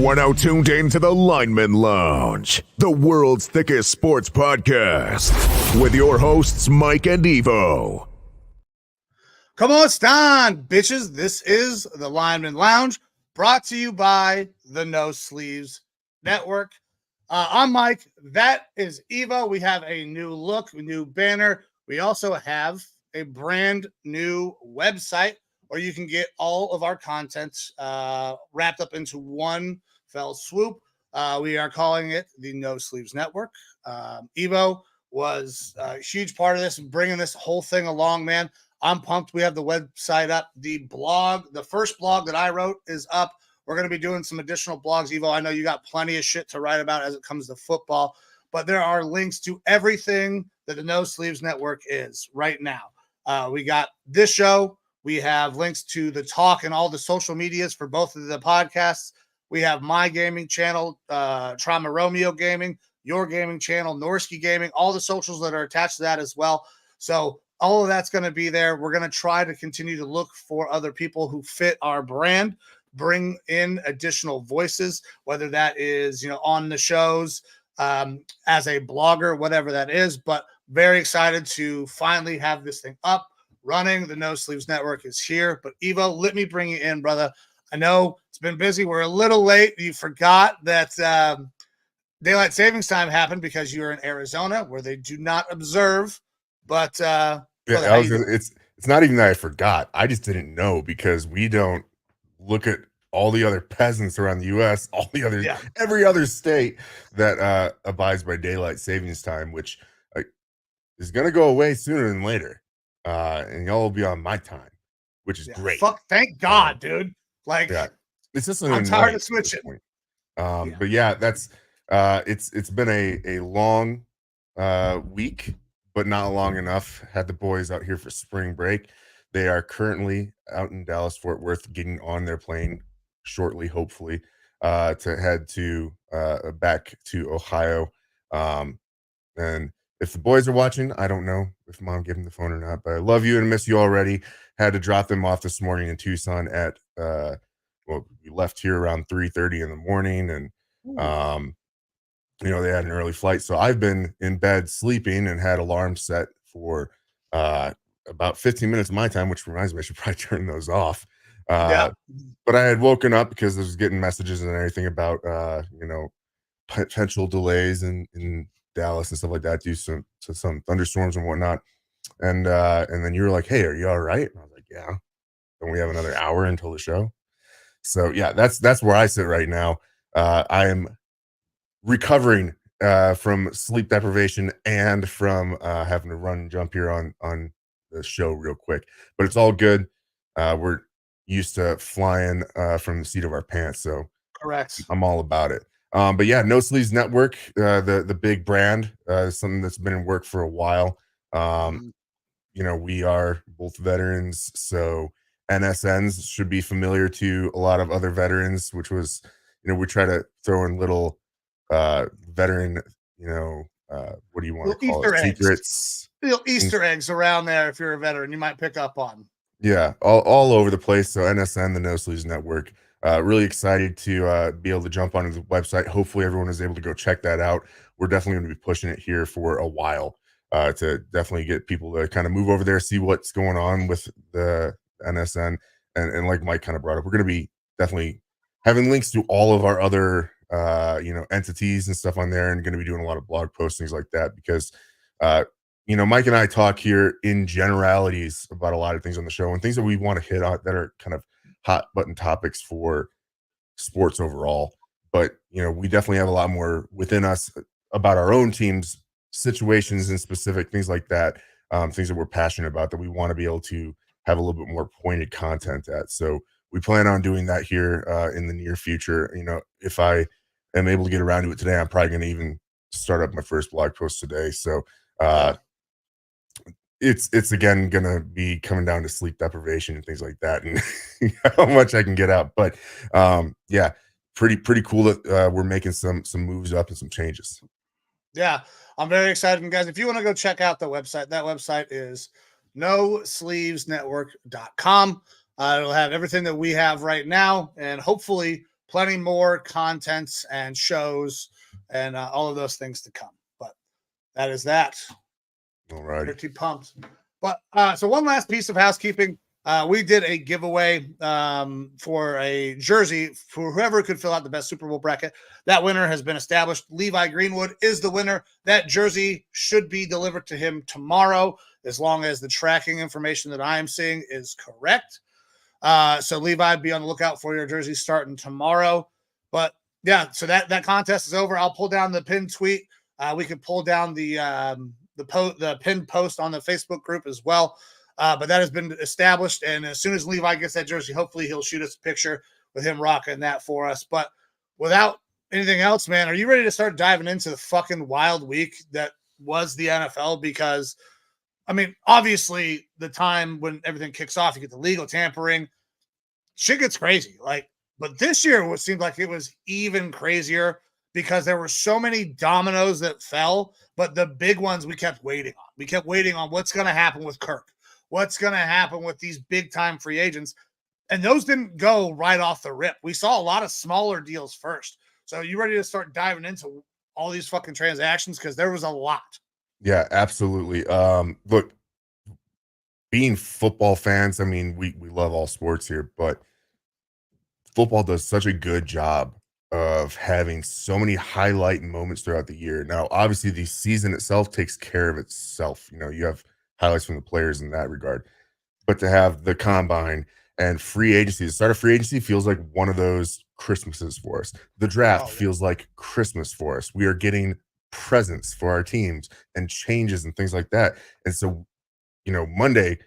You are now tuned in to the Lineman Lounge, the world's thickest sports podcast, with your hosts, Mike and Evo. Come on, bitches. This is the Lineman Lounge, brought to you by the No Sleeves Network. I'm Mike. That is Evo. We have a new look, a new banner. We also have a brand new website where you can get all of our content wrapped up into one fell swoop. We are calling it the No Sleeves Network. Evo was a huge part of this and bringing this whole thing along, man. I'm pumped. We have the website up. The blog, the first blog that I wrote is up. We're going to be doing some additional blogs. Evo, I know you got plenty of shit to write about as it comes to football, but there are links to everything that the No Sleeves Network is right now. We got this show. We have links to the talk and all the social medias for both of the podcasts. We have my gaming channel, Trauma Romeo Gaming, your gaming channel, Norsky Gaming, all the socials that are attached to that as well. So all of that's going to be there. We're going to try to continue to look for other people who fit our brand, bring in additional voices, whether that is, on the shows, as a blogger, whatever that is. But very excited to finally have this thing up, running. The No Sleeves Network is here. But Evo, let me bring you in, brother. I know it's been busy. We're a little late. You forgot that daylight savings time happened because you were in Arizona, where they do not observe. But it's not even that I forgot. I just didn't know because we don't look at all the other peasants around the U.S., every other state that abides by daylight savings time, which is going to go away sooner than later. And y'all will be on my time, which is great. Thank God, dude. It's just I'm tired of switching. But yeah, that's it's been a long week, but not long enough. Had the boys out here for spring break. They are currently out in Dallas, Fort Worth, getting on their plane shortly, hopefully, to head to back to Ohio. And if the boys are watching, I don't know if mom gave them the phone or not, but I love you and miss you already. Had to drop them off this morning in Tucson at we left here around 3:30 in the morning, and they had an early flight, so I've been in bed sleeping and had alarms set for about 15 minutes of my time, which reminds me I should probably turn those off. But I had woken up because I was getting messages and everything about potential delays in Dallas and stuff like that due to some thunderstorms and whatnot. And then you were like, "Hey, are you all right?" And I was like, "Yeah." Don't we have another hour until the show? So yeah, that's where I sit right now. I am recovering from sleep deprivation and from having to run and jump here on the show real quick, but it's all good. We're used to flying from the seat of our pants, so correct. I'm all about it. But yeah, No Sleeves Network, the big brand, something that's been in work for a while. We are both veterans, so NSNs should be familiar to a lot of other veterans, which was, we try to throw in little veteran, what do you want to call it? Secrets. Little Easter eggs around there. If you're a veteran, you might pick up on. Yeah, all over the place. So NSN, the No Sleeves Network, really excited to be able to jump onto the website. Hopefully everyone is able to go check that out. We're definitely going to be pushing it here for a while to definitely get people to kind of move over there, see what's going on with the NSN. And like Mike kind of brought up, we're going to be definitely having links to all of our other entities and stuff on there, and going to be doing a lot of blog postings like that because Mike and I talk here in generalities about a lot of things on the show and things that we want to hit on that are kind of hot button topics for sports overall. But we definitely have a lot more within us about our own teams, situations and specific things like that, things that we're passionate about that we want to be able to have a little bit more pointed content at. So we plan on doing that here in the near future. If I am able to get around to it today, I'm probably going to even start up my first blog post today. So it's again going to be coming down to sleep deprivation and things like that and how much I can get out. But yeah, pretty cool that we're making some moves up and some changes. Yeah, I'm very excited. And guys, if you want to go check out the website, that website is nosleevesnetwork.com. It'll have everything that we have right now, and hopefully plenty more contents and shows and all of those things to come. But that is that. All right. Pretty pumped. But so one last piece of housekeeping. We did a giveaway for a jersey for whoever could fill out the best Super Bowl bracket. That winner has been established. Levi Greenwood is the winner. That jersey should be delivered to him tomorrow, as long as the tracking information that I am seeing is correct. So Levi, be on the lookout for your jersey starting tomorrow. But yeah, so that contest is over. I'll pull down the pinned tweet. We can pull down the pinned post on the Facebook group as well. But that has been established. And as soon as Levi gets that jersey, hopefully he'll shoot us a picture with him rocking that for us. But without anything else, man, are you ready to start diving into the fucking wild week that was the NFL? Because, I mean, obviously the time when everything kicks off, you get the legal tampering. Shit gets crazy. But this year it seemed like it was even crazier because there were so many dominoes that fell, but the big ones we kept waiting on. We kept waiting on what's going to happen with Kirk. What's going to happen with these big-time free agents? And those didn't go right off the rip. We saw a lot of smaller deals first. So you ready to start diving into all these fucking transactions? Because there was a lot. Yeah, absolutely. Look, being football fans, I mean, we love all sports here, but football does such a good job of having so many highlight moments throughout the year. Now, obviously, the season itself takes care of itself. You know, you have highlights from the players in that regard. But to have the combine and free agency, the start of free agency feels like one of those Christmases for us. The draft feels like Christmas for us. We are getting presents for our teams and changes and things like that. And so, you know, Monday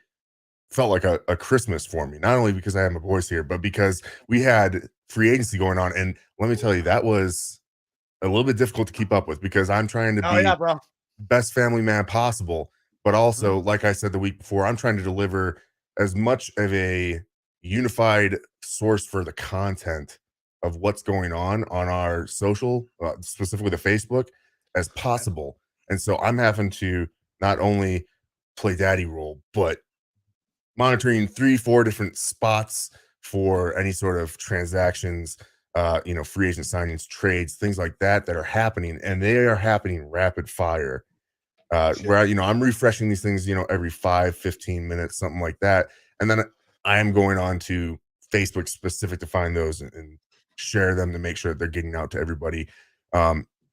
felt like a Christmas for me, not only because I have my boys here, but because we had free agency going on. And let me tell you, that was a little bit difficult to keep up with because I'm trying to be best family man possible. But also, like I said the week before, I'm trying to deliver as much of a unified source for the content of what's going on our social, specifically the Facebook, as possible. And so I'm having to not only play daddy role, but monitoring 3-4 different spots for any sort of transactions, free agent signings, trades, things like that are happening. And they are happening rapid fire. Where I'm refreshing these things, every 5-15 minutes, something like that. And then I am going on to Facebook specific to find those and share them to make sure that they're getting out to everybody.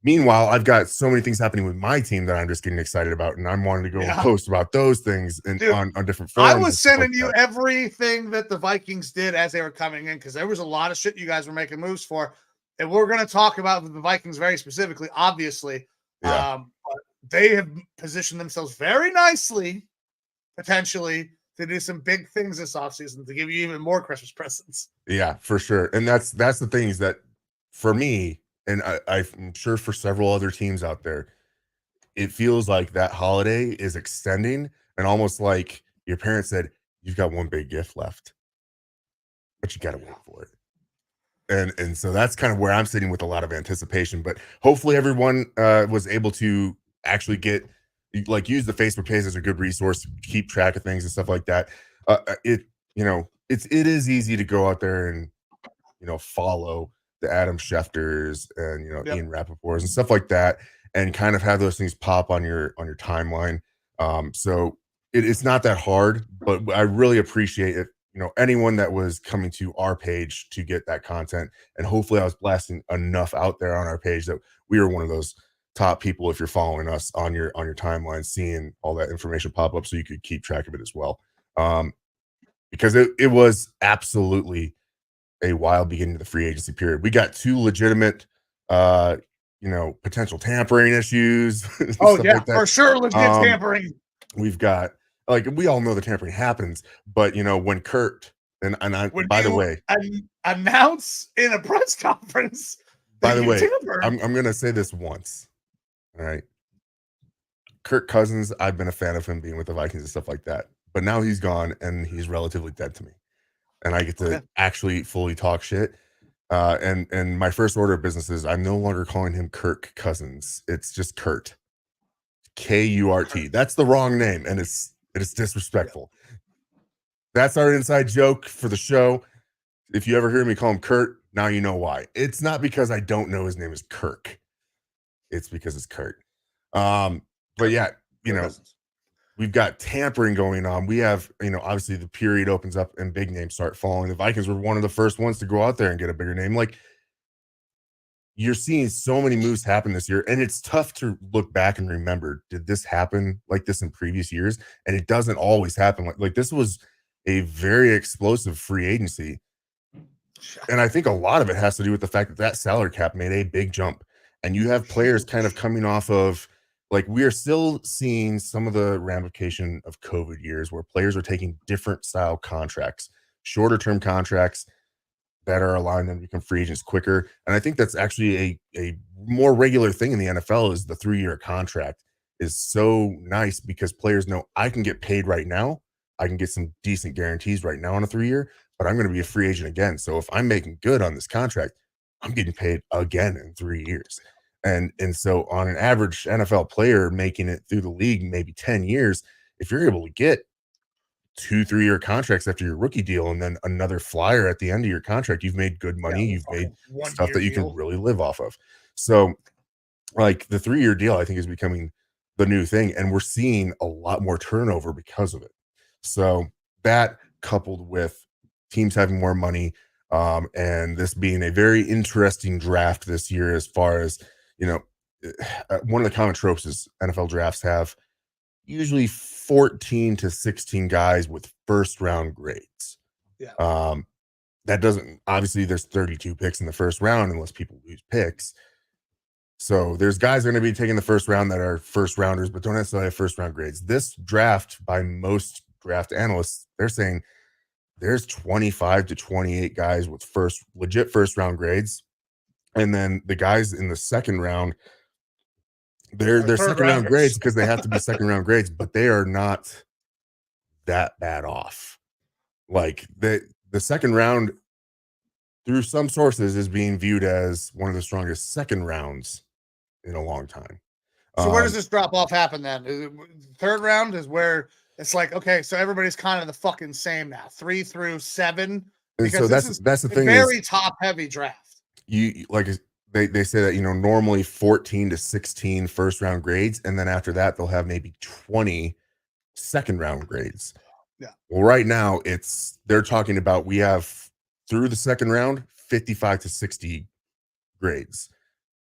Meanwhile, I've got so many things happening with my team that I'm just getting excited about, and I'm wanting to go and post about those things and on different forums. I was sending you everything that the Vikings did as they were coming in, because there was a lot of shit you guys were making moves for, and we're going to talk about the Vikings very specifically, obviously. But they have positioned themselves very nicely, potentially, to do some big things this offseason to give you even more Christmas presents. Yeah, for sure. And that's the things that, for me, and I'm sure for several other teams out there, it feels like that holiday is extending, and almost like your parents said, you've got one big gift left, but you got to wait for it. And so that's kind of where I'm sitting with a lot of anticipation. But hopefully everyone was able to actually use the Facebook page as a good resource to keep track of things and stuff like that. It is easy to go out there and follow the Adam Schefters and Ian Rappaport's and stuff like that, and kind of have those things pop on your timeline. So it's not that hard, but I really appreciate it. Anyone that was coming to our page to get that content, and hopefully I was blasting enough out there on our page that we were one of those top people, if you're following us on your timeline, seeing all that information pop up so you could keep track of it as well. Because it was absolutely a wild beginning of the free agency period. We got 2 legitimate potential tampering issues. For sure, legit tampering. We've got, we all know the tampering happens, but when Kurt by the way, announce in a press conference. By the way, I'm gonna say this once. All right. Kirk Cousins, I've been a fan of him being with the Vikings and stuff like that. But now he's gone and he's relatively dead to me. And I get to actually fully talk shit. And my first order of business is I'm no longer calling him Kirk Cousins. It's just Kurt. Kurt. That's the wrong name, and it is disrespectful. That's our inside joke for the show. If you ever hear me call him Kurt, Now you know why. It's not because I don't know his name is Kirk. It's because it's Kurt. But yeah, you know, we've got tampering going on. We have, obviously the period opens up and big names start falling. The Vikings were one of the first ones to go out there and get a bigger name. Like, you're seeing so many moves happen this year, and it's tough to look back and remember, did this happen like this in previous years? And it doesn't always happen. Like this was a very explosive free agency. And I think a lot of it has to do with the fact that that salary cap made a big jump. And you have players kind of coming off of, like, we are still seeing some of the ramification of COVID years where players are taking different style contracts, shorter term contracts that are allowing them to become free agents quicker. And I think that's actually a more regular thing in the NFL. Is the 3-year contract is so nice because players know, I can get paid right now. I can get some decent guarantees right now on a 3-year, but I'm going to be a free agent again. So if I'm making good on this contract, I'm getting paid again in 3 years. And so on an average NFL player making it through the league, maybe 10 years, if you're able to get 2-3-year contracts after your rookie deal and then another flyer at the end of your contract, you've made good money. You've made stuff that you can really live off of. So like the 3-year deal, I think, is becoming the new thing. And we're seeing a lot more turnover because of it. So that, coupled with teams having more money, and this being a very interesting draft this year, as far as, one of the common tropes is NFL drafts have usually 14 to 16 guys with first round grades. Yeah. That doesn't, obviously there's 32 picks in the first round unless people lose picks. So there's guys going to be taking the first round that are first rounders, but don't necessarily have first round grades. This draft, by most draft analysts, they're saying there's 25 to 28 guys with legit first round grades. And then the guys in the second round, they're second round grades because they have to be second round grades, but they are not that bad off. Like the second round, through some sources, is being viewed as one of the strongest second rounds in a long time. So where does this drop off happen then? Third round is where it's like, okay, so everybody's kind of the fucking same now, 3 through 7. Because so that's the thing. Very top heavy draft. You like they say that, normally 14 to 16 first round grades, and then after that they'll have maybe 20 second round grades. Yeah. Well, right now they're talking about, we have through the second round 55 to 60 grades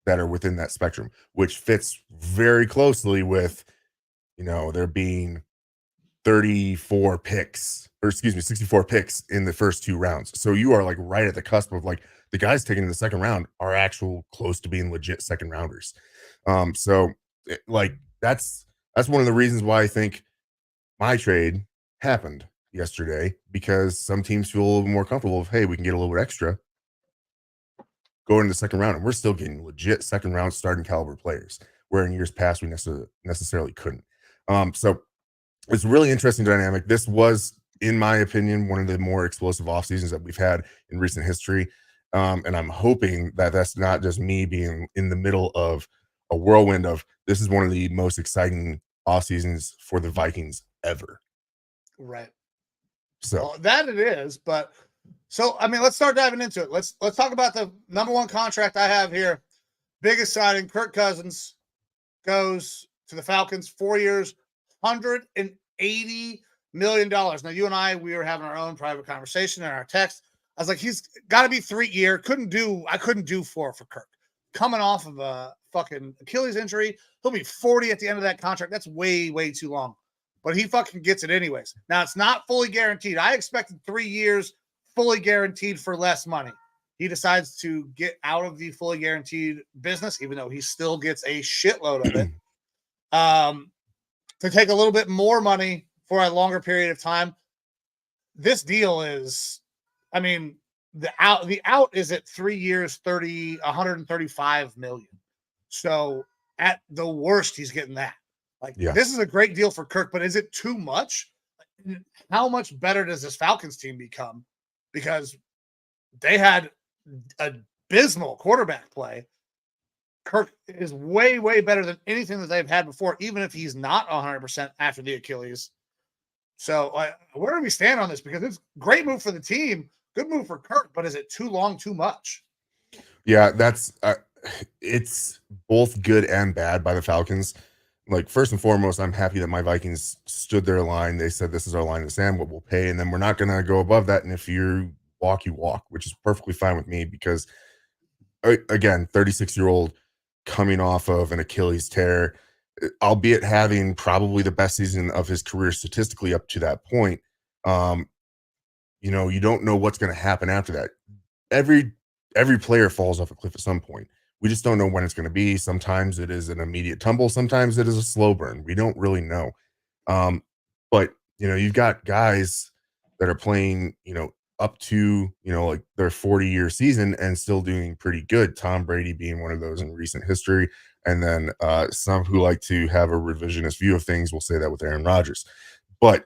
that are within that spectrum, which fits very closely with, there being 64 picks in the first 2 rounds. So you are like right at the cusp of, like, the guys taken in the second round are actual close to being legit second rounders. So that's one of the reasons why I think my trade happened yesterday, because some teams feel a little more comfortable of, hey, we can get a little bit extra going in the second round, and we're still getting legit second round starting caliber players, where in years past we necessarily couldn't. So it's a really interesting dynamic. This was, in my opinion, one of the more explosive off seasons that we've had in recent history. And I'm hoping that that's not just me being in the middle of a whirlwind of, this is one of the most exciting off seasons for the Vikings ever. Right. So well, that it is, but so, I mean, let's start diving into it. Let's talk about the number one contract I have here. Biggest signing, Kirk Cousins goes to the Falcons, 4 years, $180 million. Now, you and we were having our own private conversation in our text. I was like, he's got to be 3-year. I couldn't do 4 for Kirk. Coming off of a fucking Achilles injury, he'll be 40 at the end of that contract. That's way, way too long. But he fucking gets it anyways. Now, it's not fully guaranteed. I expected 3 years fully guaranteed for less money. He decides to get out of the fully guaranteed business, even though he still gets a shitload of it, to take a little bit more money for a longer period of time. This deal is, I mean, the out is at 3 years, 135 million. So at the worst, he's getting that. This is a great deal for Kirk, but is it too much? How much better does this Falcons team become? Because they had abysmal quarterback play. Kirk is way, way better than anything that they've had before, even if he's not 100% after the Achilles. So where do we stand on this? Because it's a great move for the team, Good move for Kirk, but is it too long, too much? Yeah, that's it's both good and bad by the Falcons. Like, first and foremost, I'm happy that my Vikings stood their line. They said, this is our line in the sand, what we'll pay, and then we're not going to go above that. And if you walk, which is perfectly fine with me because, again, 36-year-old coming off of an Achilles tear, albeit having probably the best season of his career statistically up to that point. You don't know what's going to happen after that. Every player falls off a cliff at some point. We just don't know when it's going to be. Sometimes it is an immediate tumble. Sometimes it is a slow burn. We don't really know. But you've got guys that are playing, up to, like their 40-year season and still doing pretty good. Tom Brady being one of those in recent history. And then some who like to have a revisionist view of things will say that with Aaron Rodgers. But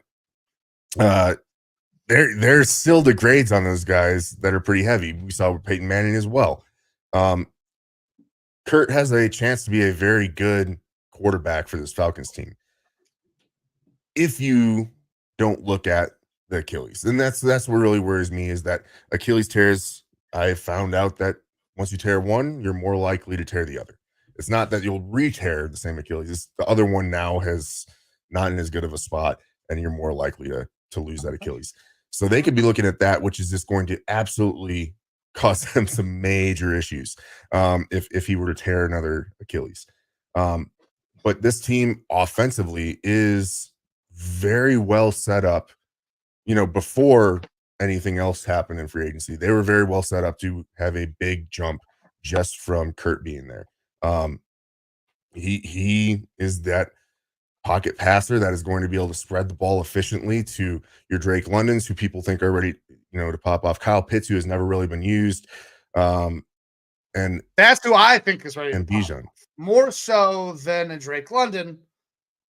there's still the grades on those guys that are pretty heavy. We saw with Peyton Manning as well. Kurt has a chance to be a very good quarterback for this Falcons team if you don't look at the Achilles. And that's what really worries me, is that Achilles tears. I found out that once you tear one, you're more likely to tear the other. It's not that you'll re-tear the same Achilles. It's the other one now has not in as good of a spot, and you're more likely to lose that Achilles. So they could be looking at that, which is just going to absolutely cause them some major issues if he were to tear another Achilles. But this team offensively is very well set up. Before anything else happened in free agency, they were very well set up to have a big jump just from Kurt being there. He is that pocket passer that is going to be able to spread the ball efficiently to your Drake Londons, who people think are ready, to pop off. Kyle Pitts, who has never really been used. And that's who I think is ready. And Bijan. More so than a Drake London.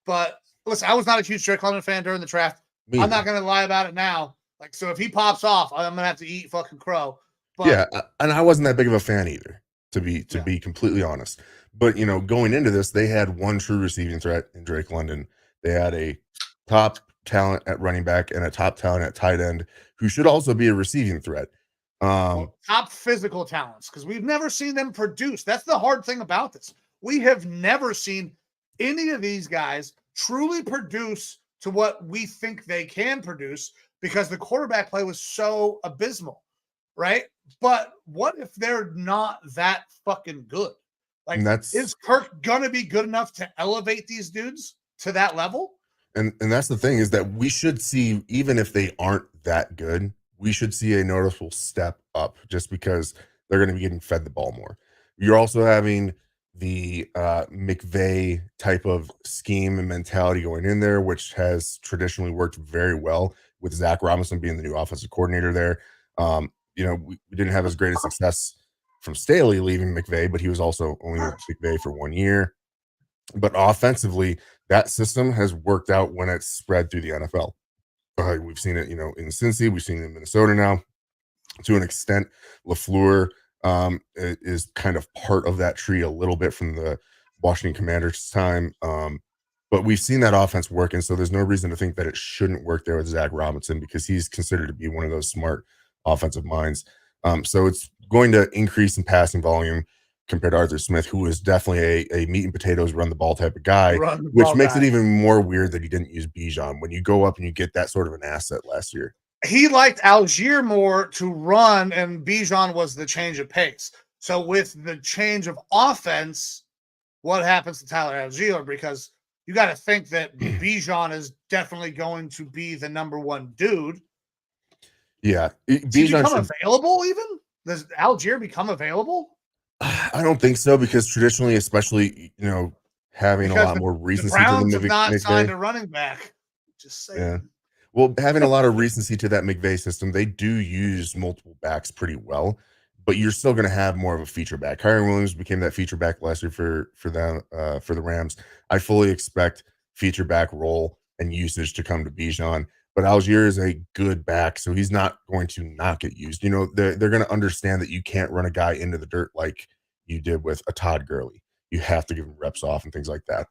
But listen, I was not a huge Drake London fan during the draft. I'm not going to lie about it now. Like, so if he pops off, I'm going to have to eat fucking crow. But, yeah, and I wasn't that big of a fan either, to be completely honest. But, going into this, they had one true receiving threat in Drake London. They had a top talent at running back and a top talent at tight end who should also be a receiving threat. Top physical talents, because we've never seen them produce. That's the hard thing about this. We have never seen any of these guys truly produce to what we think they can produce because the quarterback play was so abysmal, right? But what if they're not that fucking good? Like, is Kirk gonna be good enough to elevate these dudes to that level? And that's the thing, is that we should see, even if they aren't that good, we should see a noticeable step up just because they're going to be getting fed the ball more. You're also having the McVay type of scheme and mentality going in there, which has traditionally worked very well with Zach Robinson being the new offensive coordinator there. We didn't have as great a success from Staley leaving McVay, but he was also only with McVay for 1 year. But offensively, that system has worked out when it's spread through the NFL. We've seen it, in Cincy. We've seen it in Minnesota now to an extent. LaFleur is kind of part of that tree a little bit from the Washington Commanders time. But we've seen that offense work, and so there's no reason to think that it shouldn't work there with Zach Robinson, because he's considered to be one of those smart offensive minds. So it's going to increase in passing volume compared to Arthur Smith, who is definitely a meat and potatoes, run the ball type of guy, which makes it even more weird that he didn't use Bijan when you go up and you get that sort of an asset last year. He liked Algier more to run, and Bijan was the change of pace. So with the change of offense, what happens to Tyler Algier? Because you got to think that Bijan is definitely going to be the number one dude. Yeah. Does he become available even? Does Algier become available? I don't think so, because traditionally, especially, having a lot more recency the Browns to the have not signed a running back. Just saying. Yeah. Well, having a lot of recency to that McVay system, they do use multiple backs pretty well, but you're still going to have more of a feature back. Kyren Williams became that feature back last year for them, for the Rams. I fully expect feature back role and usage to come to Bijan, but Algier is a good back, so he's not going to not get used. They're going to understand that you can't run a guy into the dirt like you did with a Todd Gurley. You have to give him reps off and things like that.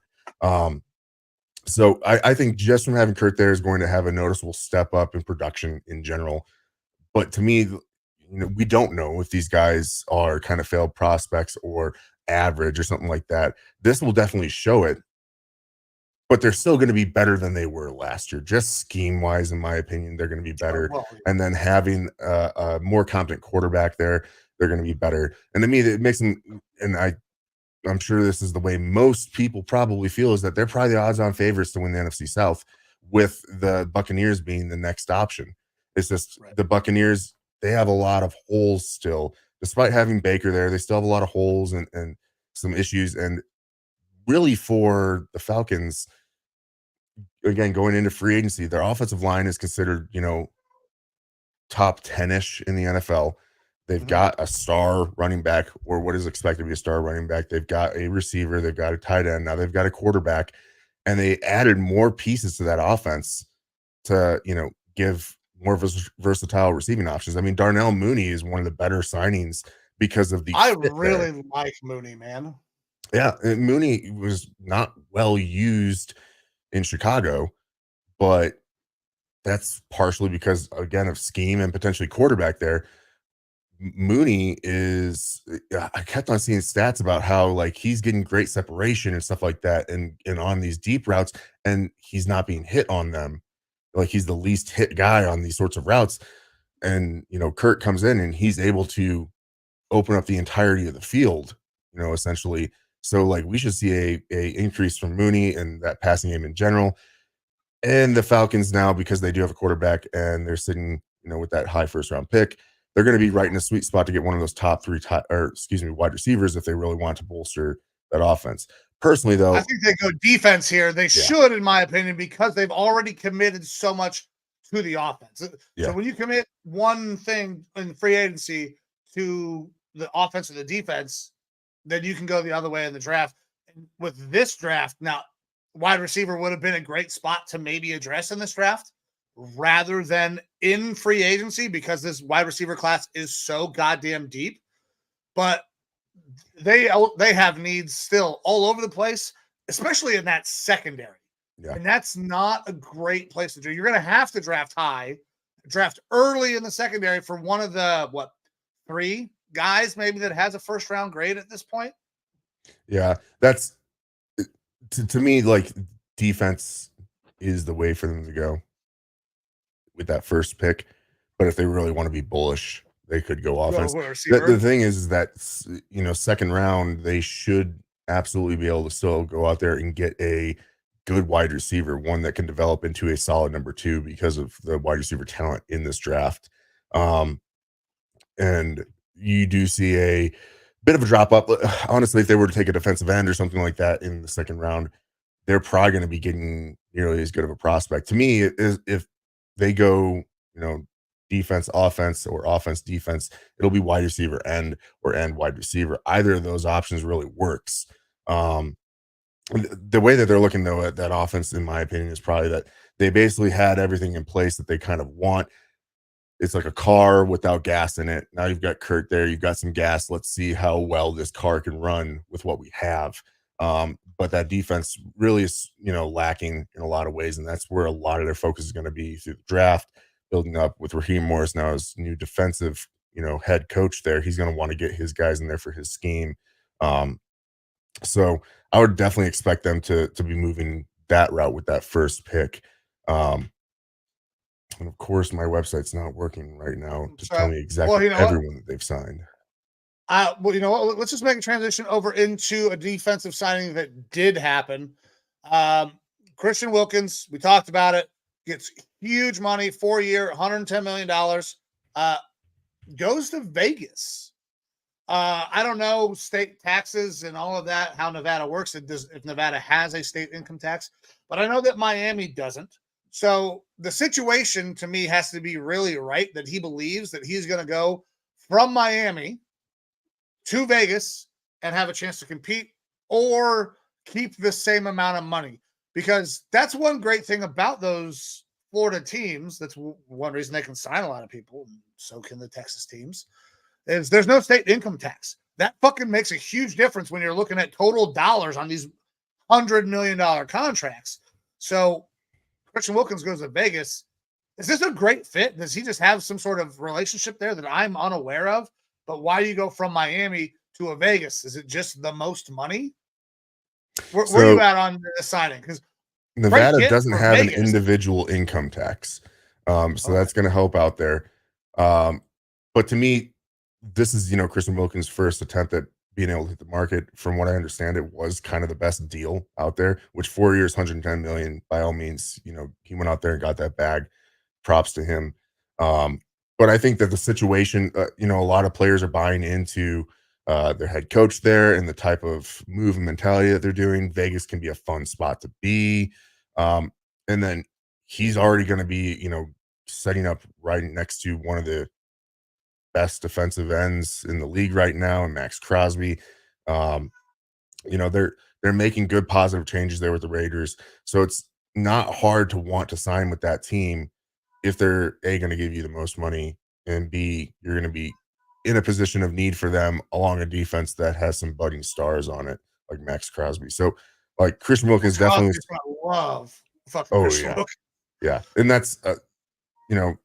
So I think just from having Kurt there is going to have a noticeable step up in production in general. But to me, we don't know if these guys are kind of failed prospects or average or something like that. This will definitely show it, but they're still going to be better than they were last year. Just scheme wise, in my opinion, they're going to be better. Well, And then having a more competent quarterback there, they're going to be better. And to me, it makes them, and I'm sure this is the way most people probably feel, is that they're probably the odds-on favorites to win the NFC South, with the Buccaneers being the next option. It's just Right. the Buccaneers, they have a lot of holes still. Despite having Baker there, they still have a lot of holes and some issues. And really for the Falcons, again, going into free agency, their offensive line is considered, top 10-ish in the NFL. They've got a star running back, or what is expected to be a star running back. They've got a receiver. They've got a tight end. Now they've got a quarterback, and they added more pieces to that offense to, give more versatile receiving options. I mean, Darnell Mooney is one of the better signings because of the I fit there. really like Mooney, man. Yeah, and Mooney was not well used in Chicago, but that's partially because, again, of scheme and potentially quarterback there. Mooney is, I kept on seeing stats about how, like, he's getting great separation and stuff like that, and on these deep routes, and he's not being hit on them. Like, he's the least hit guy on these sorts of routes. And, Kurt comes in and he's able to open up the entirety of the field, essentially. So, like, we should see a increase from Mooney and that passing game in general. And the Falcons now, because they do have a quarterback and they're sitting, with that high first round pick, they're going to be right in a sweet spot to get one of those top three, wide receivers if they really want to bolster that offense. Personally, though, I think they go defense here. They should, in my opinion, because they've already committed so much to the offense. So when you commit one thing in free agency to the offense or the defense, then you can go the other way in the draft. And with this draft, now, wide receiver would have been a great spot to maybe address in this draft rather than in free agency, because this wide receiver class is so goddamn deep. But they have needs still all over the place, especially in that secondary. Yeah. And that's not a great place to do. You're going to have to draft early in the secondary for one of the, three guys maybe that has a first round grade at this point. Yeah, that's to me, like, defense is the way for them to go with that first pick. But if they really want to be bullish, they could go offense. The thing is that, second round, they should absolutely be able to still go out there and get a good wide receiver, one that can develop into a solid number two because of the wide receiver talent in this draft. And you do see a bit of a drop up. Honestly, if they were to take a defensive end or something like that in the second round, they're probably going to be getting nearly as good of a prospect. To me, is if they go, defense, offense, or offense, defense, it'll be wide receiver end or end wide receiver. Either of those options really works. The way that they're looking, though, at that offense, in my opinion, is probably that they basically had everything in place that they kind of want. It's like a car without gas in it. Now you've got Kurt there. You've got some gas. Let's see how well this car can run with what we have. But that defense really is, lacking in a lot of ways. And that's where a lot of their focus is going to be through the draft, building up with Raheem Morris now as new defensive, head coach there. He's going to want to get his guys in there for his scheme. So I would definitely expect them to be moving that route with that first pick. And of course, my website's not working right now to tell me exactly everyone that they've signed. Let's just make a transition over into a defensive signing that did happen. Christian Wilkins, we talked about it, gets huge money, 4-year, $110 million, goes to Vegas. I don't know state taxes and all of that, how Nevada works, if Nevada has a state income tax, but I know that Miami doesn't. So the situation to me has to be really right, that he believes that he's going to go from Miami to Vegas and have a chance to compete or keep the same amount of money, because that's one great thing about those Florida teams. That's one reason they can sign a lot of people. And so can the Texas teams, is there's no state income tax. That fucking makes a huge difference when you're looking at total dollars on these $100 million contracts. So Christian Wilkins goes to Vegas. Is this a great fit? Does he just have some sort of relationship there that I'm unaware of? But why do you go from Miami to a Vegas? Is it just the most money? Where are you So at on the signing? Because great Nevada get doesn't for have an Vegas. individual income tax. So Okay. that's going to help out there. But to me, this is, Christian Wilkins' first attempt at being able to hit the market. From what I understand, it was kind of the best deal out there, which 4 years, 110 million, by all means, he went out there and got that bag. Props to him. But I think that the situation, a lot of players are buying into their head coach there and the type of move and mentality that they're doing. Vegas can be a fun spot to be. And then he's already going to be, setting up right next to one of the best defensive ends in the league right now, and Max Crosby. Um, they're making good positive changes there with the Raiders. So it's not hard to want to sign with that team if they're A, going to give you the most money, and B, you're going to be in a position of need for them along a defense that has some budding stars on it, like Max Crosby. So, like, Christian Wilkins definitely. Crosby's my love. Fucking Oh Christian yeah, Wilkins. yeah, and that's you know,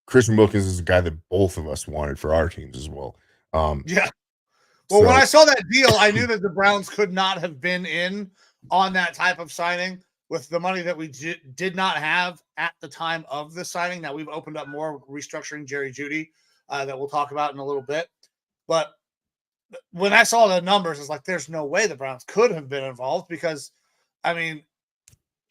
Christian Wilkins is a guy that both of us wanted for our teams as well. Yeah. Well, when So I saw that deal, I knew that the Browns could not have been in on that type of signing with the money that we did not have at the time of the signing. Now we've opened up more restructuring Jerry Jeudy that we'll talk about in a little bit. But when I saw the numbers, it's like there's no way the Browns could have been involved because, I mean,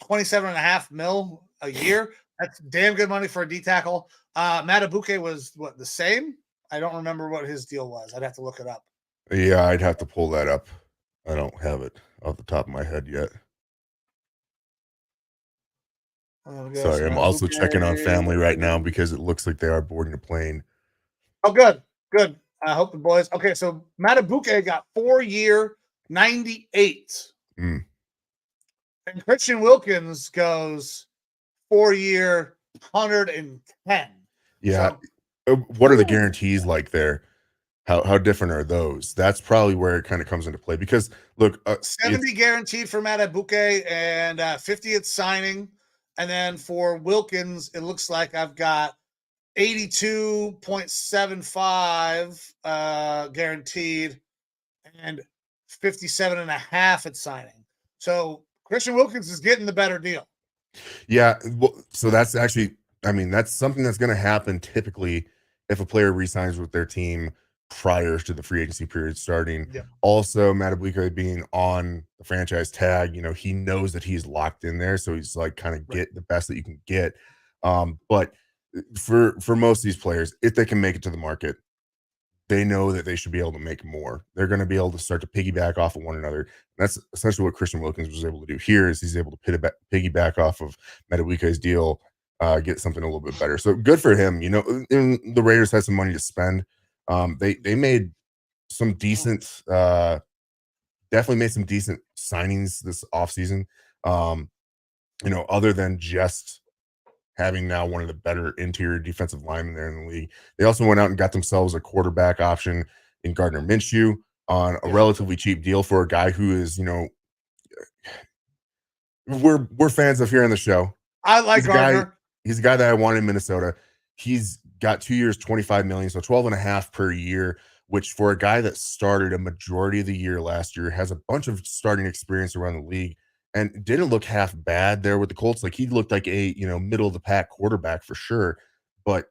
27.5 mil a year. That's damn good money for a D tackle. Matabuke was what, the same? I don't remember what his deal was. I'd have to look it up. yeah, I'd have to pull that up. I don't have it off the top of my head yet. Sorry, I'm also checking on family right now because it looks like they are boarding a plane. Oh, good. Good. I hope the boys. Okay, so Matabuke got 4-year, 98. Mm. And Christian Wilkins goes 4-year, 110. Yeah. So, what are the guarantees like there? How different are those? That's probably where it kind of comes into play because look, 70 guaranteed for Matabuke and 50 at signing. And then for Wilkins, it looks like I've got 82.75 guaranteed and 57.5 at signing. So Christian Wilkins is getting the better deal. yeah, well, so that's actually, I mean, that's something that's going to happen typically if a player resigns with their team prior to the free agency period starting. Yep. Also, Matabuke being on the franchise tag, he knows that he's locked in there, so he's like kind of get the best that you can get. But for most of these players, if they can make it to the market, they know that they should be able to make more. They're going to be able to start to piggyback off of one another. That's essentially what Christian Wilkins was able to do here. Is he's able to piggyback off of Matabuke's deal, get something a little bit better. So good for him. And the Raiders had some money to spend. They made some decent, definitely made some decent signings this offseason. Other than just having now one of the better interior defensive linemen there in the league. They also went out and got themselves a quarterback option in Gardner Minshew on a relatively cheap deal for a guy who is, we're fans of here on the show. I like Gardner. He's a guy that I wanted in Minnesota. He's got 2 years, 25 million, so 12.5 per year, which for a guy that started a majority of the year last year, has a bunch of starting experience around the league, and didn't look half bad there with the Colts. Like, he looked like a, middle of the pack quarterback for sure. But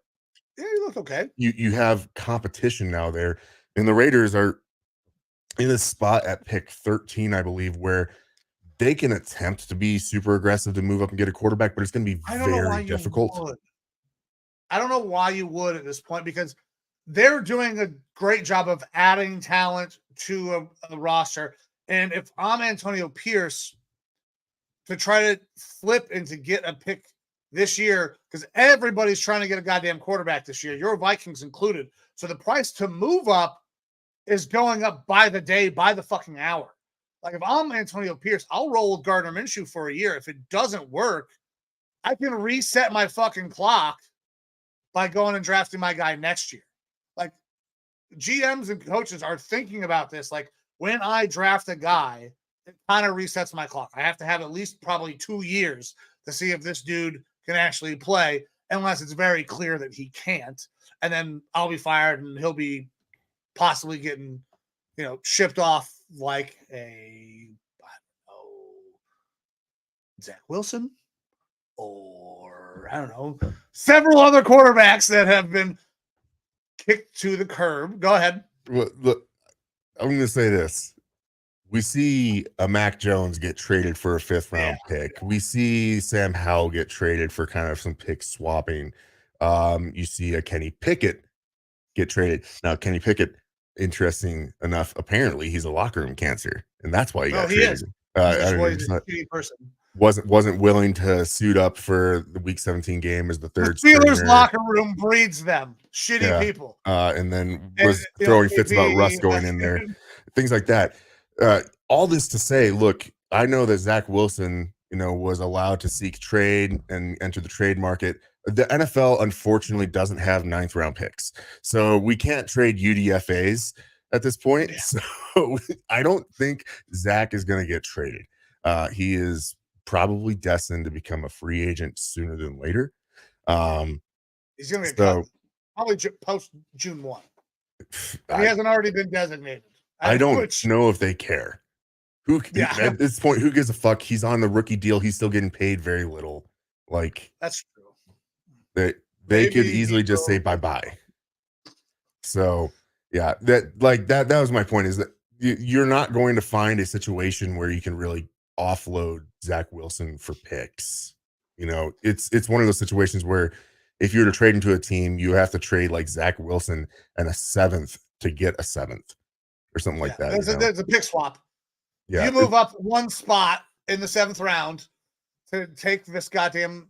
yeah, he looked okay. You have competition now there. And the Raiders are in this spot at pick 13, I believe, where they can attempt to be super aggressive to move up and get a quarterback, but it's going to be very difficult. I don't know why you would at this point, because they're doing a great job of adding talent to a roster. And if I'm Antonio Pierce, to try to flip and to get a pick this year, because everybody's trying to get a goddamn quarterback this year, your Vikings included. So the price to move up is going up by the day, by the fucking hour. Like, if I'm Antonio Pierce, I'll roll with Gardner Minshew for a year. If it doesn't work, I can reset my fucking clock by going and drafting my guy next year. Like, GMs and coaches are thinking about this. Like, when I draft a guy, it kind of resets my clock. I have to have at least probably 2 years to see if this dude can actually play. unless it's very clear that he can't. And then I'll be fired and he'll be possibly getting, shipped off like I don't know, Zach Wilson, or I don't know, several other quarterbacks that have been kicked to the curb. Go ahead. Well, look, I'm going to say this. We see a Mac Jones get traded for a 5th round pick. We see Sam Howell get traded for kind of some pick swapping. You see a Kenny Pickett get traded. Now, Kenny Pickett, interesting enough, apparently he's a locker room cancer, and that's why he got traded. Is. He's a shitty person. Wasn't willing to suit up for the Week 17 game as the third. The Steelers locker room breeds them shitty people, and then was throwing fits about Russ going in there, things like that. All this to say, look, I know that Zach Wilson, was allowed to seek trade and enter the trade market. The NFL, unfortunately, doesn't have 9th round picks, so we can't trade UDFAs at this point. Yeah. So I don't think Zach is going to get traded. He is probably destined to become a free agent sooner than later. He's going to get cut probably post June 1. He hasn't already been designated. I don't know if they care. At this point, who gives a fuck? He's on the rookie deal. He's still getting paid very little. Like, that's true. They could easily just say bye-bye. So yeah, that was my point, is that you're not going to find a situation where you can really offload Zach Wilson for picks. It's one of those situations where if you were to trade into a team, you have to trade like Zach Wilson and a 7th to get a 7th or something like that. There's a pick swap. Yeah, you move up one spot in the 7th round to take this goddamn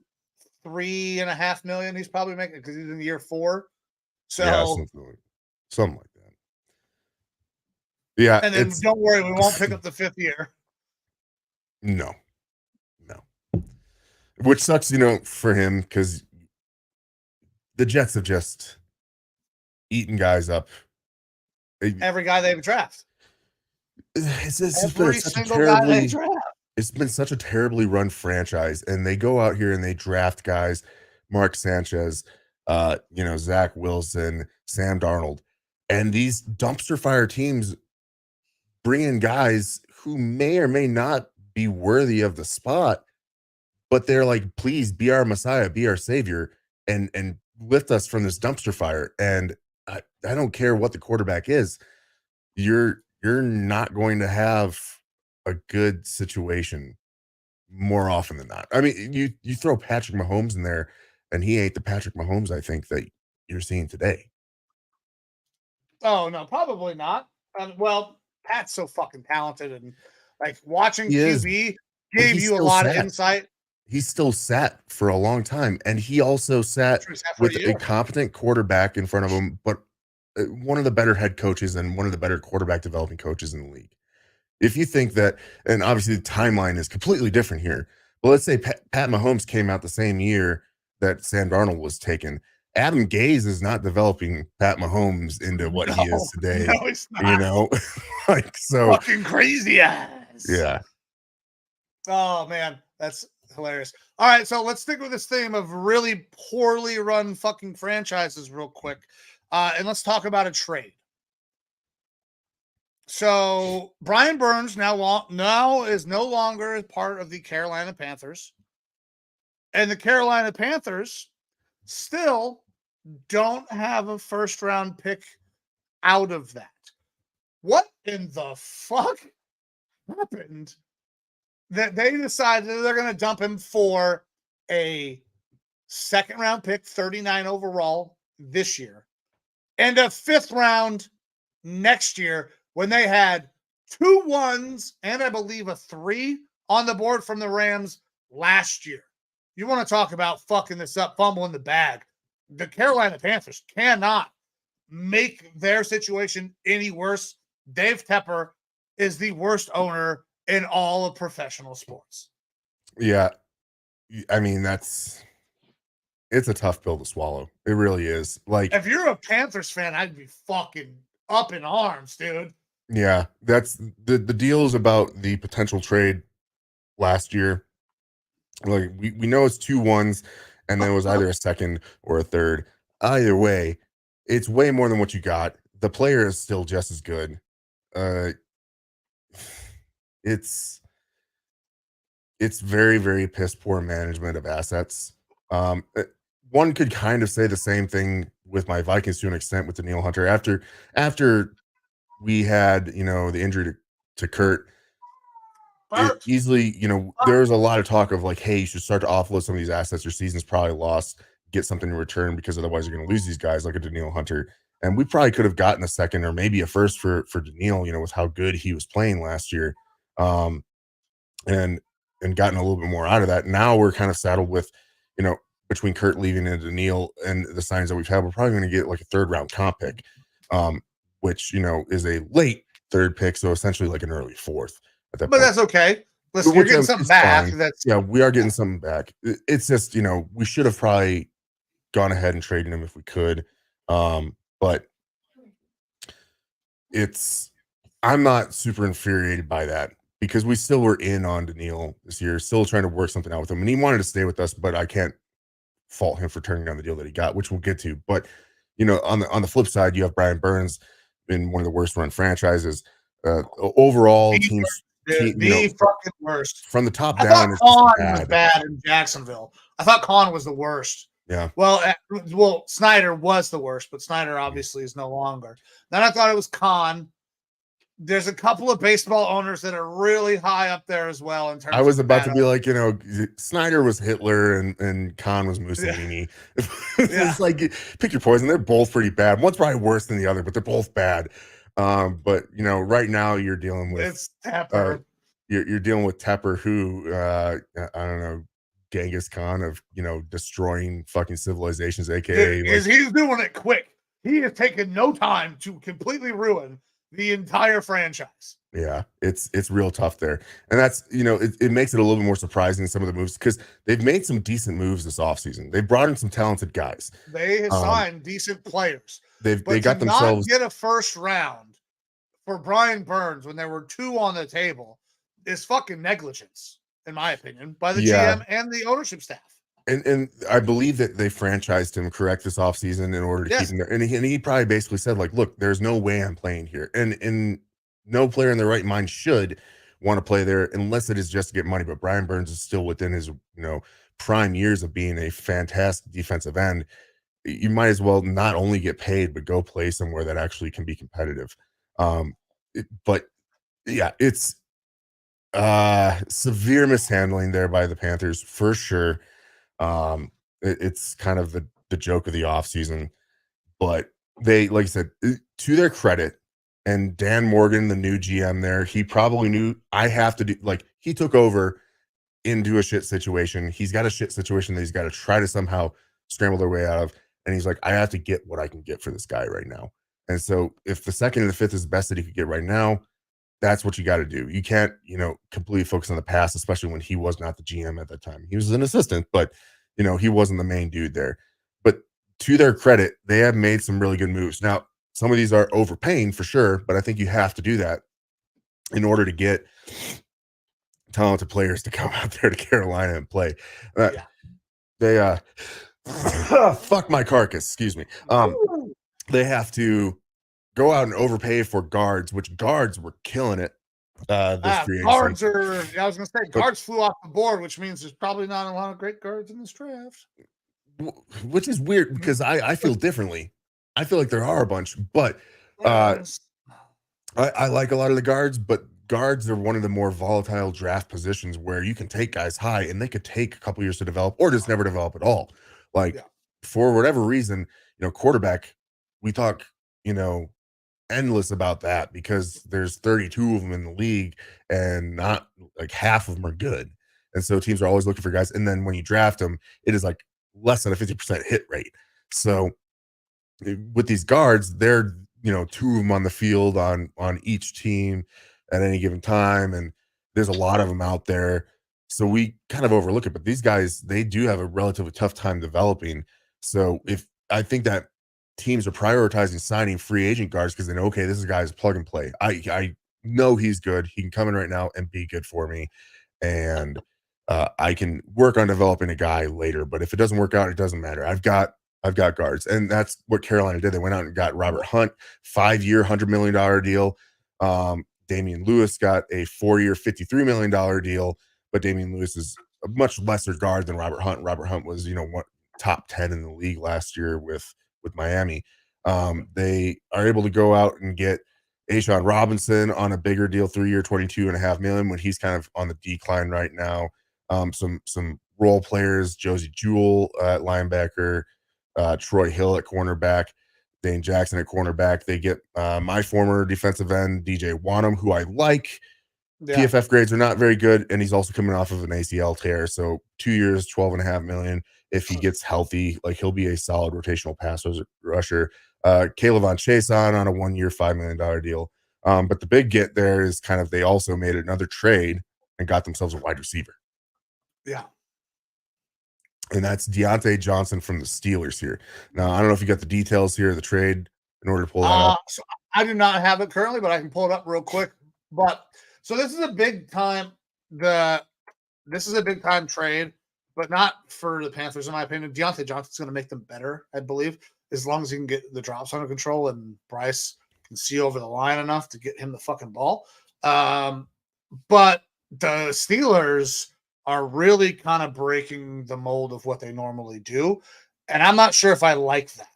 $3.5 million he's probably making because he's in year 4. So something like that. Yeah, and then don't worry, we won't pick up the 5th year. No. Which sucks, for him, because the Jets have just eaten guys up. Every guy they draft. It's been such a terribly run franchise, and they go out here and they draft guys, Mark Sanchez, Zach Wilson, Sam Darnold, and these dumpster fire teams bring in guys who may or may not be worthy of the spot, but they're like, please be our Messiah, be our savior, and lift us from this dumpster fire. And I don't care what the quarterback is, you're not going to have a good situation more often than not. I mean, you throw Patrick Mahomes in there, and he ain't the Patrick Mahomes I think that you're seeing today. Oh no, probably not. Well, Pat's so fucking talented, and like watching QB gave you a lot of insight. He still sat for a long time, and he also sat with a competent quarterback in front of him, but one of the better head coaches and one of the better quarterback developing coaches in the league. If you think that, and obviously the timeline is completely different here, but let's say Pat Mahomes came out the same year that Sam Darnold was taken. Adam Gase is not developing Pat Mahomes into what he is today. No, it's not. Like, so fucking crazy ass. Yeah. Oh man, that's hilarious. All right, so let's stick with this theme of really poorly run fucking franchises real quick. And let's talk about a trade. So Brian Burns now is no longer part of the Carolina Panthers. And the Carolina Panthers still don't have a first round pick out of that. What in the fuck happened that they decided that they're going to dump him for a 2nd round pick, 39 overall this year, and a 5th round next year when they had 2 1s and I believe a 3 on the board from the Rams last year? You want to talk about fucking this up, fumbling the bag. The Carolina Panthers cannot make their situation any worse. Dave Tepper is the worst owner in all of professional sports. Yeah. I mean, it's a tough pill to swallow. It really is. Like, if you're a Panthers fan, I'd be fucking up in arms, dude. Yeah, that's the deals about the potential trade last year. Like, we know it's 2 1s, and then it was either a second or a third. Either way, it's way more than what you got. The player is still just as good. Uh, it's very, very piss poor management of assets. One could kind of say the same thing with my Vikings to an extent with Danielle Hunter. After we had, the injury to Kurt, it easily, there was a lot of talk of like, hey, you should start to offload some of these assets. Your season's probably lost. Get something in return because otherwise you're going to lose these guys like a Danielle Hunter. And we probably could have gotten a second or maybe a first for Danielle, with how good he was playing last year. And gotten a little bit more out of that. Now we're kind of saddled with, between Kurt leaving and Danielle and the signs that we've had, we're probably going to get like a third round comp pick, which, is a late third pick. So essentially like an early fourth at that but point. That's okay. Listen, you're getting something back. Yeah, we are getting something back. It's just, we should have probably gone ahead and traded him if we could. But I'm not super infuriated by that because we still were in on Danielle this year, still trying to work something out with him. And he wanted to stay with us, but I can't fault him for turning down the deal that he got, which we'll get to. But, on the flip side, you have Brian Burns in one of the worst run franchises. Overall, the fucking worst. From the top down. I thought Khan was bad in Jacksonville. I thought Khan was the worst. Yeah. Well, Snyder was the worst, but Snyder obviously is no longer. Then I thought it was Khan. There's a couple of baseball owners that are really high up there as well. In terms, I was about to be like, Snyder was Hitler and Khan was Mussolini. Yeah. It's like pick your poison. They're both pretty bad. One's probably worse than the other, but they're both bad. But right now you're dealing with it's Tepper. You're dealing with Tepper, who I don't know, Genghis Khan of destroying fucking civilizations, aka he's doing it quick. He has taken no time to completely ruin the entire franchise. Yeah, it's real tough there. And that's, it makes it a little bit more surprising, some of the moves, because they've made some decent moves this offseason. They brought in some talented guys. They have signed decent players. They got themselves not get a first round for Brian Burns when there were two on the table is fucking negligence, in my opinion, by the GM and the ownership staff. And I believe that they franchised him correct this offseason in order to keep him there. And he probably basically said, like, look, there's no way I'm playing here. And no player in their right mind should want to play there unless it is just to get money. But Brian Burns is still within his, prime years of being a fantastic defensive end. You might as well not only get paid, but go play somewhere that actually can be competitive. But yeah, it's severe mishandling there by the Panthers for sure. It's kind of the joke of the offseason, but they, like I said, to their credit, and Dan Morgan, the new GM there, he probably knew I have to do, like, he took over into a shit situation. He's got a shit situation that he's got to try to somehow scramble their way out of. And he's like, I have to get what I can get for this guy right now. And so if the second and the fifth is the best that he could get right now, that's what you got to do. You can't, completely focus on the past, especially when he was not the GM at that time. He was an assistant, but, he wasn't the main dude there. But to their credit, they have made some really good moves. Now, some of these are overpaying for sure, but I think you have to do that in order to get talented players to come out there to Carolina and play. They fuck my carcass, excuse me. They have to go out and overpay for guards, which guards were killing it. Guards are, I was going to say, guards flew off the board, which means there's probably not a lot of great guards in this draft. Which is weird because I feel differently. I feel like there are a bunch, but I like a lot of the guards, but guards are one of the more volatile draft positions where you can take guys high and they could take a couple years to develop or just never develop at all. For whatever reason, quarterback, we talk, endless about that because there's 32 of them in the league and not like half of them are good. And so teams are always looking for guys. And then when you draft them, it is like less than a 50% hit rate. So with these guards, they're, two of them on the field on each team at any given time. And there's a lot of them out there. So we kind of overlook it, but these guys, they do have a relatively tough time developing. So I think that teams are prioritizing signing free agent guards because they know, okay, this is a guy's plug and play. I know he's good. He can come in right now and be good for me. And I can work on developing a guy later, but if it doesn't work out, it doesn't matter. I've got guards, and that's what Carolina did. They went out and got Robert Hunt, 5-year, $100 million deal. Damian Lewis got a 4-year, $53 million deal, but Damian Lewis is a much lesser guard than Robert Hunt. Robert Hunt was, top 10 in the league last year with Miami. They are able to go out and get Ashawn Robinson on a bigger deal, 3-year, $22.5 million, when he's kind of on the decline right now. Some role players, Josie Jewell at linebacker, Troy Hill at cornerback, Dane Jackson at cornerback. They get my former defensive end, DJ Wanham, who I like. Yeah. PFF grades are not very good, and he's also coming off of an ACL tear. So 2 years, $12.5 million. If he gets healthy, like, he'll be a solid rotational pass rusher. Caleb Von Chason on a 1-year, $5 million deal. But the big get there is kind of, they also made another trade and got themselves a wide receiver. Yeah. And that's Deontay Johnson from the Steelers here. Now, I don't know if you got the details here of the trade in order to pull that up. So I do not have it currently, but I can pull it up real quick. But so this is a big time. This is a big time trade, but not for the Panthers, in my opinion. Deontay Johnson's going to make them better, I believe, as long as he can get the drops under control and Bryce can see over the line enough to get him the fucking ball. But the Steelers are really kind of breaking the mold of what they normally do, and I'm not sure if I like that.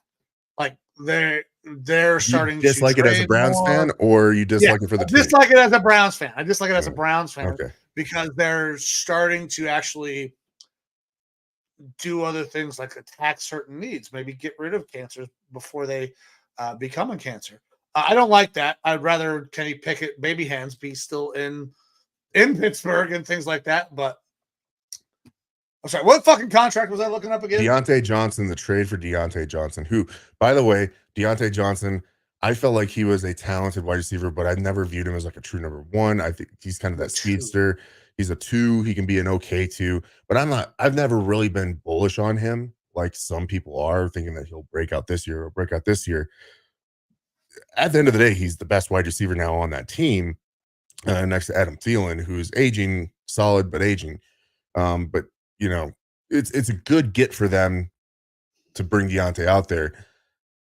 Like, they're starting to dislike it as a Browns fan, or you dislike it for the team? I dislike it as a Browns fan. I dislike it as a Browns fan because they're starting to actually do other things, like attack certain needs, maybe get rid of cancers before they become a cancer. I don't like that. I'd rather Kenny Pickett, baby hands, be still in Pittsburgh and things like that. But I'm sorry, what fucking contract was I looking up again? Deontay Johnson, the trade for Deontay Johnson, who, by the way, Deontay Johnson, I felt like he was a talented wide receiver, but I never viewed him as like a true number one. I think he's kind of that speedster. He's a 2. He can be an okay 2, but I've never really been bullish on him like some people are, thinking that he'll break out this year or break out this year. At the end of the day, he's the best wide receiver now on that team, next to Adam Thielen, who's aging, solid, but aging. But it's a good get for them to bring Deontay out there,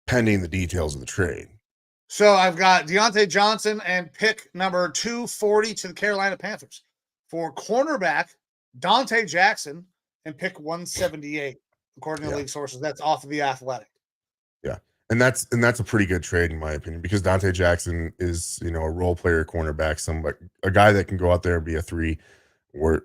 pending the details of the trade. So I've got Deontay Johnson and pick number 240 to the Carolina Panthers. For cornerback, Dante Jackson, and pick 178, according to league sources. That's off of The Athletic. Yeah. And that's a pretty good trade, in my opinion, because Dante Jackson is, a role player cornerback, a guy that can go out there and be a 3 or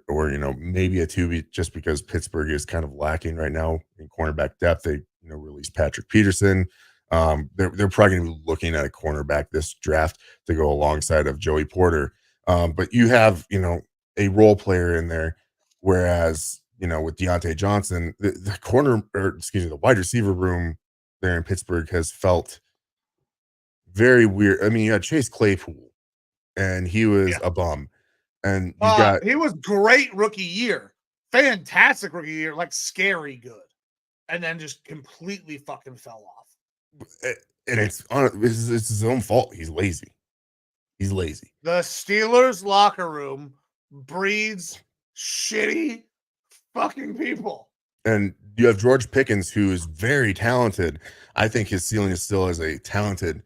maybe a 2, just because Pittsburgh is kind of lacking right now in cornerback depth. They released Patrick Peterson. They're probably going to be looking at a cornerback this draft to go alongside of Joey Porter. But you have a role player in there, whereas with Deontay Johnson, the wide receiver room there in Pittsburgh has felt very weird. I mean, you had Chase Claypool, and he was a bum. And he was great rookie year, fantastic rookie year, like scary good, and then just completely fucking fell off. And it's his own fault. He's lazy. The Steelers locker room breeds shitty fucking people. And you have George Pickens, who is very talented. I think his ceiling is still as a talented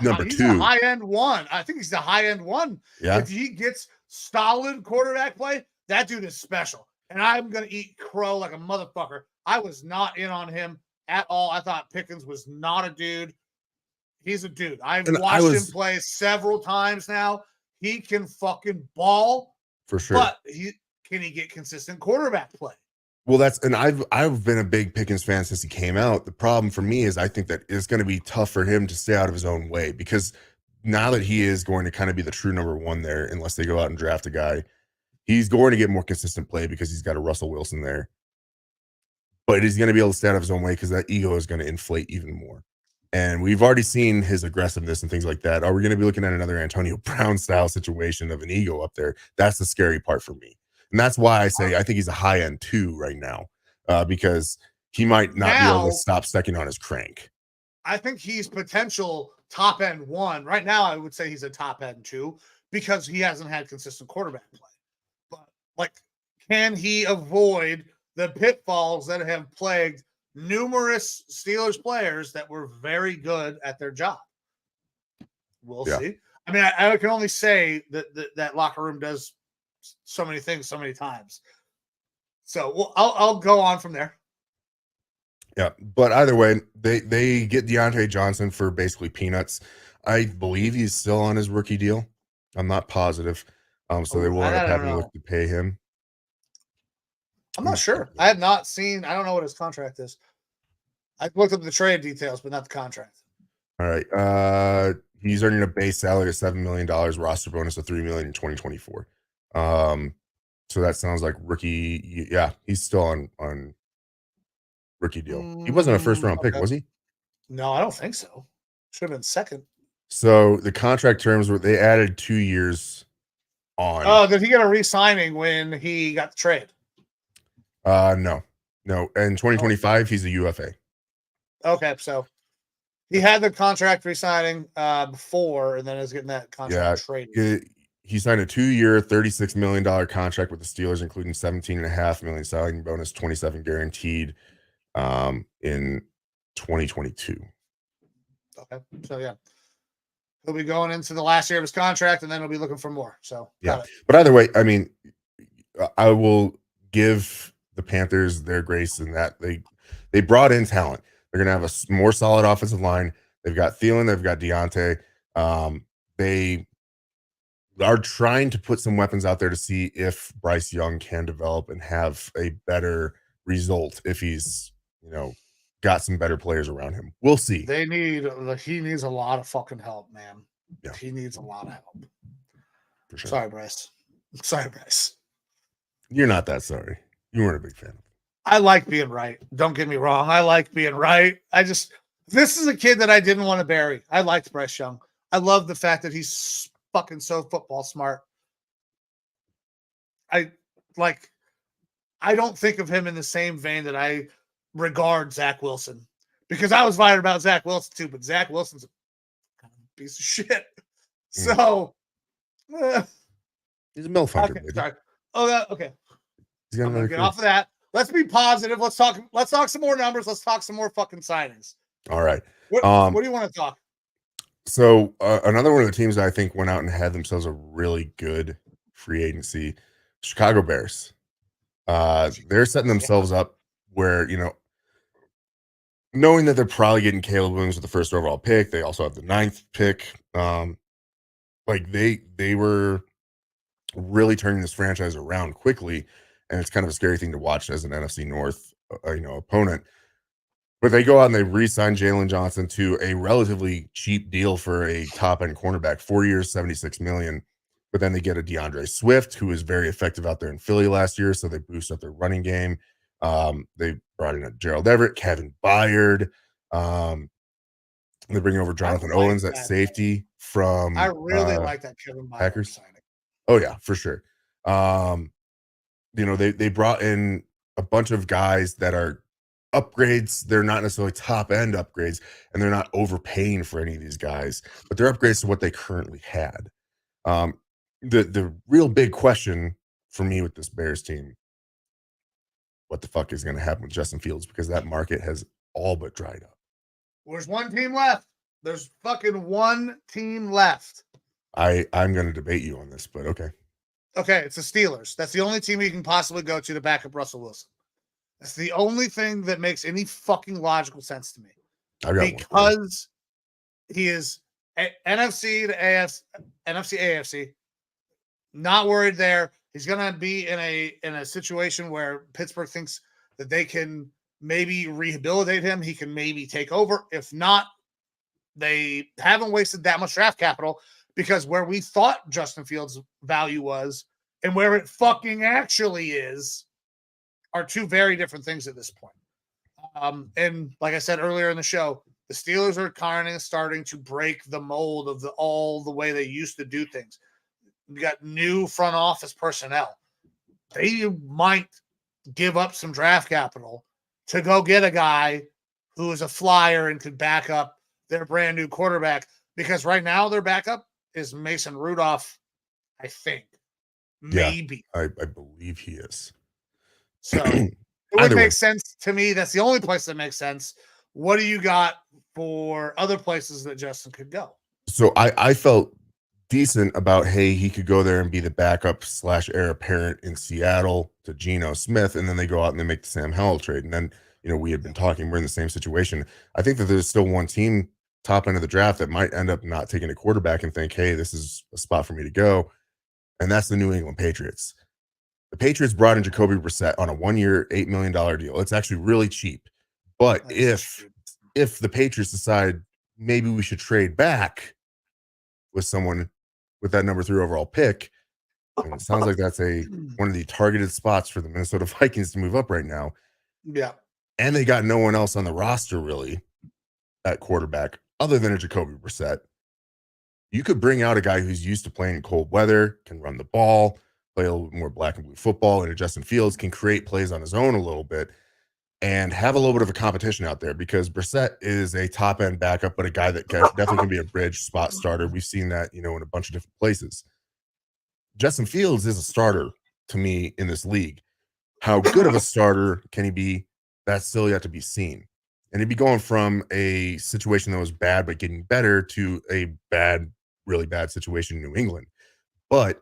number he's 2. A high-end 1. I think he's the high-end 1. Yeah. If he gets solid quarterback play, that dude is special. And I'm going to eat crow like a motherfucker. I was not in on him at all. I thought Pickens was not a dude. He's a dude. I've watched him play several times now. He can fucking ball. For sure. But can he get consistent quarterback play? Well, I've been a big Pickens fan since he came out. The problem for me is I think that it's going to be tough for him to stay out of his own way, because now that he is going to kind of be the true number 1 there, unless they go out and draft a guy, he's going to get more consistent play because he's got a Russell Wilson there. But he's going to be able to stay out of his own way because that ego is going to inflate even more. And we've already seen his aggressiveness and things like that. Are we going to be looking at another Antonio Brown style situation of an ego up there? That's the scary part for me. And that's why I say I think he's a high-end 2 right now, because he might not be able to stop stacking on his crank. I think he's potential top-end 1. Right now, I would say he's a top-end 2 because he hasn't had consistent quarterback play. But, like, can he avoid the pitfalls that have plagued numerous Steelers players that were very good at their job? We'll see. I mean, I can only say that locker room does so many things so many times. So I'll go on from there. Yeah, but either way, they get Deontay Johnson for basically peanuts. I believe he's still on his rookie deal. I'm not positive. So they will end up having to look to pay him. I'm not sure. I have not seen. I don't know what his contract is. I looked up the trade details, but not the contract. All right. He's earning a base salary of $7 million, roster bonus of $3 million in 2024. So that sounds like rookie. Yeah, he's still on rookie deal. He wasn't a first round pick, was he? No, I don't think so. Should have been second. So the contract terms were they added 2 years on. Oh, did he get a re-signing when he got the trade? No. In 2025, he's a UFA. Okay, so he had the contract re-signing before, and then is getting that contract traded. He signed a 2-year, $36 million contract with the Steelers, including $17.5 million signing bonus, 27 guaranteed in 2022. Okay, so yeah, he'll be going into the last year of his contract, and then he'll be looking for more. So yeah, but either way, I mean, I will give the Panthers their grace in that they brought in talent. They're going to have a more solid offensive line. They've got Thielen. They've got Deontay. They are trying to put some weapons out there to see if Bryce Young can develop and have a better result if he's, got some better players around him. We'll see. He needs a lot of fucking help, man. Yeah. He needs a lot of help. For sure. Sorry, Bryce. You're not that sorry. You weren't a big fan of him. I like being right. Don't get me wrong. I like being right. This is a kid that I didn't want to bury. I liked Bryce Young. I love the fact that he's fucking so football smart. I don't think of him in the same vein that I regard Zach Wilson, because I was fired about Zach Wilson too, but Zach Wilson's a piece of shit. So he's a MILF hunter. Okay, sorry. Oh, okay. I'm gonna get off of that. Let's be positive. Let's talk some more numbers. Let's talk some more fucking signings. All right. What do you want to talk? So another one of the teams that I think went out and had themselves a really good free agency, Chicago Bears. They're setting themselves up where, knowing that they're probably getting Caleb Williams with the first overall pick. They also have the 9th pick. They were really turning this franchise around quickly. And it's kind of a scary thing to watch as an NFC North, opponent. But they go out and they re-sign Jalen Johnson to a relatively cheap deal for a top-end cornerback, 4 years, $76 million. But then they get a DeAndre Swift, who is very effective out there in Philly last year, so they boost up their running game. They brought in a Gerald Everett, Kevin Byard. They bring over Jonathan Owens at safety from. I really like that Kevin Byard Packers signing. Oh yeah, for sure. They brought in a bunch of guys that are upgrades. They're not necessarily top end upgrades, and they're not overpaying for any of these guys, but they're upgrades to what they currently had. The real big question for me with this Bears team, what the fuck is going to happen with Justin Fields? Because that market has all but dried up. There's one team left. There's fucking one team left. I'm going to debate you on this, but okay. Okay, it's the Steelers. That's the only team you can possibly go to back up Russell Wilson. That's the only thing that makes any fucking logical sense to me. Because he is NFC to AFC. Not worried there. He's gonna be in a situation where Pittsburgh thinks that they can maybe rehabilitate him. He can maybe take over. If not, they haven't wasted that much draft capital, because where we thought Justin Fields' value was and where it fucking actually is are two very different things at this point. And like I said earlier in the show, the Steelers are kind of starting to break the mold of all the way they used to do things. We got new front office personnel. They might give up some draft capital to go get a guy who is a flyer and could back up their brand new quarterback, because right now their backup is Mason Rudolph, I think. Maybe. I believe he is. So it would Either way. make sense to me. That's the only place that makes sense. What do you got for other places that Justin could go? So I felt decent about, hey, he could go there and be the backup / heir apparent in Seattle to Geno Smith, and then they go out and they make the Sam Howell trade. And then, we had been talking, we're in the same situation. I think that there's still one team top end of the draft that might end up not taking a quarterback and think, hey, this is a spot for me to go. And that's the New England Patriots. The Patriots brought in Jacoby Brissett on a 1-year, $8 million deal. It's actually really cheap. But if the Patriots decide maybe we should trade back with someone with that number 3 overall pick, and it sounds like that's one of the targeted spots for the Minnesota Vikings to move up right now. Yeah. And they got no one else on the roster really at quarterback other than a Jacoby Brissett. You could bring out a guy who's used to playing in cold weather, can run the ball, play a little bit more black and blue football, and a Justin Fields can create plays on his own a little bit and have a little bit of a competition out there, because Brissett is a top end backup, but a guy that definitely can be a bridge spot starter. We've seen that, in a bunch of different places. Justin Fields is a starter to me in this league. How good of a starter can he be? That's still yet to be seen. And he'd be going from a situation that was bad but getting better to a really bad situation in New England. But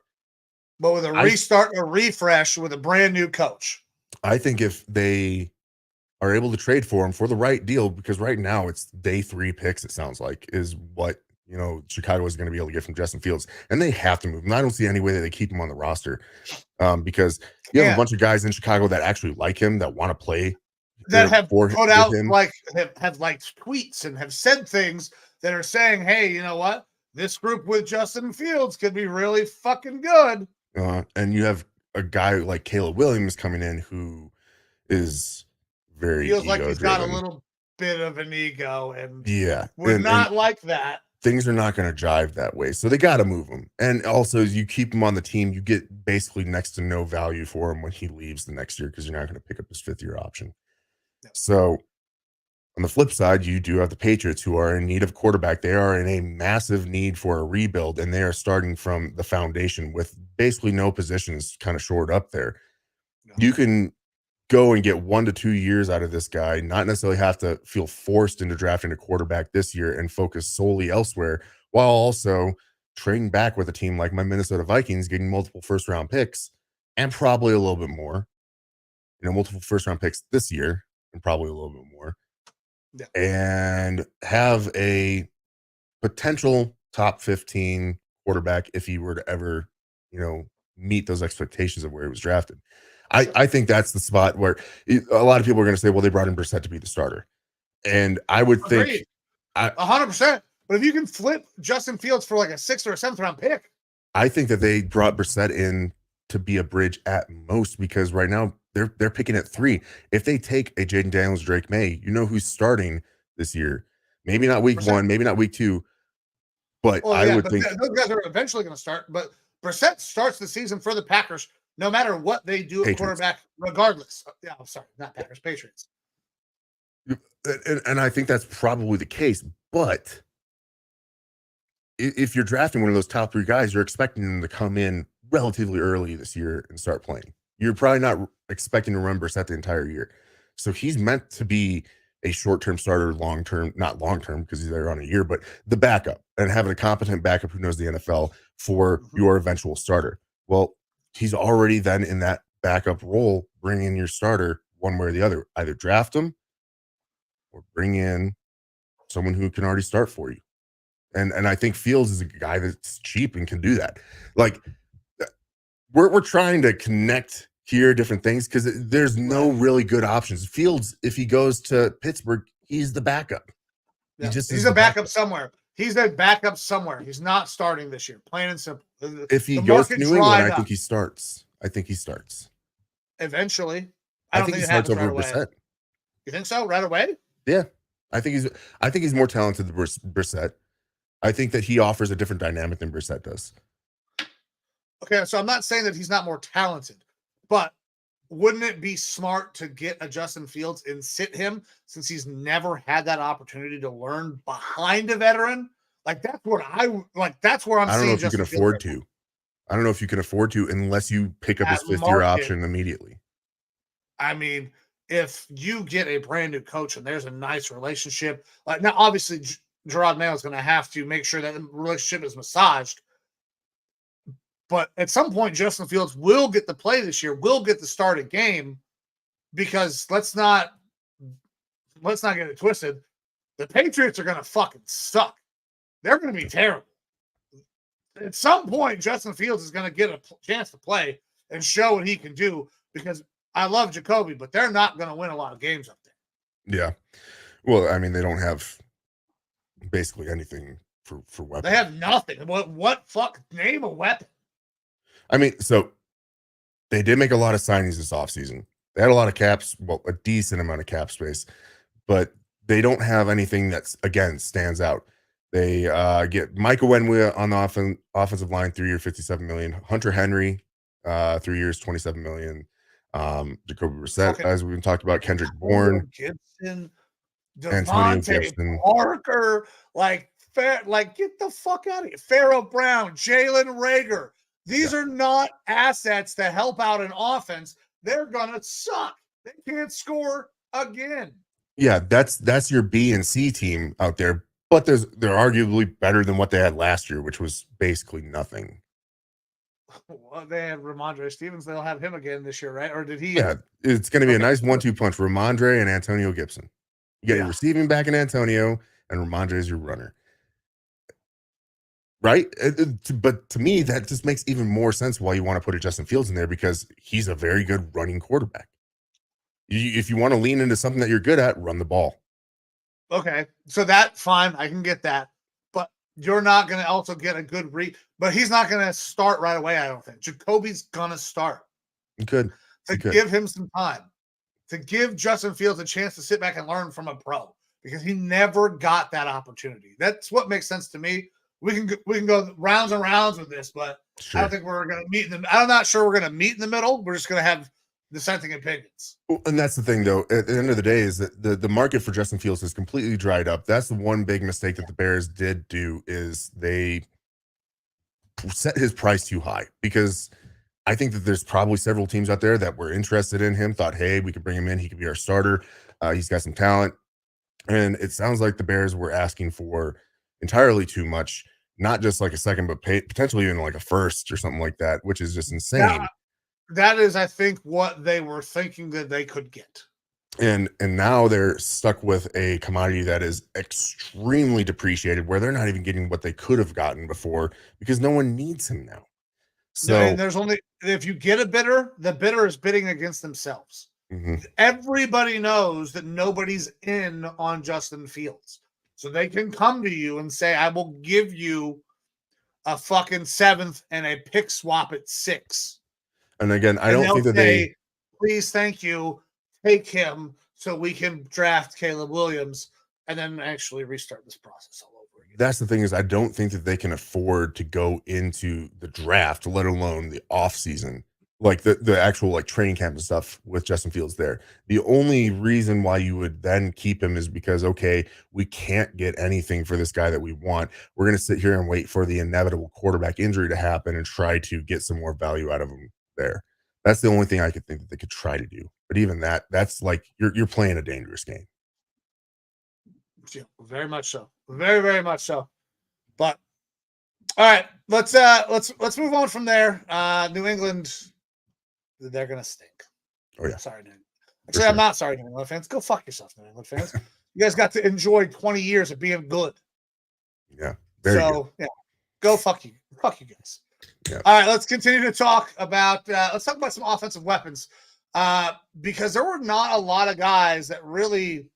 with a restart, a refresh with a brand new coach. I think if they are able to trade for him for the right deal, because right now it's day 3 picks, it sounds like, is what Chicago is going to be able to get from Justin Fields, and they have to move him. I don't see any way that they keep him on the roster, because you have a bunch of guys in Chicago that actually like him, that want to play, that have put out have liked tweets and have said things that are saying, hey, you know what? This group with Justin Fields could be really fucking good. And you have a guy like Caleb Williams coming in who is very feels like he's got a little bit of an ego, and would not like that. Things are not going to jive that way, so they got to move him. And also, you keep him on the team, you get basically next to no value for him when he leaves the next year, because you're not going to pick up his 5th-year option. So on the flip side, you do have the Patriots, who are in need of quarterback. They are in a massive need for a rebuild, and they are starting from the foundation with basically no positions kind of shored up there. You can go and get 1 to 2 years out of this guy, not necessarily have to feel forced into drafting a quarterback this year and focus solely elsewhere, while also trading back with a team like my Minnesota Vikings, getting multiple 1st-round picks and probably a little bit more, multiple 1st-round picks this year and probably a little bit more, and have a potential top 15 quarterback if he were to ever, meet those expectations of where he was drafted. I think that's the spot where a lot of people are going to say, well, they brought in Brissett to be the starter. And I would think 100%. But if you can flip Justin Fields for like a 6th or a 7th round pick, I think that they brought Brissett in to be a bridge at most, because right now they're picking at 3. If they take a Jaden Daniels, Drake May, who's starting this year. Maybe not week 1, maybe not week 2, but I would think those guys are eventually going to start. But Brissett starts the season for the Packers, no matter what they do at quarterback, regardless. Yeah, I'm sorry, not Packers, Patriots. And I think that's probably the case. But if you're drafting one of those top 3 guys, you're expecting them to come in relatively early this year and start playing. You're probably not expecting to run Brissett the entire year. So he's meant to be a short-term starter, long-term, not long-term because he's there on a year, but the backup, and having a competent backup who knows the NFL for your eventual starter. Well, he's already then in that backup role, bring in your starter one way or the other. Either draft him or bring in someone who can already start for you. And I think Fields is a guy that's cheap and can do that. Like, we're trying to connect here different things, because there's no really good options. Fields, if he goes to Pittsburgh, he's the backup. Yeah. He's a backup somewhere. He's a backup somewhere. He's not starting this year. Plain and simple. If he goes to New England, I think he starts. Eventually. I don't think he starts over Brissett. You think so? Right away? Yeah. I think he's more talented than Brissett. I think that he offers a different dynamic than Brissett does. Okay, so I'm not saying that he's not more talented, but wouldn't it be smart to get a Justin Fields and sit him, since he's never had that opportunity to learn behind a veteran? Like, that's where I'm. I don't know if you can afford to. I don't know if you can afford to unless you pick up his That fifth-year market, option immediately. I mean, if you get a brand new coach and there's a nice relationship, now obviously Gerard Mayo is going to have to make sure that the relationship is massaged. But at some point, Justin Fields will get the play this year, will get the start a game, because let's not get it twisted. The Patriots are going to fucking suck. They're going to be terrible. At some point, Justin Fields is going to get a chance to play and show what he can do, because I love Jacoby, but they're not going to win a lot of games up there. Yeah. Well, I mean, they don't have basically anything for weapons. They have nothing. What fuck? Name a weapon. I mean, so they did make a lot of signings this offseason. They had a lot of caps, well, a decent amount of cap space, but they don't have anything that's, again, stands out. They get Micah Wenwia on the offensive line, 3 year, $57 million. Hunter Henry, 3 years, $27 million. Jacoby Brissett, as we've been talking about, Kendrick Bourne, Gibson, Antonio Devontae Gibson, Parker, get the fuck out of here. Pharaoh Brown, Jalen Rager. These are not assets to help out an offense. They're gonna suck. They can't score again. Yeah, that's your B and C team out there, but they're arguably better than what they had last year, which was basically nothing. Well, they had Ramondre Stevens. They'll have him again this year, right? Or did he? Yeah, it's going to be a nice 1-2 punch. Ramondre and Antonio Gibson. You get your receiving back in Antonio, and Ramondre is your runner. Right? But to me, that just makes even more sense why you want to put a Justin Fields in there, because he's a very good running quarterback. If you want to lean into something that you're good at, run the ball. Okay, so fine. I can get that. But you're not going to also get a good read. But he's not going to start right away, I don't think. Jacoby's going to start. You could. Give him some time. To give Justin Fields a chance to sit back and learn from a pro, because he never got that opportunity. That's what makes sense to me. We can go rounds and rounds with this, but sure. I don't think we're going to meet in the. I'm not sure we're going to meet in the middle. We're just going to have dissenting opinions. Well, and that's the thing, though. At the end of the day, is that the market for Justin Fields has completely dried up. That's the one big mistake that the Bears did do, is they set his price too high, because I think that there's probably several teams out there that were interested in him, thought, hey, we could bring him in. He could be our starter. He's got some talent. And it sounds like the Bears were asking for entirely too much, not just like a second, but potentially even like a first or something like that, which is just insane. That is, I think, what they were thinking that they could get. And now they're stuck with a commodity that is extremely depreciated, where they're not even getting what they could have gotten before, because no one needs him now. So, and there's only, if you get a bidder, the bidder is bidding against themselves. Mm-hmm. Everybody knows that nobody's in on Justin Fields. So they can come to you and say, I will give you a fucking 7th and a pick swap at 6. And again, I don't think that they, please, thank you, take him so we can draft Caleb Williams and then actually restart this process all over again. That's the thing, is I don't think that they can afford to go into the draft, let alone the offseason, like the actual like training camp and stuff with Justin Fields there. The only reason why you would then keep him is because, okay, we can't get anything for this guy that we want. We're going to sit here and wait for the inevitable quarterback injury to happen and try to get some more value out of him there. That's the only thing I could think that they could try to do. But even that's like you're playing a dangerous game. Yeah, very much so. Very, very much so. But all right, let's move on from there. New England, they're gonna stink. Oh yeah. Sorry, New England. Actually, I'm not sorry, New England fans. Go fuck yourself, New England fans. You guys got to enjoy 20 years of being good. Yeah. Yeah, go fuck you. Fuck you guys. Yeah. All right, let's continue to talk about some offensive weapons, because there were not a lot of guys that really,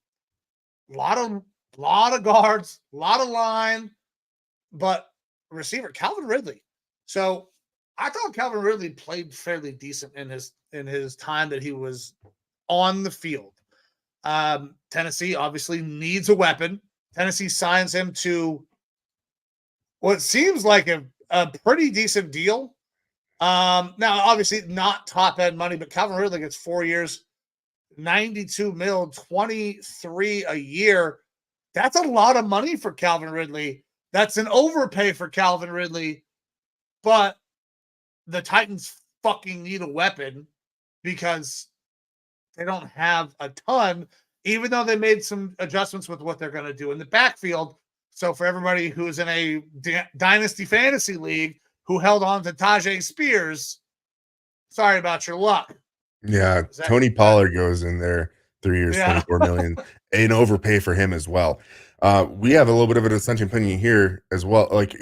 a lot of guards, a lot of line, but receiver Calvin Ridley. So I thought Calvin Ridley played fairly decent in his time that he was on the field. Tennessee obviously needs a weapon. Tennessee signs him to what seems like a pretty decent deal. Now, obviously not top end money, but Calvin Ridley gets 4 years, $92 million, 23 a year. That's a lot of money for Calvin Ridley. That's an overpay for Calvin Ridley, but the Titans fucking need a weapon because they don't have a ton, even though they made some adjustments with what they're going to do in the backfield. So for everybody who's in a dynasty fantasy league who held on to Tajay Spears, sorry about your luck. Yeah, Tony Pollard goes in there 3 years, 24 million, an overpay for him as well. We have a little bit of a dissenting opinion here as well. Like,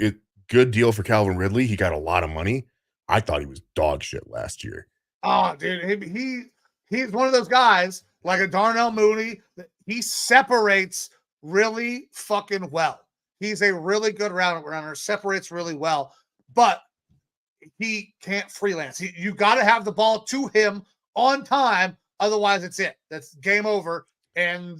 good deal for Calvin Ridley. He got a lot of money. I thought he was dog shit last year. Oh, dude, he's one of those guys like a Darnell Mooney. He separates really fucking well. He's a really good runner, separates really well, but he can't freelance. You got to have the ball to him on time. Otherwise, it's it. That's game over. And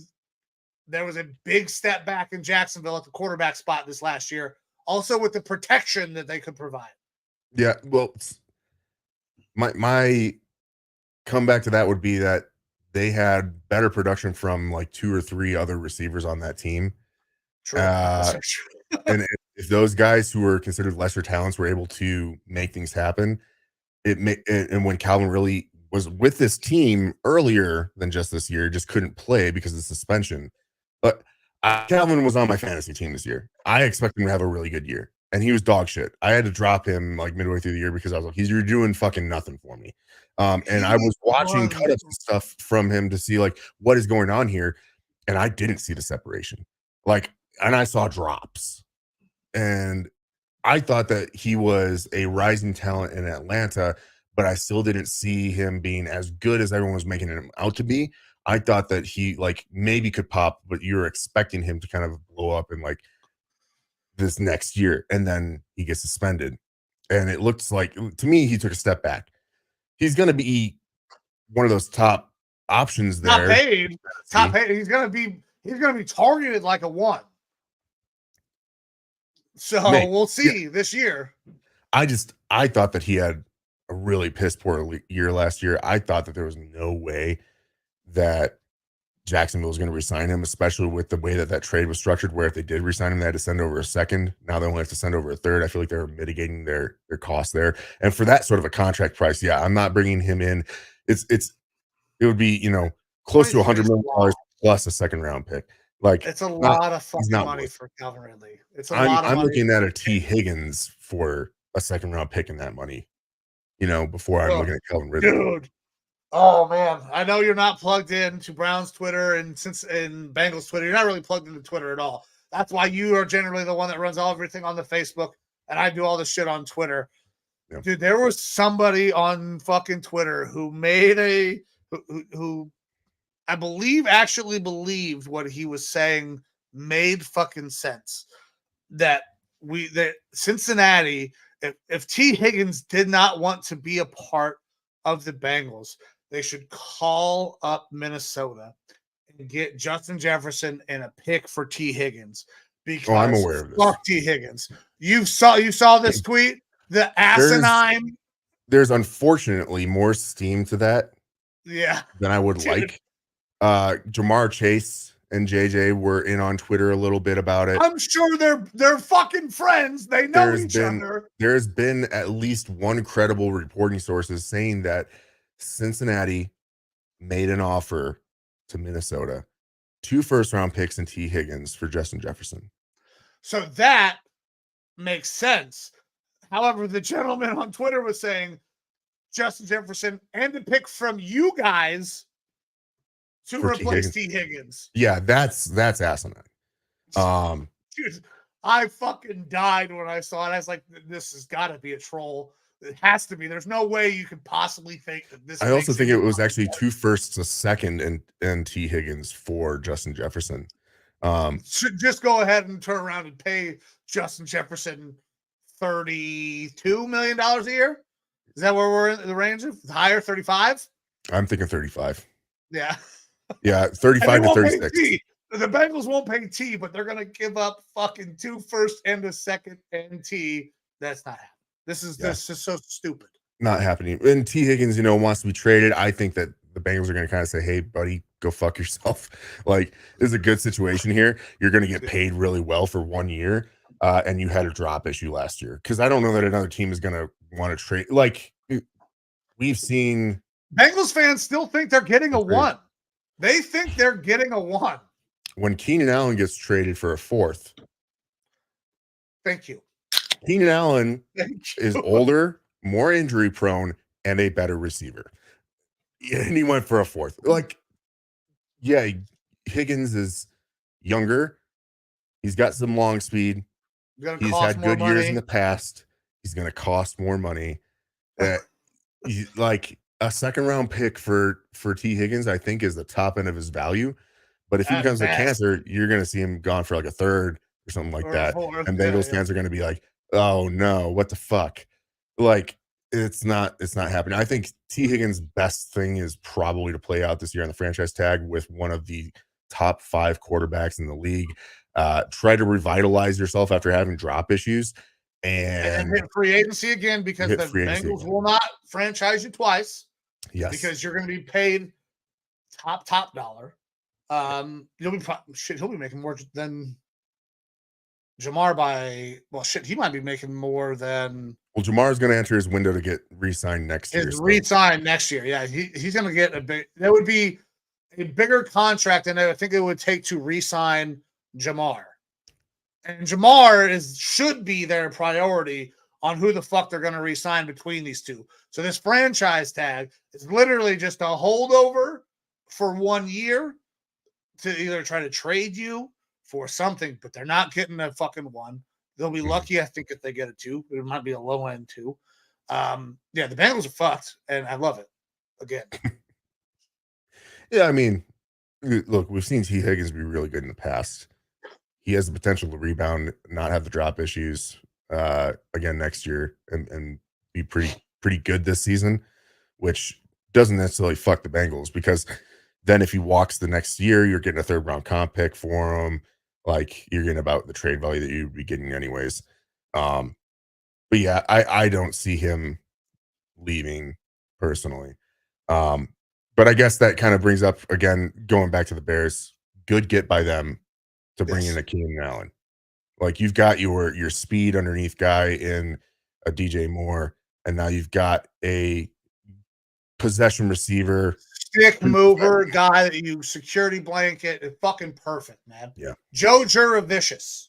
there was a big step back in Jacksonville at the quarterback spot this last year. Also with the protection that they could provide. Yeah, well, my comeback to that would be that they had better production from like 2 or 3 other receivers on that team. True. And if those guys who were considered lesser talents were able to make things happen, and when Calvin really was with this team earlier than just this year, just couldn't play because of the suspension. But Calvin was on my fantasy team this year. I expect him to have a really good year, and he was dog shit. I had to drop him like midway through the year because I was like, you're doing fucking nothing for me. And I was watching cut-ups and stuff from him to see like what is going on here, and I didn't see the separation. And I saw drops, and I thought that he was a rising talent in Atlanta, but I still didn't see him being as good as everyone was making him out to be. I thought that he like maybe could pop, but you're expecting him to kind of blow up in like this next year, and then he gets suspended. And it looks like, to me, he took a step back. He's going to be one of those top options there. Top paid. He's going to be targeted like a 1. So we'll see this year. I thought that he had a really piss poor year last year. I thought that there was no way that Jacksonville was going to resign him, especially with the way that trade was structured, where if they did resign him, they had to send over a second. Now they only have to send over a third. I feel like they're mitigating their costs there. And for that sort of a contract price, yeah, I'm not bringing him in. It would be, close to $100 million plus a second round pick. Like, it's a lot of fucking money for Calvin Ridley. It's a lot of money. I'm looking at a T. Higgins for a second round pick in that money, before I'm looking at Calvin Ridley. Dude. Oh man, I know you're not plugged in to Brown's Twitter and Bengals Twitter. You're not really plugged into Twitter at all. That's why you are generally the one that runs everything on the Facebook, and I do all the shit on Twitter. Yeah. Dude, there was somebody on fucking Twitter who made who I believe actually believed what he was saying made fucking sense. That Cincinnati, if T. Higgins did not want to be a part of the Bengals, they should call up Minnesota and get Justin Jefferson and a pick for T. Higgins. Because I'm aware of this. Fuck T. Higgins. You saw this tweet? The asinine. There's unfortunately more steam to that. Yeah. Than I would like. Jamar Chase and JJ were in on Twitter a little bit about it. I'm sure they're fucking friends. They know each other. There's been at least one credible reporting sources saying that Cincinnati made an offer to Minnesota, 2 first-round picks and T. Higgins for Justin Jefferson. So that makes sense. However, the gentleman on Twitter was saying Justin Jefferson and the pick from you guys to replace T. Higgins. Yeah, that's asinine. Dude, I fucking died when I saw it. I was like, this has got to be a troll. It has to be. There's no way you could possibly think that this. I also think it was actually 2 firsts, a second, and T. Higgins for Justin Jefferson. Should just go ahead and turn around and pay Justin Jefferson $32 million a year. Is that where we're in the range of higher? 35? I'm thinking 35. Yeah. Yeah, 35 to 36. The Bengals won't pay T, but they're gonna give up fucking 2 firsts and a second and T. That's not happening. This is so stupid. Not happening. And T. Higgins, wants to be traded. I think that the Bengals are going to kind of say, hey, buddy, go fuck yourself. Like, this is a good situation here. You're going to get paid really well for 1 year. And you had a drop issue last year. Because I don't know that another team is going to want to trade. Like we've seen Bengals fans still think they're getting a 1. They think they're getting a 1. When Keenan Allen gets traded for a 4th. Thank you. Keenan Allen is older, more injury prone, and a better receiver. And he went for a 4th. Like, yeah, Higgins is younger. He's got some long speed. He's had good years in the past. He's going to cost more money. Like a 2nd-round pick for T. Higgins, I think, is the top end of his value. But if he becomes a cancer, you're going to see him gone for like a 3rd or something like that. And Bengals fans are going to be like, oh no, what the fuck? Like, it's not happening. I think T. Higgins' best thing is probably to play out this year on the franchise tag with one of the top 5 quarterbacks in the league. Try to revitalize yourself after having drop issues and hit free agency again, because the Bengals will not franchise you twice. Yes, because you're going to be paid top dollar. He'll be making more than Jamar by, he might be making more than. Well, Jamar's going to enter his window to get re-signed next year. Re-signed next year. Yeah, he's going to get that would be a bigger contract than I think it would take to re-sign Jamar. And Jamar should be their priority on who the fuck they're going to re-sign between these two. So this franchise tag is literally just a holdover for 1 year to either try to trade you for something, but they're not getting a fucking 1. They'll be lucky, I think, if they get a 2. It might be a low end 2. The Bengals are fucked, and I love it. Again. Yeah, I mean, look, we've seen T. Higgins be really good in the past. He has the potential to rebound, not have the drop issues again next year, and be pretty good this season, which doesn't necessarily fuck the Bengals, because then if he walks the next year, you're getting a 3rd-round comp pick for him. Like, you're getting about the trade value that you'd be getting anyways. But yeah, I don't see him leaving personally. But I guess that kind of brings up, again, going back to the Bears, good get by them to bring in a Keenan Allen. Like, you've got your speed underneath guy in a DJ Moore, and now you've got a possession receiver, stick mover guy that you security blanket. Fucking perfect, man. Yeah. Joe Juravicious.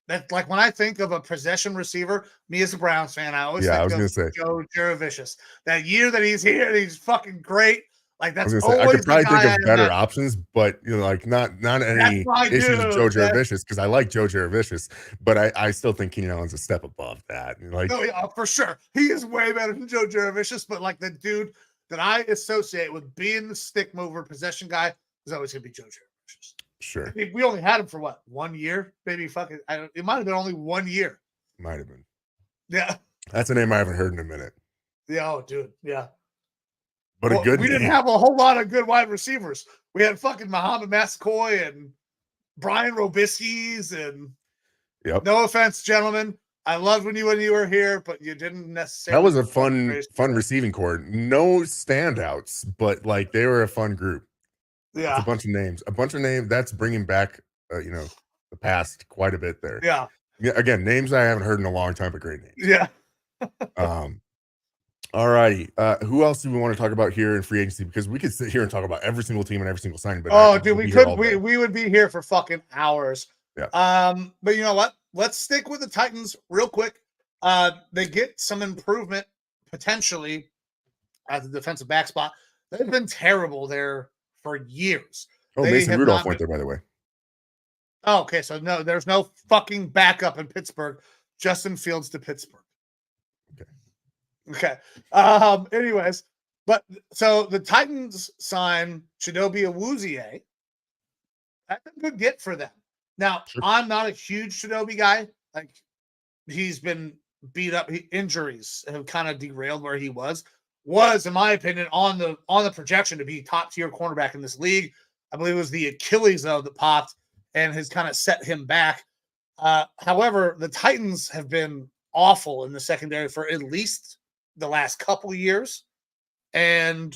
That's like, when I think of a possession receiver, me as a Browns fan, I always think of Joe Juravicious. That year that he's here, he's fucking great. Like, that's always I could probably think of better options, but like not any issues with Joe Juravicious, because I like Joe Juravicious, but I still think Keenan Allen's a step above that. Like, no, yeah, for sure, he is way better than Joe Juravicious. But like, the dude that I associate with being the stick mover possession guy is always gonna be Joe Juravicious. Sure. I think we only had him for what, 1 year? Maybe it might have been only 1 year. Might have been. Yeah. That's a name I haven't heard in a minute. Yeah, oh, dude. Yeah. But a good we didn't have a whole lot of good wide receivers. We had fucking Muhammad Massaquoi and Brian Robisky's, and no offense, gentlemen. I loved when you were here, but you didn't necessarily. That was a fun receiving core. No standouts, but like, they were a fun group. Yeah. It's a bunch of names. That's bringing back, the past quite a bit there. Yeah. Again, names I haven't heard in a long time, but great names. Yeah. All righty. Who else do we want to talk about here in free agency? Because we could sit here and talk about every single team and every single signing. But we would be here for fucking hours. Yeah. But you know what? Let's stick with the Titans real quick. They get some improvement potentially at the defensive back spot. They've been terrible there for years. Oh, Mason Rudolph went there, by the way. Oh, okay. So no, there's no fucking backup in Pittsburgh. Justin Fields to Pittsburgh. Okay. Anyways, but so the Titans sign Chidobe Awuzie. That's a good get for them. Now, sure. I'm not a huge Chidobe guy. Like, he's been beat up. Injuries have kind of derailed where he was, in my opinion, on the projection to be top tier cornerback in this league. I believe it was the Achilles though that popped and has kind of set him back. However, the Titans have been awful in the secondary for at least the last couple of years, and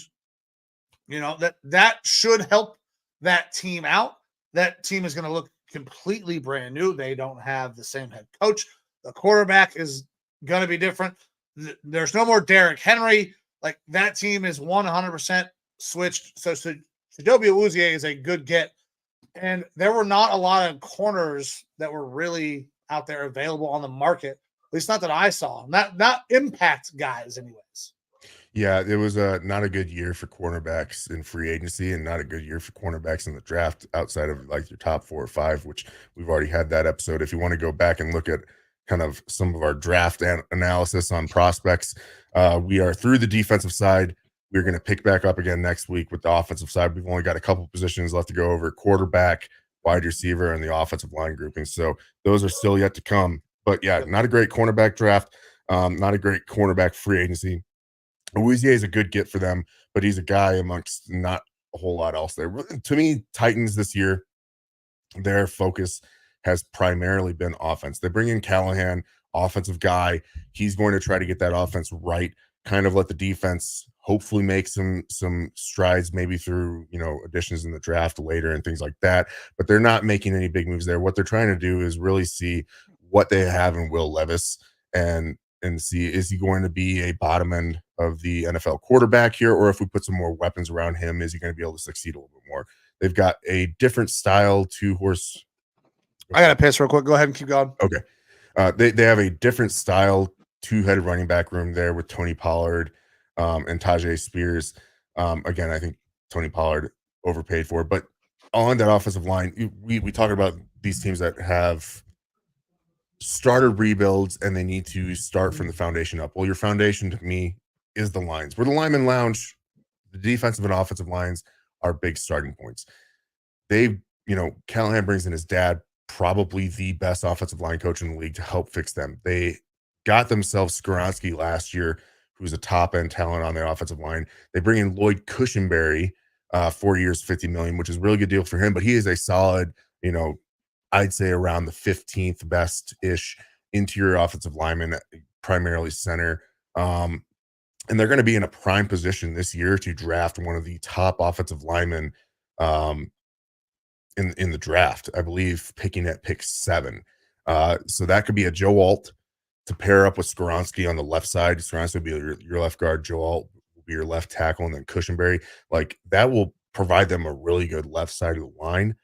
that should help that team out. That team is going to look completely brand new. They don't have the same head coach. The quarterback is going to be different. There's no more Derrick Henry. Like, that team is 100% switched. So Chidobe Awuzie is a good get. And there were not a lot of corners that were really out there available on the market, at least not that I saw. Not impact guys, anyways. Yeah, it was not a good year for cornerbacks in free agency, and not a good year for cornerbacks in the draft outside of like your top 4 or 5, which we've already had that episode. If you want to go back and look at kind of some of our draft analysis on prospects, we are through the defensive side. We're going to pick back up again next week with the offensive side. We've only got a couple positions left to go over: quarterback, wide receiver, and the offensive line grouping. So those are still yet to come. But yeah, not a great cornerback draft, not a great cornerback free agency. Awuzie is a good get for them, but he's a guy amongst not a whole lot else there. To me, Titans this year, their focus has primarily been offense. They bring in Callahan, offensive guy. He's going to try to get that offense right, kind of let the defense hopefully make some strides, maybe through, additions in the draft later and things like that. But they're not making any big moves there. What they're trying to do is really see what they have in Will Levis and see, is he going to be a bottom end of the NFL quarterback here, or if we put some more weapons around him, is he going to be able to succeed a little bit more? They've got a different style two-horse. I got to piss real quick. Go ahead and keep going. Okay. They have a different style two-headed running back room there with Tony Pollard and Tajay Spears. Again, I think Tony Pollard overpaid for it, but on that offensive line, we talk about these teams that have started rebuilds and they need to start from the foundation up. Well, your foundation to me is the lines. We're the Lineman Lounge. The defensive and offensive lines are big starting points. Callahan brings in his dad, probably the best offensive line coach in the league, to help fix them. They got themselves Skoronski last year, who's a top end talent on their offensive line. They bring in Lloyd Cushenberry, 4 years, $50 million, which is a really good deal for him, but he is a solid, I'd say around the 15th best-ish interior offensive lineman, primarily center. And they're going to be in a prime position this year to draft one of the top offensive linemen in the draft, I believe, picking at pick 7. So that could be a Joe Alt to pair up with Skoronski on the left side. Skoronski will be your left guard, Joe Alt will be your left tackle, and then Cushenberry. Like, that will provide them a really good left side of the line.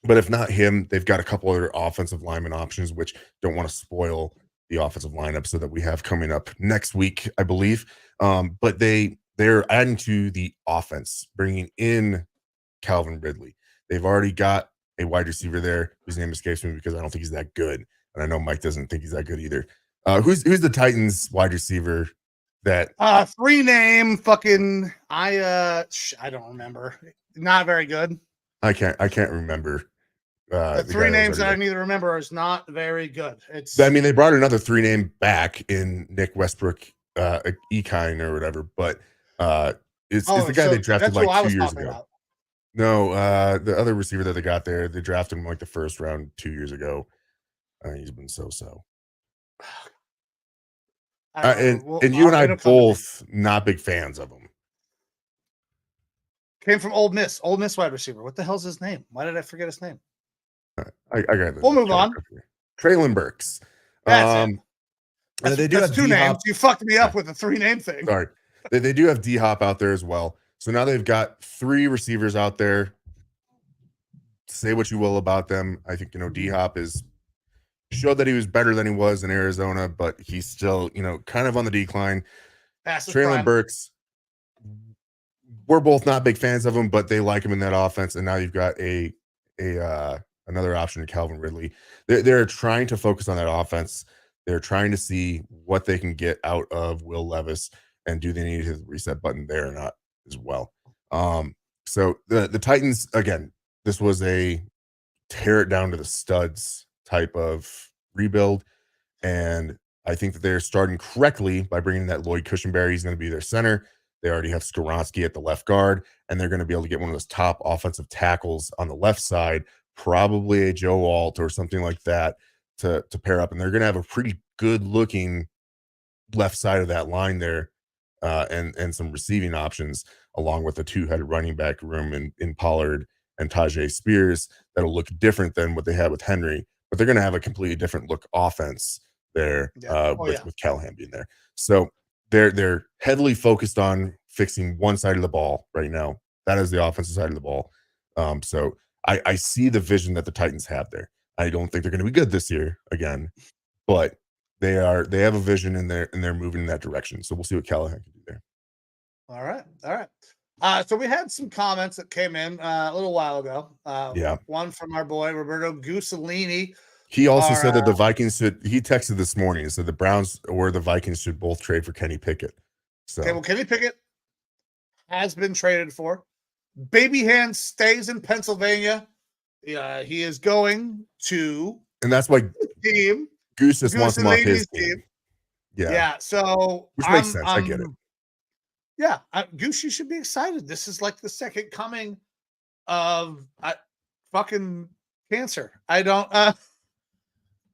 But if not him, they've got a couple other offensive lineman options, which don't want to spoil the offensive lineup so that we have coming up next week, I believe. But they're adding to the offense, bringing in Calvin Ridley. They've already got a wide receiver there whose name escapes me because I don't think he's that good. And I know Mike doesn't think he's that good either. Who's the Titans wide receiver that 3-name fucking I don't remember. Not very good. I can't remember. The 3 names that I need to remember is not very good. They brought another 3-name back in Nick Westbrook, Ekine or whatever, but it's the guy they drafted like 2 years ago. About. No, the other receiver that they got there, they drafted him like the first round 2 years ago. He's been so. And you and I both not big fans of him. Came from Ole Miss wide receiver. What the hell's his name? Why did I forget his name? I got it. We'll move on. Traylon Burks. That's have 2 names. You fucked me up with the 3-name thing. Sorry. They do have D-Hop out there as well. So now they've got 3 receivers out there. Say what you will about them. I think, D-Hop is showed that he was better than he was in Arizona, but he's still, kind of on the decline. Traylon Burks, we're both not big fans of him, but they like him in that offense. And now you've got another option in Calvin Ridley. They're trying to focus on that offense. They're trying to see what they can get out of Will Levis, and do they need his reset button there or not as well. So the Titans, again, this was a tear it down to the studs type of rebuild, and I think that they're starting correctly by bringing that Lloyd Cushenberry. He's going to be their center. They already have Skoronski at the left guard, and they're going to be able to get one of those top offensive tackles on the left side, probably a Joe Alt or something like that to pair up. And they're going to have a pretty good looking left side of that line there, and some receiving options, along with a 2-headed running back room in Pollard and Tajay Spears that'll look different than what they had with Henry, but they're going to have a completely different look offense there Yeah. with Callahan being there. So they're heavily focused on fixing one side of the ball right now. That is the offensive side of the ball. So I see the vision that the Titans have there. I don't think they're going to be good this year again, but they have a vision and they're moving in that direction. So we'll see what Callahan can do there. All right. So we had some comments that came in a little while ago. Yeah. One from our boy Roberto Gusalini. He also said that the Vikings he texted this morning and said the Browns or the Vikings should both trade for Kenny Pickett. So okay, well, Kenny Pickett has been traded for. Baby Hand stays in Pennsylvania. He is going to, and that's why team. Goose just wants him off his team. Yeah. So which makes sense. I get it. Yeah, Goose, you should be excited. This is like the second coming of fucking cancer. I don't.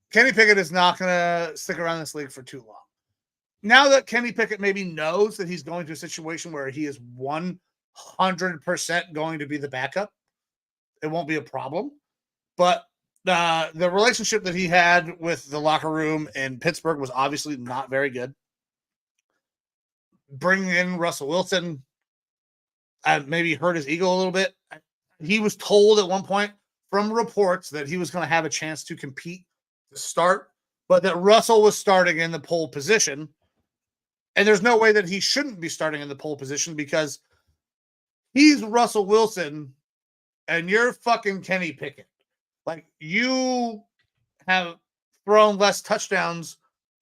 Kenny Pickett is not going to stick around this league for too long. Now that Kenny Pickett maybe knows that he's going to a situation where he is 100% going to be the backup, it won't be a problem. But the relationship that he had with the locker room in Pittsburgh was obviously not very good. Bringing in Russell Wilson maybe hurt his ego a little bit. He was told at one point from reports that he was going to have a chance to compete to start, but that Russell was starting in the pole position. And there's no way that he shouldn't be starting in the pole position because he's Russell Wilson and you're fucking Kenny Pickett. Like, you have thrown less touchdowns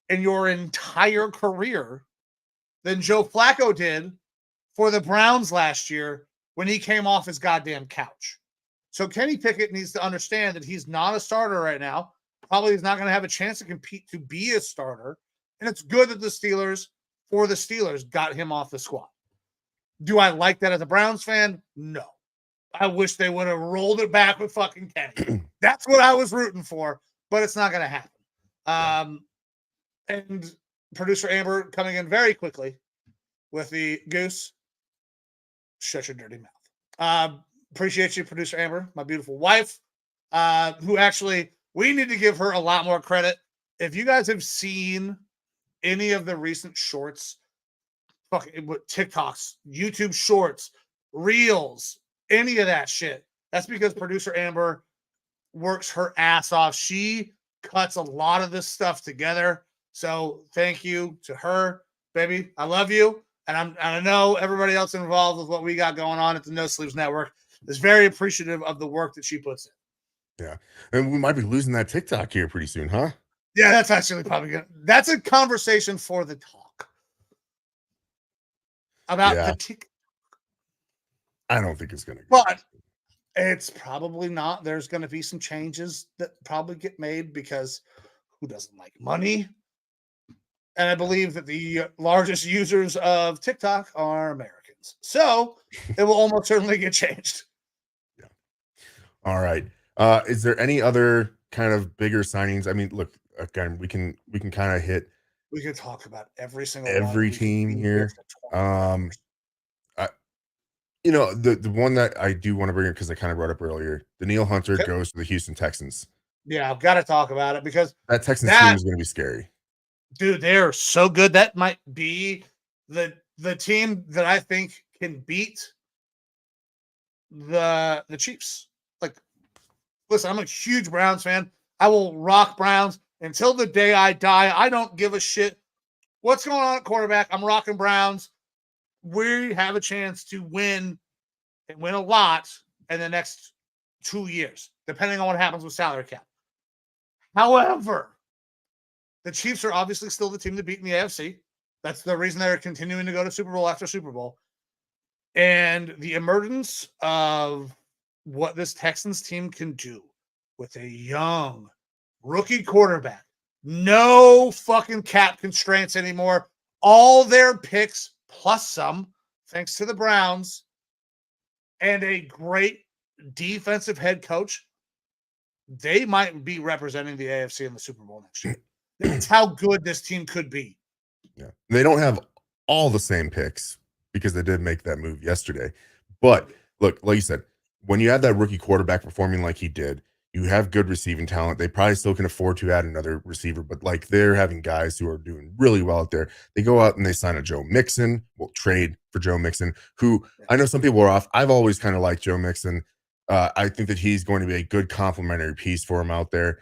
in your entire career than Joe Flacco did for the Browns last year when he came off his goddamn couch. So Kenny Pickett needs to understand that he's not a starter right now. Probably is not going to have a chance to compete to be a starter. And it's good that the Steelers got him off the squad. Do I like that as a Browns fan? No. I wish they would have rolled it back with fucking Kenny. That's what I was rooting for, but it's not going to happen. And producer Amber coming in very quickly with the Goose. Shut your dirty mouth. Appreciate you, producer Amber, my beautiful wife, who actually, we need to give her a lot more credit. If you guys have seen any of the recent shorts, fucking TikToks, YouTube shorts, reels, any of that shit, that's because producer Amber works her ass off. She cuts a lot of this stuff together. So thank you to her, baby. I love you. And I know everybody else involved with what we got going on at the No Sleeves Network is very appreciative of the work that she puts in. Yeah. And we might be losing that TikTok here pretty soon, huh? Yeah, that's actually probably good. That's a conversation for the talk. About the TikTok. I don't think it's going to. But it's probably not. There's going to be some changes that probably get made because who doesn't like money? And I believe that the largest users of TikTok are Americans. So it will almost certainly get changed. Yeah. All right. Is there any other kind of bigger signings? I mean, look, again, we can kind of hit. We could talk about every team here. The one that I do want to bring up because I kind of brought up earlier, Danielle Hunter goes to the Houston Texans. Yeah, I've got to talk about it because that Texans team is going to be scary. Dude, they're so good. That might be the team that I think can beat the Chiefs. Like, listen, I'm a huge Browns fan. I will rock Browns until the day I die. I don't give a shit what's going on at quarterback. I'm rocking Browns. We have a chance to win and win a lot in the next 2 years, depending on what happens with salary cap. However, the Chiefs are obviously still the team to beat in the AFC. That's the reason they're continuing to go to Super Bowl after Super Bowl. And the emergence of what this Texans team can do with a young rookie quarterback, no fucking cap constraints anymore. All their picks plus some, thanks to the Browns, and a great defensive head coach, they might be representing the AFC in the Super Bowl next year. That's how good this team could be. Yeah. They don't have all the same picks because they did make that move yesterday. But look, like you said, when you have that rookie quarterback performing like he did, You have good receiving talent. They probably still can afford to add another receiver, but like they're having guys who are doing really well out there. They go out and they sign a Joe Mixon, well, trade for Joe Mixon, who I know some people are off. I've always kind of liked Joe Mixon. I think that he's going to be a good complementary piece for him out there.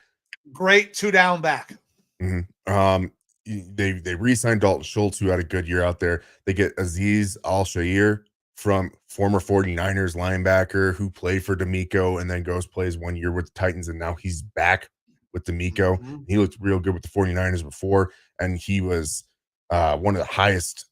Great 2-down back. They re-signed Dalton Schultz, who had a good year out there. They get Azeez Al-Shaair from former 49ers linebacker who played for D'Amico and then plays 1 year with the Titans, and now he's back with D'Amico. Mm-hmm. He looked real good with the 49ers before, and he was one of the highest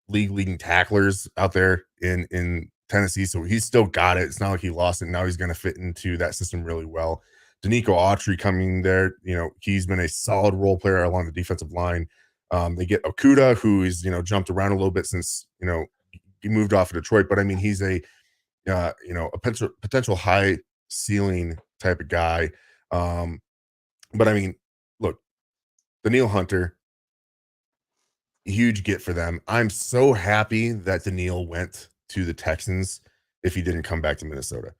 league leading tacklers out there in Tennessee. So he's still got it. It's not like he lost it. Now he's going to fit into that system really well. Danico Autry coming there, he's been a solid role player along the defensive line. They get Okuda, who is, jumped around a little bit since, he moved off of Detroit, but I mean, he's a potential high ceiling type of guy. But I mean, look, Danielle Hunter, huge get for them. I'm so happy that Danielle went to the Texans if he didn't come back to Minnesota.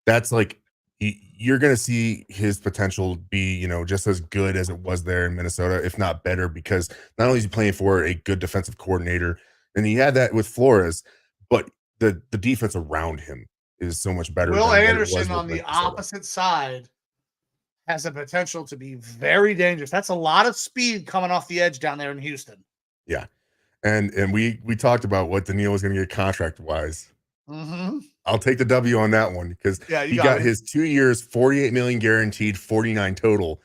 That's like, you're going to see his potential be, just as good as it was there in Minnesota, if not better, because not only is he playing for a good defensive coordinator, and he had that with Flores, but the defense around him is so much better. Will than Anderson on the opposite side has the potential to be very dangerous. That's a lot of speed coming off the edge down there in Houston. Yeah. And we talked about what Danielle was going to get contract wise. Mm-hmm. I'll take the W on that one because he got his 2 years, $48 million guaranteed, 49 total.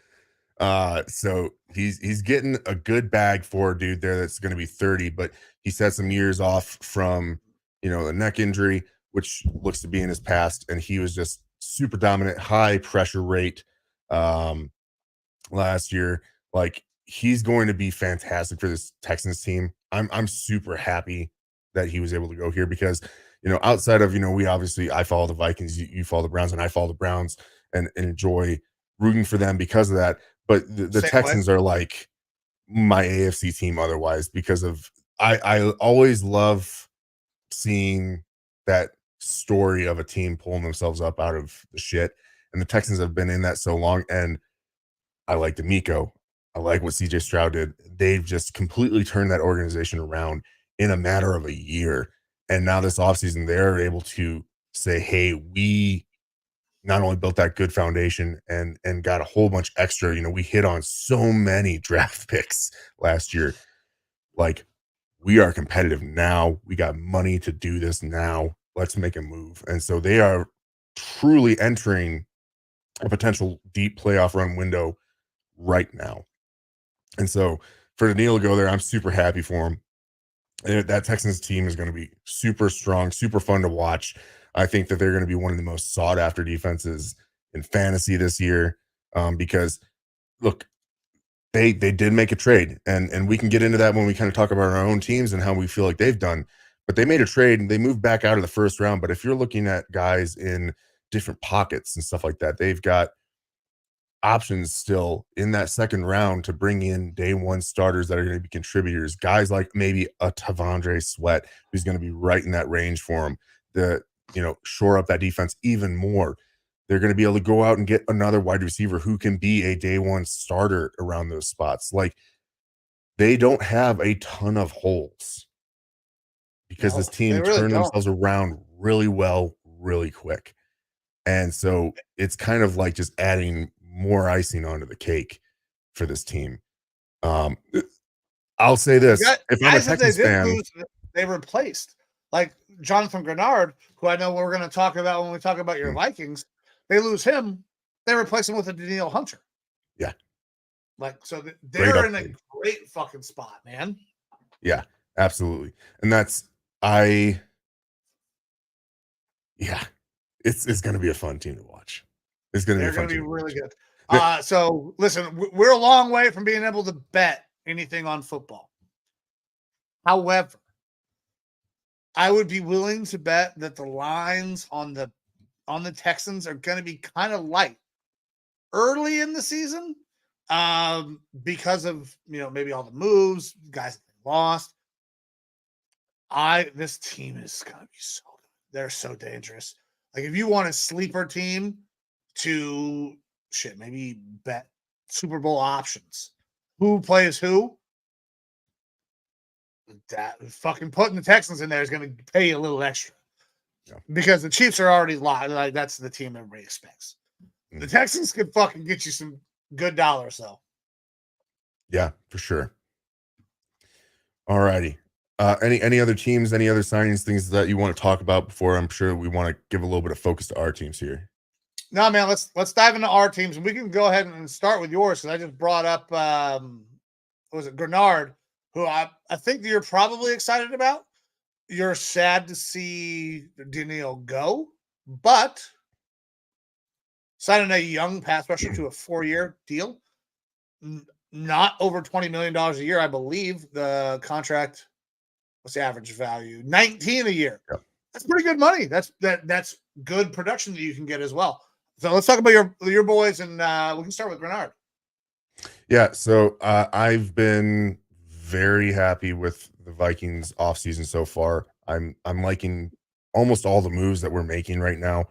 So he's getting a good bag for a dude there that's going to be 30, but he's had some years off from, a neck injury, which looks to be in his past. And he was just super dominant, high pressure rate last year. Like, he's going to be fantastic for this Texans team. I'm super happy that he was able to go here because, outside of, I follow the Vikings, you follow the Browns, and I follow the Browns and enjoy rooting for them because of that. But the Texans are like my AFC team otherwise because of, I always love seeing that story of a team pulling themselves up out of the shit. And the Texans have been in that so long. And I like D'Amico. I like what CJ Stroud did. They've just completely turned that organization around in a matter of a year. And now this offseason, they're able to say, hey, we not only built that good foundation and got a whole bunch extra, we hit on so many draft picks last year. Like, we are competitive now. We got money to do this now. Let's make a move. And so they are truly entering a potential deep playoff run window right now. And so for Daniil to go there, I'm super happy for him. And that Texans team is going to be super strong, super fun to watch. I think that they're going to be one of the most sought after defenses in fantasy this year because, look, they did make a trade, and we can get into that when we kind of talk about our own teams and how we feel like they've done. But they made a trade and they moved back out of the first round. But if you're looking at guys in different pockets and stuff like that, they've got options still in that second round to bring in day one starters that are going to be contributors, guys like maybe a Tavondre Sweat, who's going to be right in that range for them, shore up that defense even more. They're going to be able to go out and get another wide receiver who can be a day one starter around those spots. Like, they don't have a ton of holes because this team turned themselves around really well, really quick. And so it's kind of like just adding more icing onto the cake for this team. I'll say this: if I'm a Texans fan, they replaced like Jonathan Grenard, who I know we're going to talk about when we talk about your Vikings. They lose him, they replace him with a Danielle Hunter. Yeah, like so they're in a great fucking spot, man. Yeah, absolutely, and that's It's going to be a fun team to watch. It's going to be really good. So listen, we're a long way from being able to bet anything on football. However, I would be willing to bet that the lines on the Texans are going to be kind of light early in the season because of, maybe all the moves, guys that they lost. This team is going to be so good. They're so dangerous. Like, if you want a sleeper team to maybe bet Super Bowl options. Who plays who? That fucking putting the Texans in there is going to pay you a little extra. Yeah. Because the Chiefs are already locked. Like, that's the team everybody expects. The Texans could fucking get you some good dollars, though. Yeah, for sure. All righty. Any other teams, any other signings, things that you want to talk about before? I'm sure we want to give a little bit of focus to our teams here. No, man, let's dive into our teams, and we can go ahead and start with yours because I just brought up was it Grenard, who I think that you're probably excited about. You're sad to see Daniil go, but signing a young pass rusher to a 4-year deal, not over $20 million a year, I believe. The contract, what's the average value? 19 a year. Yep. That's pretty good money. That's good production that you can get as well. So let's talk about your boys, and we can start with Grenard. Yeah, so I've been very happy with the Vikings offseason so far. I'm liking almost all the moves that we're making right now.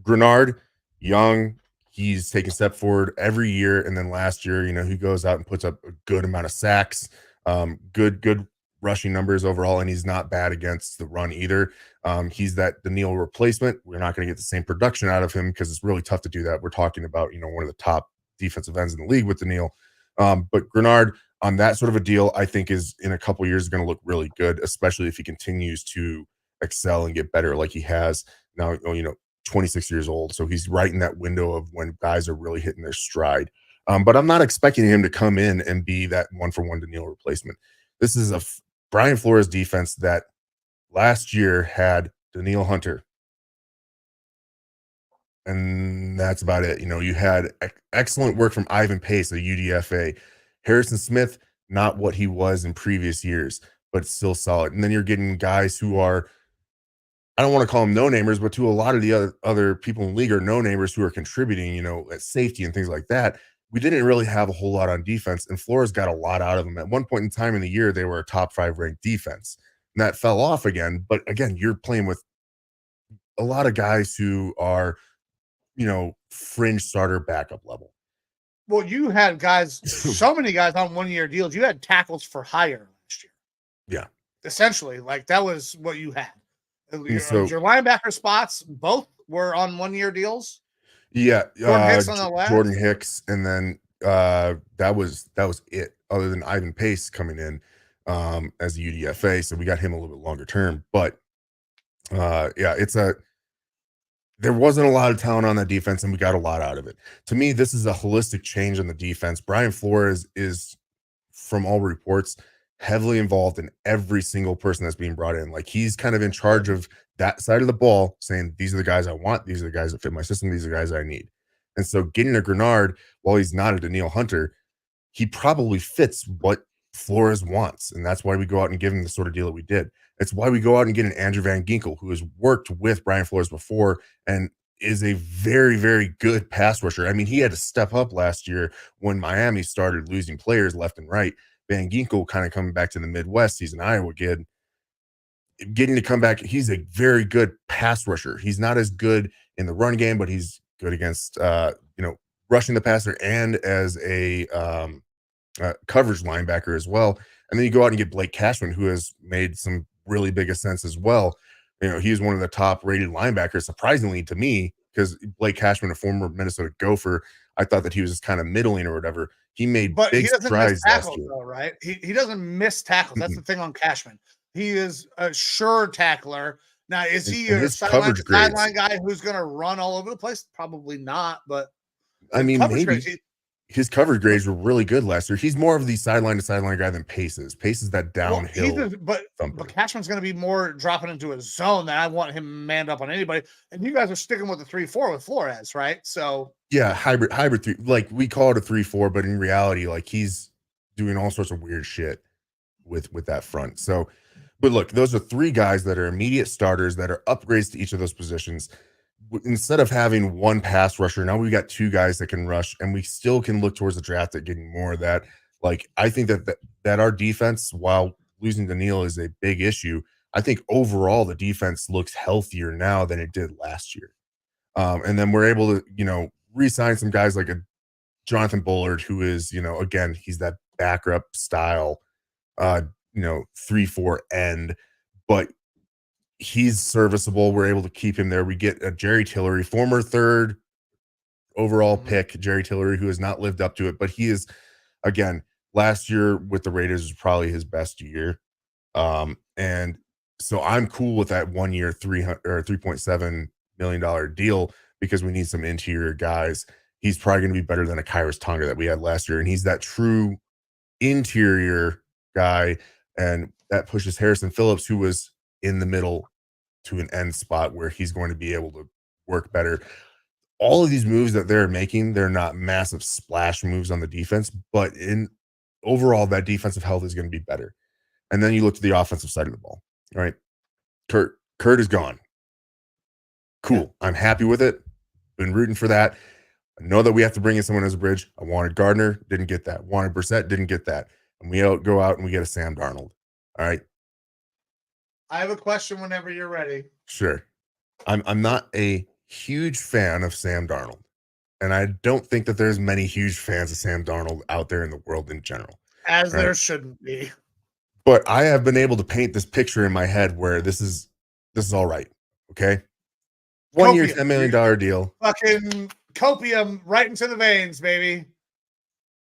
Grenard, young, he's taking a step forward every year, and then last year, he goes out and puts up a good amount of sacks, good rushing numbers overall, and he's not bad against the run either. He's that Daniil replacement. We're not going to get the same production out of him because it's really tough to do that. We're talking about, one of the top defensive ends in the league with Daniil. But Grenard on that sort of a deal, I think is in a couple years going to look really good, especially if he continues to excel and get better like he has now, 26 years old. So he's right in that window of when guys are really hitting their stride. But I'm not expecting him to come in and be that one-for-one Daniil replacement. This is a Brian Flores defense that last year had Daniil Hunter. And that's about it. You had excellent work from Ivan Pace, a UDFA. Harrison Smith, not what he was in previous years, but still solid. And then you're getting guys who are, I don't want to call them no-namers, but to a lot of the other people in the league are no-namers who are contributing, at safety and things like that. We didn't really have a whole lot on defense, and Flores got a lot out of them. At one point in time in the year, they were a top 5 ranked defense. And that fell off again. But again, you're playing with a lot of guys who are, fringe starter backup level. Well, you had guys, so many guys on 1-year deals. You had tackles for hire last year. Yeah. Essentially, like that was what you had. So your linebacker spots both were on 1-year deals. Yeah, Jordan Hicks on the left. Jordan Hicks, and then that was it. Other than Ivan Pace coming in as a UDFA, so we got him a little bit longer term. But yeah, there wasn't a lot of talent on that defense, and we got a lot out of it. To me, this is a holistic change on the defense. Brian Flores is, from all reports, heavily involved in every single person that's being brought in. Like, he's kind of in charge of that side of the ball, saying, these are the guys I want. These are the guys that fit my system. These are the guys I need. And so getting a Grenard, while he's not a Daniil Hunter, he probably fits what Flores wants. And that's why we go out and give him the sort of deal that we did. It's why we go out and get an Andrew Van Ginkel, who has worked with Brian Flores before and is a very, very good pass rusher. I mean, he had to step up last year when Miami started losing players left and right. Van Ginkel kind of coming back to the Midwest. He's an Iowa kid. Getting to come back, he's a very good pass rusher. He's not as good in the run game, but he's good against, rushing the passer and as a coverage linebacker as well. And then you go out and get Blake Cashman, who has made some really big ascents as well. He's one of the top rated linebackers, surprisingly to me, because Blake Cashman, a former Minnesota Gopher, I thought that he was just kind of middling or whatever. He made big strides last year. Though, right? He doesn't miss tackles. That's the thing on Cashman. He is a sure tackler. Now, is he a sideline guy who's going to run all over the place? Probably not, but I mean, maybe his coverage grades were really good last year. He's more of the sideline to sideline guy than Pace is. Pace is that downhill. But Cashman's going to be more dropping into a zone that I want him manned up on anybody. And you guys are sticking with the 3-4 with Flores, right? So yeah, hybrid 3. Like, we call it a 3-4, but in reality, like, he's doing all sorts of weird shit with that front. So, but look, those are 3 guys that are immediate starters that are upgrades to each of those positions. Instead of having one pass rusher, now we've got 2 guys that can rush, and we still can look towards the draft at getting more of that. Like, I think that our defense, while losing Daniil is a big issue, I think overall the defense looks healthier now than it did last year. And then we're able to, re-sign some guys like a Jonathan Bullard, who is, again, he's that backup style, 3-4 end, but he's serviceable. We're able to keep him there. We get a Jerry Tillery, former third overall pick, Jerry Tillery, who has not lived up to it, but he is, again, last year with the Raiders was probably his best year. And so I'm cool with that 1 year, $3.7 million deal because we need some interior guys. He's probably going to be better than a Kyrus Tonga that we had last year. And he's that true interior guy. And that pushes Harrison Phillips, who was in the middle, to an end spot where he's going to be able to work better. All of these moves that they're making, they're not massive splash moves on the defense, but in overall, that defensive health is going to be better. And then you look to the offensive side of the ball. All right. Kurt is gone. Cool. Yeah. I'm happy with it. Been rooting for that. I know that we have to bring in someone as a bridge. I wanted Gardner, didn't get that. Wanted Brissett, didn't get that. And we go out and we get a Sam Darnold. All right. I have a question whenever you're ready. Sure. I'm not a huge fan of Sam Darnold. And I don't think that there's many huge fans of Sam Darnold out there in the world in general. As right? There shouldn't be. But I have been able to paint this picture in my head where this is all right. Okay. 1 year, $10 million deal. Fucking copium right into the veins, baby.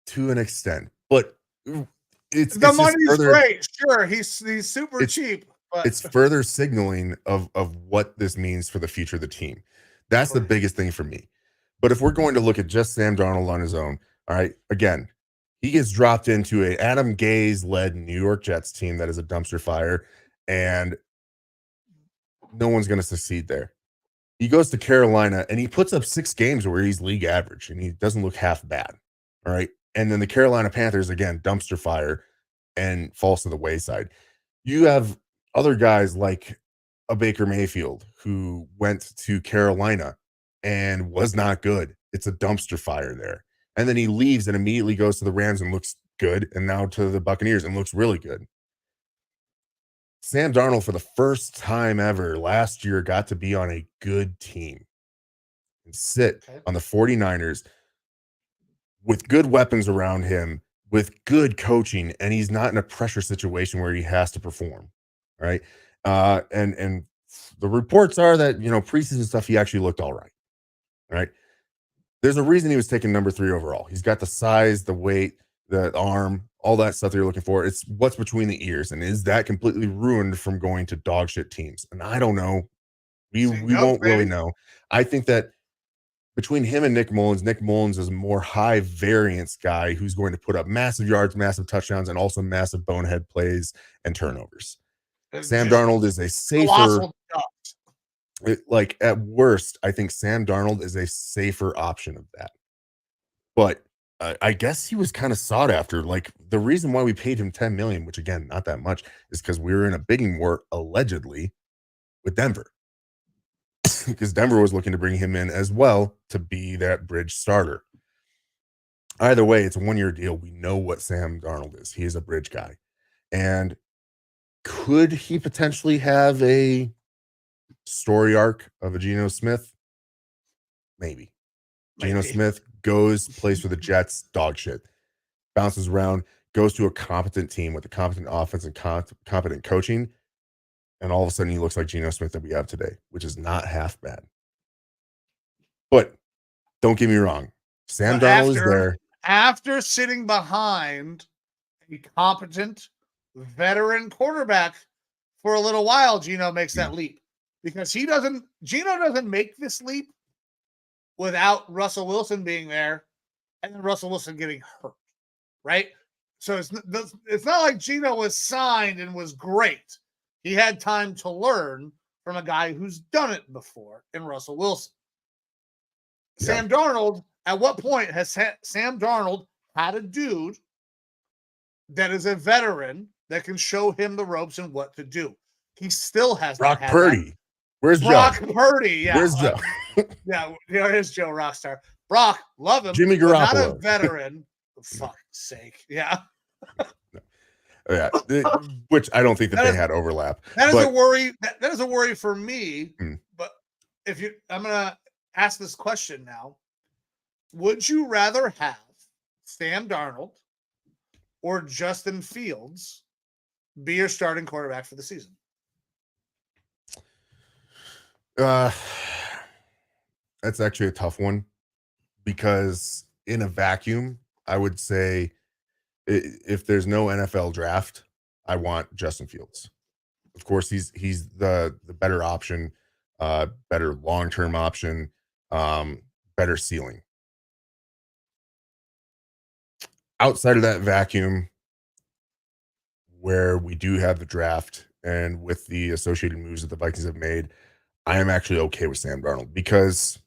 To an extent. But it's money's great. Sure. He's super cheap. But it's further signaling of what this means for the future of the team. That's the biggest thing for me. But if we're going to look at just Sam Darnold on his own, all right, again, he gets dropped into a Adam Gase-led New York Jets team that is a dumpster fire, and no one's going to succeed there. He goes to Carolina, and he puts up 6 games where he's league average, and he doesn't look half bad, all right? And then the Carolina Panthers, again, dumpster fire, and falls to the wayside. You have other guys like a Baker Mayfield who went to Carolina and was not good. It's a dumpster fire there. And then he leaves and immediately goes to the Rams and looks good, and now to the Buccaneers and looks really good. Sam Darnold, for the first time ever last year, got to be on a good team and sit on the 49ers with good weapons around him, with good coaching, and he's not in a pressure situation where he has to perform. Right. And the reports are that, preseason stuff, he actually looked all right. Right. There's a reason he was taken number 3 overall. He's got the size, the weight, the arm, all that stuff that you're looking for. It's what's between the ears. And is that completely ruined from going to dog shit teams? And I don't know. We won't really know. I think that between him and Nick Mullins is a more high variance guy who's going to put up massive yards, massive touchdowns, and also massive bonehead plays and turnovers. Sam Darnold is a safer, at worst, I think Sam Darnold is a safer option of that. But I guess he was kind of sought after. Like, the reason why we paid him $10 million, which again, not that much, is because we were in a bidding war allegedly with Denver. Because Denver was looking to bring him in as well to be that bridge starter. Either way, it's a 1 year deal. We know what Sam Darnold is. He is a bridge guy. And could he potentially have a story arc of a Geno Smith? Maybe. Geno Smith goes, plays for the Jets, dog shit. Bounces around, goes to a competent team with a competent offense and competent coaching. And all of a sudden he looks like Geno Smith that we have today, which is not half bad. But don't get me wrong. Sam Darnold is there. After sitting behind a competent veteran quarterback for a little while, Geno makes that leap, because Geno doesn't make this leap without Russell Wilson being there and then Russell Wilson getting hurt, right? So it's not like Geno was signed and was great. He had time to learn from a guy who's done it before in Russell Wilson. Yeah. Sam Darnold, at what point has Sam Darnold had a dude that is a veteran that can show him the ropes and what to do? He still has Brock Purdy. That. Where's Brock Joe? Purdy? Yeah. Where's Joe? Yeah, here's Joe Rockstar. Brock, love him. Jimmy Garoppolo. Not a veteran. For fuck's sake. Yeah. Yeah, which I don't think that they had overlap. That is a worry. That is a worry for me. But I'm gonna ask this question now. Would you rather have Sam Darnold or Justin Fields be your starting quarterback for the season? That's actually a tough one because in a vacuum, I would say if there's no NFL draft, I want Justin Fields. Of course, he's the better option, better long-term option, better ceiling. Outside of that vacuum, where we do have the draft and with the associated moves that the Vikings have made, I am actually okay with Sam Darnold because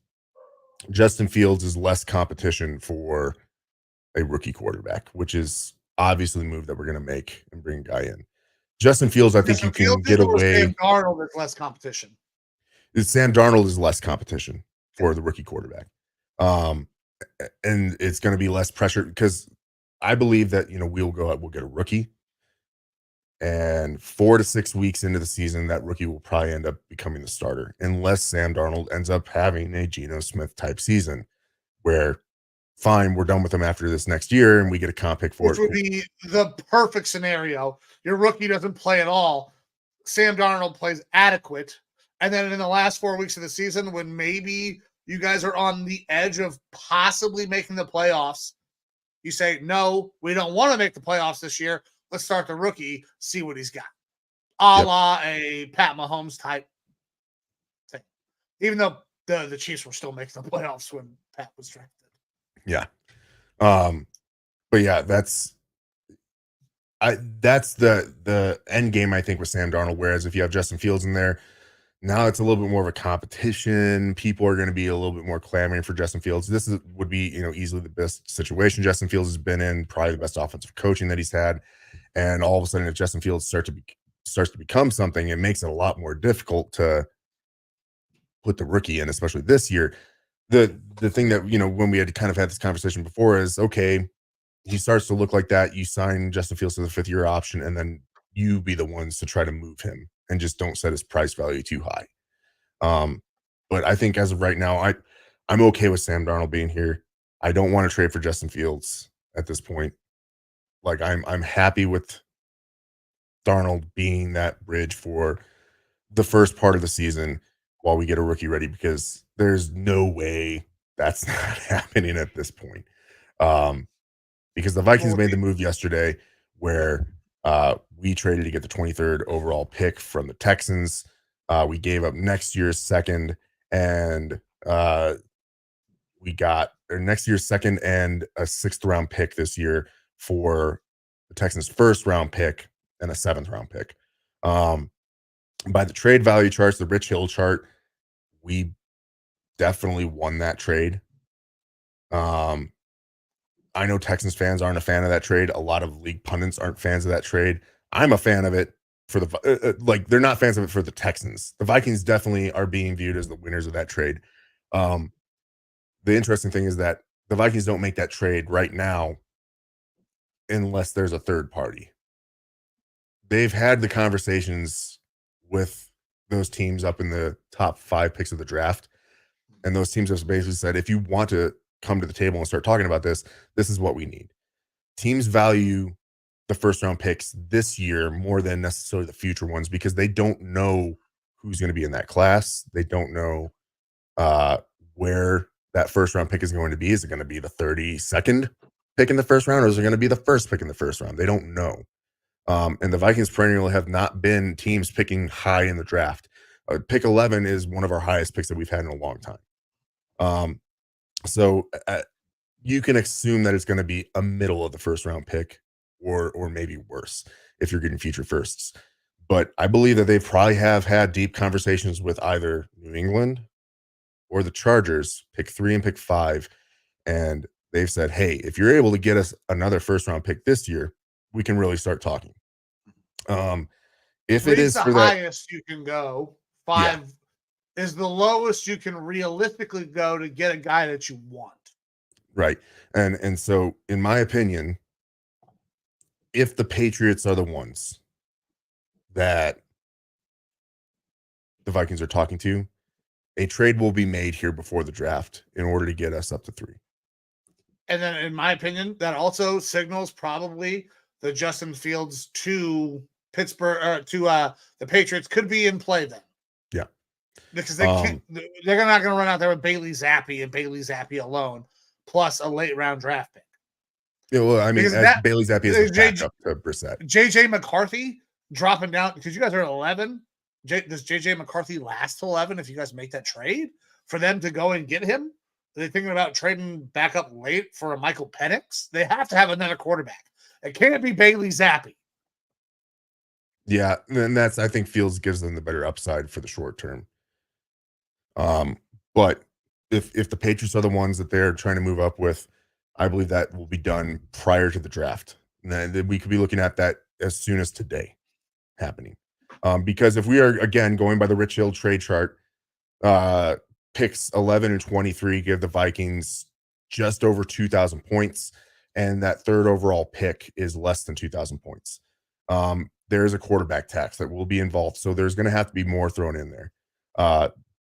Justin Fields is less competition for a rookie quarterback, which is obviously the move that we're going to make and bring a guy in. Justin Fields, I think you Justin can Fields get or away. Sam Darnold is less competition. Sam Darnold is less competition for the rookie quarterback. And it's going to be less pressure because I believe that, we'll get a rookie. And 4 to 6 weeks into the season, that rookie will probably end up becoming the starter, unless Sam Darnold ends up having a Geno Smith type season where, fine, we're done with him after this next year and we get a comp pick for Which it. would be the perfect scenario. Your rookie doesn't play at all. Sam Darnold plays adequate. And then in the last 4 weeks of the season, when maybe you guys are on the edge of possibly making the playoffs, you say, no, we don't want to make the playoffs this year. Let's start the rookie, see what he's got. A la a Pat Mahomes type thing. Even though the Chiefs were still making the playoffs when Pat was drafted. Yeah. But yeah, that's the end game, I think, with Sam Darnold. Whereas if you have Justin Fields in there, now it's a little bit more of a competition. People are going to be a little bit more clamoring for Justin Fields. This would be, easily the best situation Justin Fields has been in, probably the best offensive coaching that he's had. And all of a sudden, if Justin Fields starts to become something, it makes it a lot more difficult to put the rookie in, especially this year. The thing that, when we had kind of had this conversation before is, okay, he starts to look like that. You sign Justin Fields to the 5th-year option, and then you be the ones to try to move him and just don't set his price value too high. But I think as of right now, I'm okay with Sam Darnold being here. I don't want to trade for Justin Fields at this point. Like I'm happy with Darnold being that bridge for the first part of the season while we get a rookie ready, because there's no way that's not happening at this point. Because the Vikings made the move yesterday where we traded to get the 23rd overall pick from the Texans. We gave up next year's second and we got next year's second and a 6th round pick this year for the Texans' 1st round pick and a 7th round pick. By the trade value charts, the Rich Hill chart, we definitely won that trade. I know Texans fans aren't a fan of that trade. A lot of league pundits aren't fans of that trade. I'm a fan of it for they're not fans of it for the Texans. The Vikings definitely are being viewed as the winners of that trade. The interesting thing is that the Vikings don't make that trade right now unless there's a third party. They've had the conversations with those teams up in the top 5 picks of the draft. And those teams have basically said, if you want to come to the table and start talking about this, this is what we need. Teams value the 1st round picks this year more than necessarily the future ones because they don't know who's going to be in that class. They don't know where that 1st round pick is going to be. Is it going to be the 32nd pick in the 1st round, or is it going to be the 1st pick in the 1st round? They don't know. And the Vikings perennially have not been teams picking high in the draft. Pick 11 is one of our highest picks that we've had in a long time. So you can assume that it's going to be a middle of the 1st round pick or maybe worse if you're getting future firsts. But I believe that they probably have had deep conversations with either New England or the Chargers, pick 3 and pick 5. And they've said, hey, if you're able to get us another 1st round pick this year, we can really start talking. If it is the for that, highest you can go, 5 is the lowest you can realistically go to get a guy that you want. Right. And so in my opinion, if the Patriots are the ones that the Vikings are talking to, a trade will be made here before the draft in order to get us up to 3. And then, in my opinion, that also signals probably the Justin Fields to Pittsburgh or to the Patriots could be in play then. Yeah, because they can't. They're not going to run out there with Bailey Zappi and Bailey Zappi alone, plus a late round draft pick. Yeah, well, I mean, Bailey Zappi is the backup to Brissett. JJ McCarthy dropping down because you guys are at 11. Does JJ McCarthy last to 11 if you guys make that trade for them to go and get him? Are they thinking about trading back up late for a Michael Penix? They have to have another quarterback. It can't be Bailey Zappi. Yeah, and I think Fields gives them the better upside for the short term. But if the Patriots are the ones that they're trying to move up with, I believe that will be done prior to the draft. And then we could be looking at that as soon as today happening. Because if we are, again, going by the Rich Hill trade chart, picks 11 and 23 give the Vikings just over 2,000 points, and that third overall pick is less than 2,000 points. There is a quarterback tax that will be involved, so there's going to have to be more thrown in there.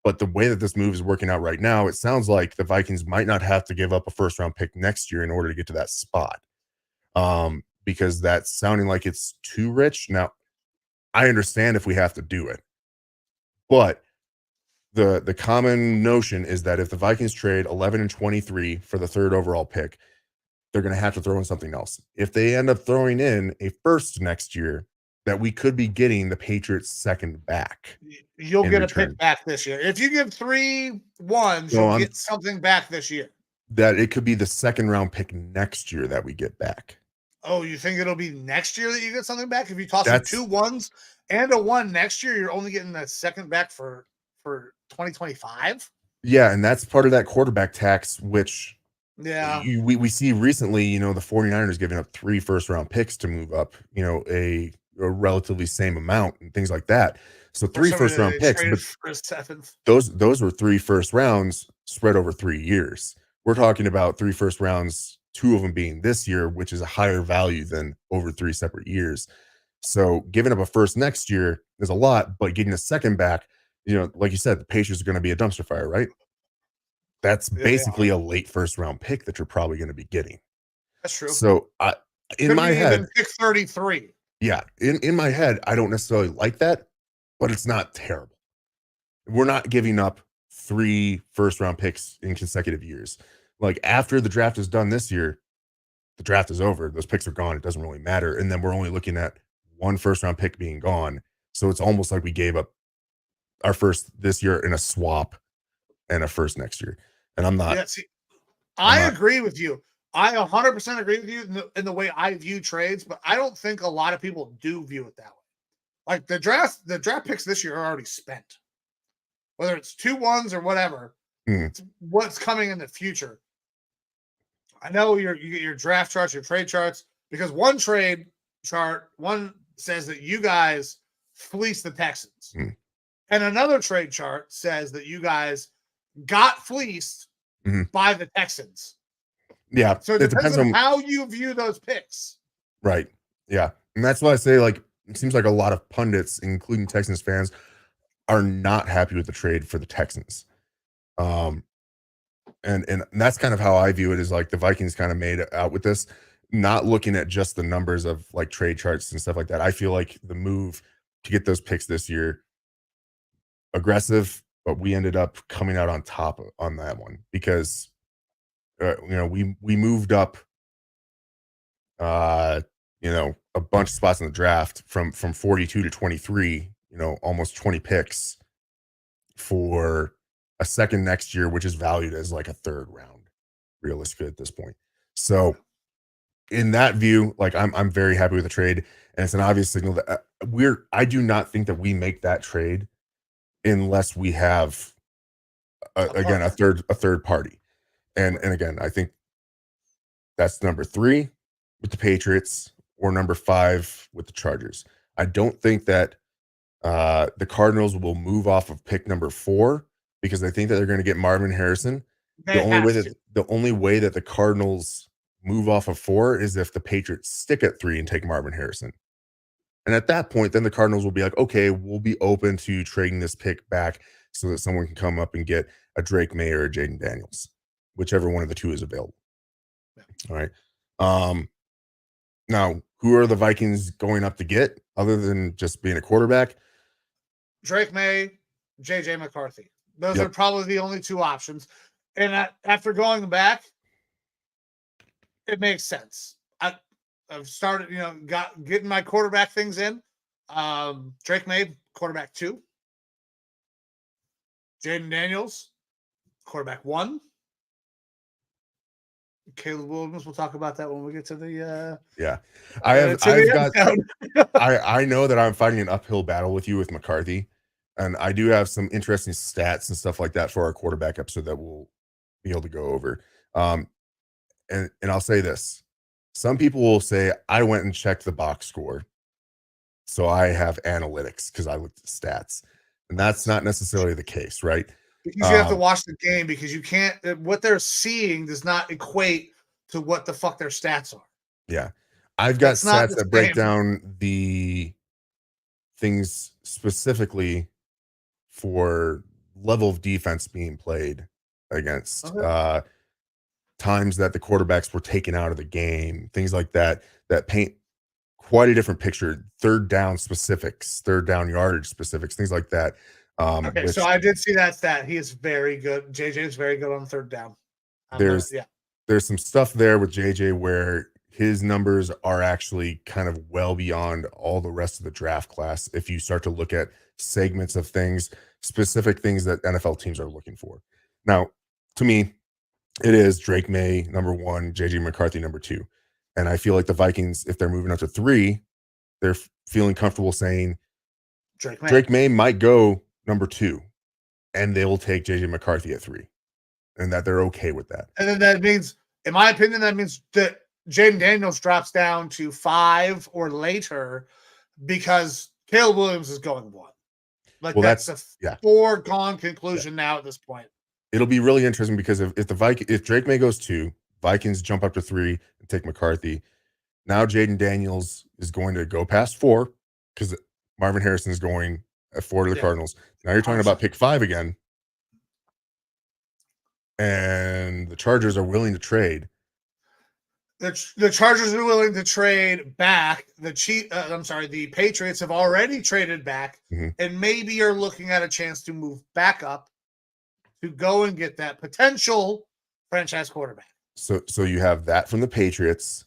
But the way that this move is working out right now, it sounds like the Vikings might not have to give up a first-round pick next year in order to get to that spot, because that's sounding like it's too rich. Now, I understand if we have to do it, but the common notion is that if the Vikings trade 11 and 23 for the third overall pick, they're going to have to throw in something else. If they end up throwing in a first next year, that we could be getting the Patriots second back. You'll get return. A pick back this year. If you give 3 1s, you'll get something back this year. That it could be the second round pick next year that we get back. Oh, you think it'll be next year that you get something back? If you toss in 2 1s and a 1 next year, you're only getting the second back for 2025? Yeah, and that's part of that quarterback tax, which we see recently, the 49ers giving up 3 first-round picks to move up, a relatively same amount and things like that. So 3 first-round picks, but those were 3 first rounds spread over 3 years. We're talking about 3 first rounds, 2 of them being this year, which is a higher value than over 3 separate years. So giving up a first next year is a lot, but getting a second back, like you said, the Patriots are going to be a dumpster fire, right? That's basically a late first round pick that you're probably going to be getting. That's true. So in my head, pick 33. Yeah, in my head, I don't necessarily like that, but it's not terrible. We're not giving up 3 first round picks in consecutive years. Like after the draft is done this year, the draft is over. Those picks are gone. It doesn't really matter. And then we're only looking at 1 first round pick being gone. So it's almost like we gave up our first this year in a swap and a first next year. And I'm not. Yeah, I agree with you. I 100% agree with you in the way I view trades, but I don't think a lot of people do view it that way. Like the draft picks this year are already spent. Whether it's 2 1s or whatever, it's what's coming in the future. I know you get your draft charts, your trade charts, because one trade chart, one says that you guys fleeced the Texans. And another trade chart says that you guys got fleeced by the Texans. Yeah. So it depends on how you view those picks. Right. Yeah. And that's why I say, like, it seems like a lot of pundits, including Texans fans, are not happy with the trade for the Texans. And that's kind of how I view it, is like the Vikings kind of made out with this, not looking at just the numbers of like trade charts and stuff like that. I feel like the move to get those picks this year, aggressive, but we ended up coming out on top on that one because we moved up a bunch of spots in the draft from 42 to 23, almost 20 picks for a second next year, which is valued as like a third round realistically at this point. So in that view, like I'm very happy with the trade, and it's an obvious signal that I do not think that we make that trade unless we have a third party. And again, I think that's number 3 with the Patriots or number 5 with the Chargers. I don't think that the Cardinals will move off of pick number 4 because I think that they're going to get Marvin Harrison. The only way that the Cardinals move off of 4 is if the Patriots stick at 3 and take Marvin Harrison. And at that point, then the Cardinals will be like, okay, we'll be open to trading this pick back so that someone can come up and get a Drake May or a Jaden Daniels, whichever one of the two is available. Yeah. All right. Now, who are the Vikings going up to get other than just being a quarterback? Drake May, JJ McCarthy. Those Yep. are probably the only two options. And after going back, it makes sense. I've started, getting my quarterback things in. Drake May, quarterback 2. Jaden Daniels, quarterback 1. Caleb Williams, we'll talk about that when we get to the I know that I'm fighting an uphill battle with you with McCarthy, and I do have some interesting stats and stuff like that for our quarterback episode that we'll be able to go over. And I'll say this. Some people will say I went and checked the box score. So I have analytics because I looked at stats. And that's not necessarily the case, right? Because you have to watch the game, because you can't, what they're seeing does not equate to what the fuck their stats are. Yeah. I've got stats that break down the things specifically for level of defense being played against, times that the quarterbacks were taken out of the game, things like that, that paint quite a different picture. Third down specifics, third down yardage specifics, things like that. So I did see that stat. He is very good. JJ is very good on third down. There's some stuff there with JJ where his numbers are actually kind of well beyond all the rest of the draft class. If you start to look at segments of things, specific things that NFL teams are looking for. Now, to me, it is Drake May, number 1, JJ McCarthy, number 2. And I feel like the Vikings, if they're moving up to 3, they're feeling comfortable saying Drake May might go number 2, and they will take JJ McCarthy at 3, and that they're okay with that. And then that means, in my opinion, that means that Jaden Daniels drops down to 5 or later because Caleb Williams is going 1. Like, well, that's a foregone conclusion now at this point. It'll be really interesting because if Drake May goes 2, Vikings jump up to 3 and take McCarthy. Now Jaden Daniels is going to go past 4 because Marvin Harrison is going at 4 to the Cardinals. Now you're talking about pick 5 again, and the Chargers are willing to trade. The Chargers are willing to trade back. The Patriots have already traded back, and maybe you're looking at a chance to move back up to go and get that potential franchise quarterback. So you have that from the Patriots,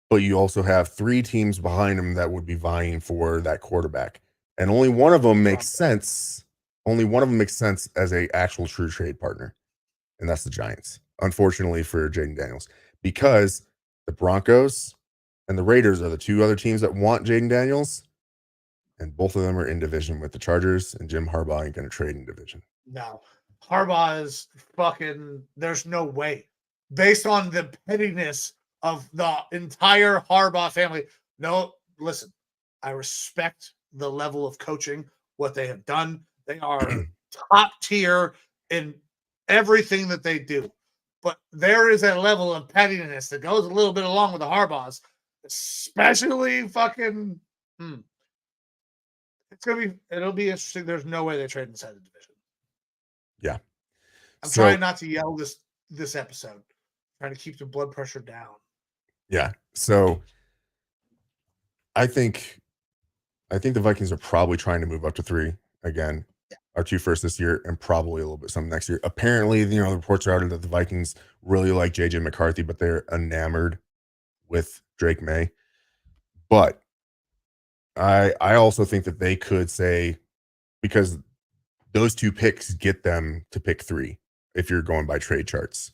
but you also have 3 teams behind them that would be vying for that quarterback. And only one of them makes sense. Only one of them makes sense as a actual true trade partner. And that's the Giants, unfortunately for Jaden Daniels, because the Broncos and the Raiders are the 2 other teams that want Jaden Daniels. And both of them are in division with the Chargers, and Jim Harbaugh ain't going to trade in division. No, Harbaugh is fucking, there's no way. Based on the pettiness of the entire Harbaugh family. No, listen, I respect the level of coaching, what they have done. They are top tier in everything that they do. But there is a level of pettiness that goes a little bit along with the Harbaughs, especially fucking. It'll be interesting. There's no way they trade inside the division. Yeah. I'm trying not to yell this episode. I'm trying to keep the blood pressure down. Yeah. So I think the Vikings are probably trying to move up to 3 again. Our 2 first this year, and probably a little bit some next year. Apparently, the reports are out that the Vikings really like JJ McCarthy, but they're enamored with Drake May. But I also think that they could say, because those 2 picks get them to pick 3 if you're going by trade charts.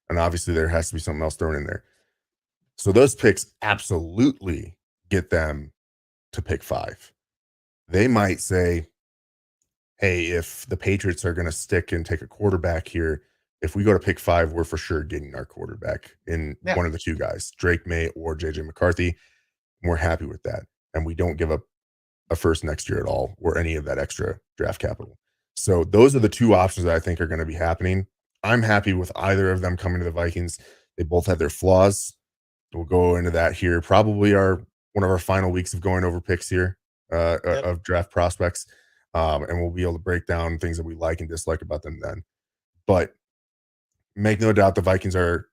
And obviously there has to be something else thrown in there. So those picks absolutely get them to pick 5. They might say, hey, if the Patriots are going to stick and take a quarterback here, if we go to pick 5, we're for sure getting our quarterback in one of the 2 guys, Drake May or JJ McCarthy. We're happy with that. And we don't give up a first next year at all or any of that extra draft capital. So those are the 2 options that I think are going to be happening. I'm happy with either of them coming to the Vikings. They both have their flaws. We'll go into that here. Probably our one of our final weeks of going over picks here of draft prospects. And we'll be able to break down things that we like and dislike about them then. But make no doubt the Vikings are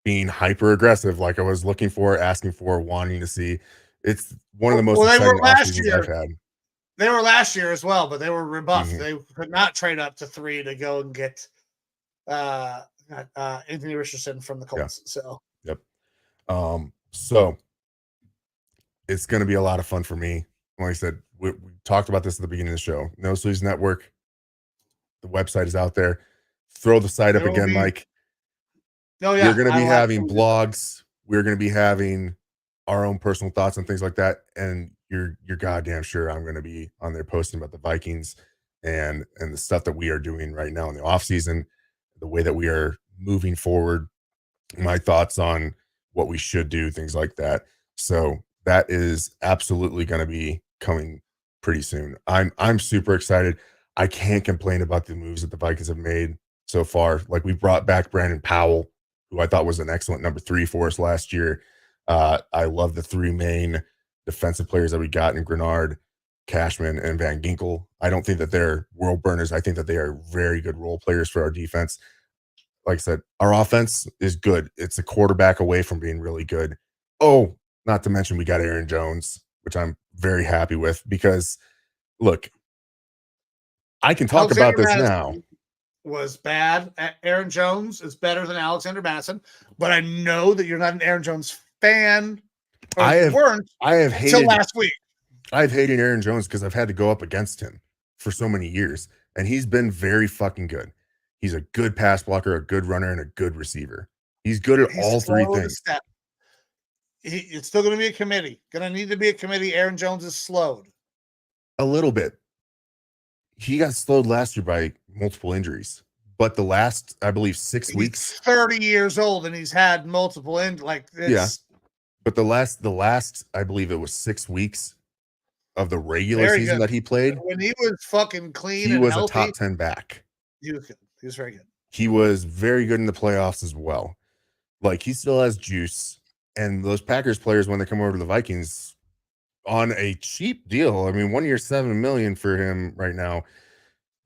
being hyper aggressive, like I was looking for, asking for, wanting to see. It's one of the most they were exciting off last seasons year. I've had. They were last year as well, but they were rebuffed. Mhm. They could not trade up to 3 to go and get Anthony Richardson from the Colts. So, Yep. So it's going to be a lot of fun for me. Like I said, we talked about this at the beginning of the show. No Sleeves Network. The website is out there. Throw the site up there will again, be. Mike. Oh We're yeah, going to I be will having absolutely do that. blogs. We're going to be having our own personal thoughts and things like that. And you're goddamn sure I'm going to be on there posting about the Vikings and the stuff that we are doing right now in the off season, the way that we are moving forward, my thoughts on what we should do, things like that. So that is absolutely going to be coming pretty soon. I'm super excited. I can't complain about the moves that the Vikings have made so far. Like we brought back Brandon Powell, who I thought was an excellent number 3 for us last year. I love the 3 main defensive players that we got in Grenard, Cashman, and Van Ginkel. I don't think that they're world burners. I think that they are very good role players for our defense. Like I said, our offense is good. It's a quarterback away from being really good. Oh, not to mention we got Aaron Jones, which I'm very happy with because look, I can talk about Alexander this now. Madison was bad. Aaron Jones is better than Alexander Madison, but I know that you're not an Aaron Jones fan, or you weren't I have until hated last week. I've hated Aaron Jones because I've had to go up against him for so many years, and he's been very fucking good. He's a good pass blocker, a good runner, and a good receiver. He's good at He's all 3 slow to things. step. It's still going to be a committee. Going to need to be a committee. Aaron Jones is slowed A little bit. He got slowed last year by multiple injuries, but the last, I believe, 6 weeks. He's 30 years old and he's had multiple But the last, I believe it was 6 weeks of the regular very season good. that he played. When he was fucking clean He and was a healthy, top 10 back. he was good. He was very good. He was very good in the playoffs as well. Like he still has juice. And those Packers players, when they come over to the Vikings on a cheap deal, I mean, 1 year, $7 million for him right now.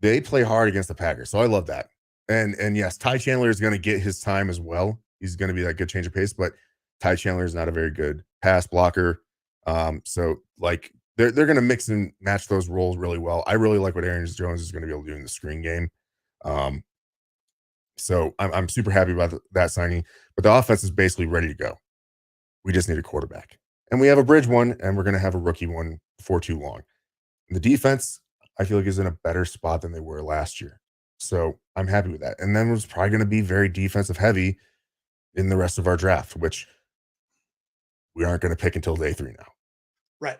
They play hard against the Packers. So I love that. And yes, Ty Chandler is going to get his time as well. He's going to be that good change of pace, but Ty Chandler is not a very good pass blocker. So like they're going to mix and match those roles really well. I really like what Aaron Jones is going to be able to do in the screen game. So I'm super happy about that signing, but the offense is basically ready to go. We just need a quarterback, and we have a bridge one, and we're going to have a rookie one before too long. And the defense, I feel like, is in a better spot than they were last year. So I'm happy with that. And then it's probably going to be very defensive heavy in the rest of our draft, which we aren't going to pick until day 3 now. Right.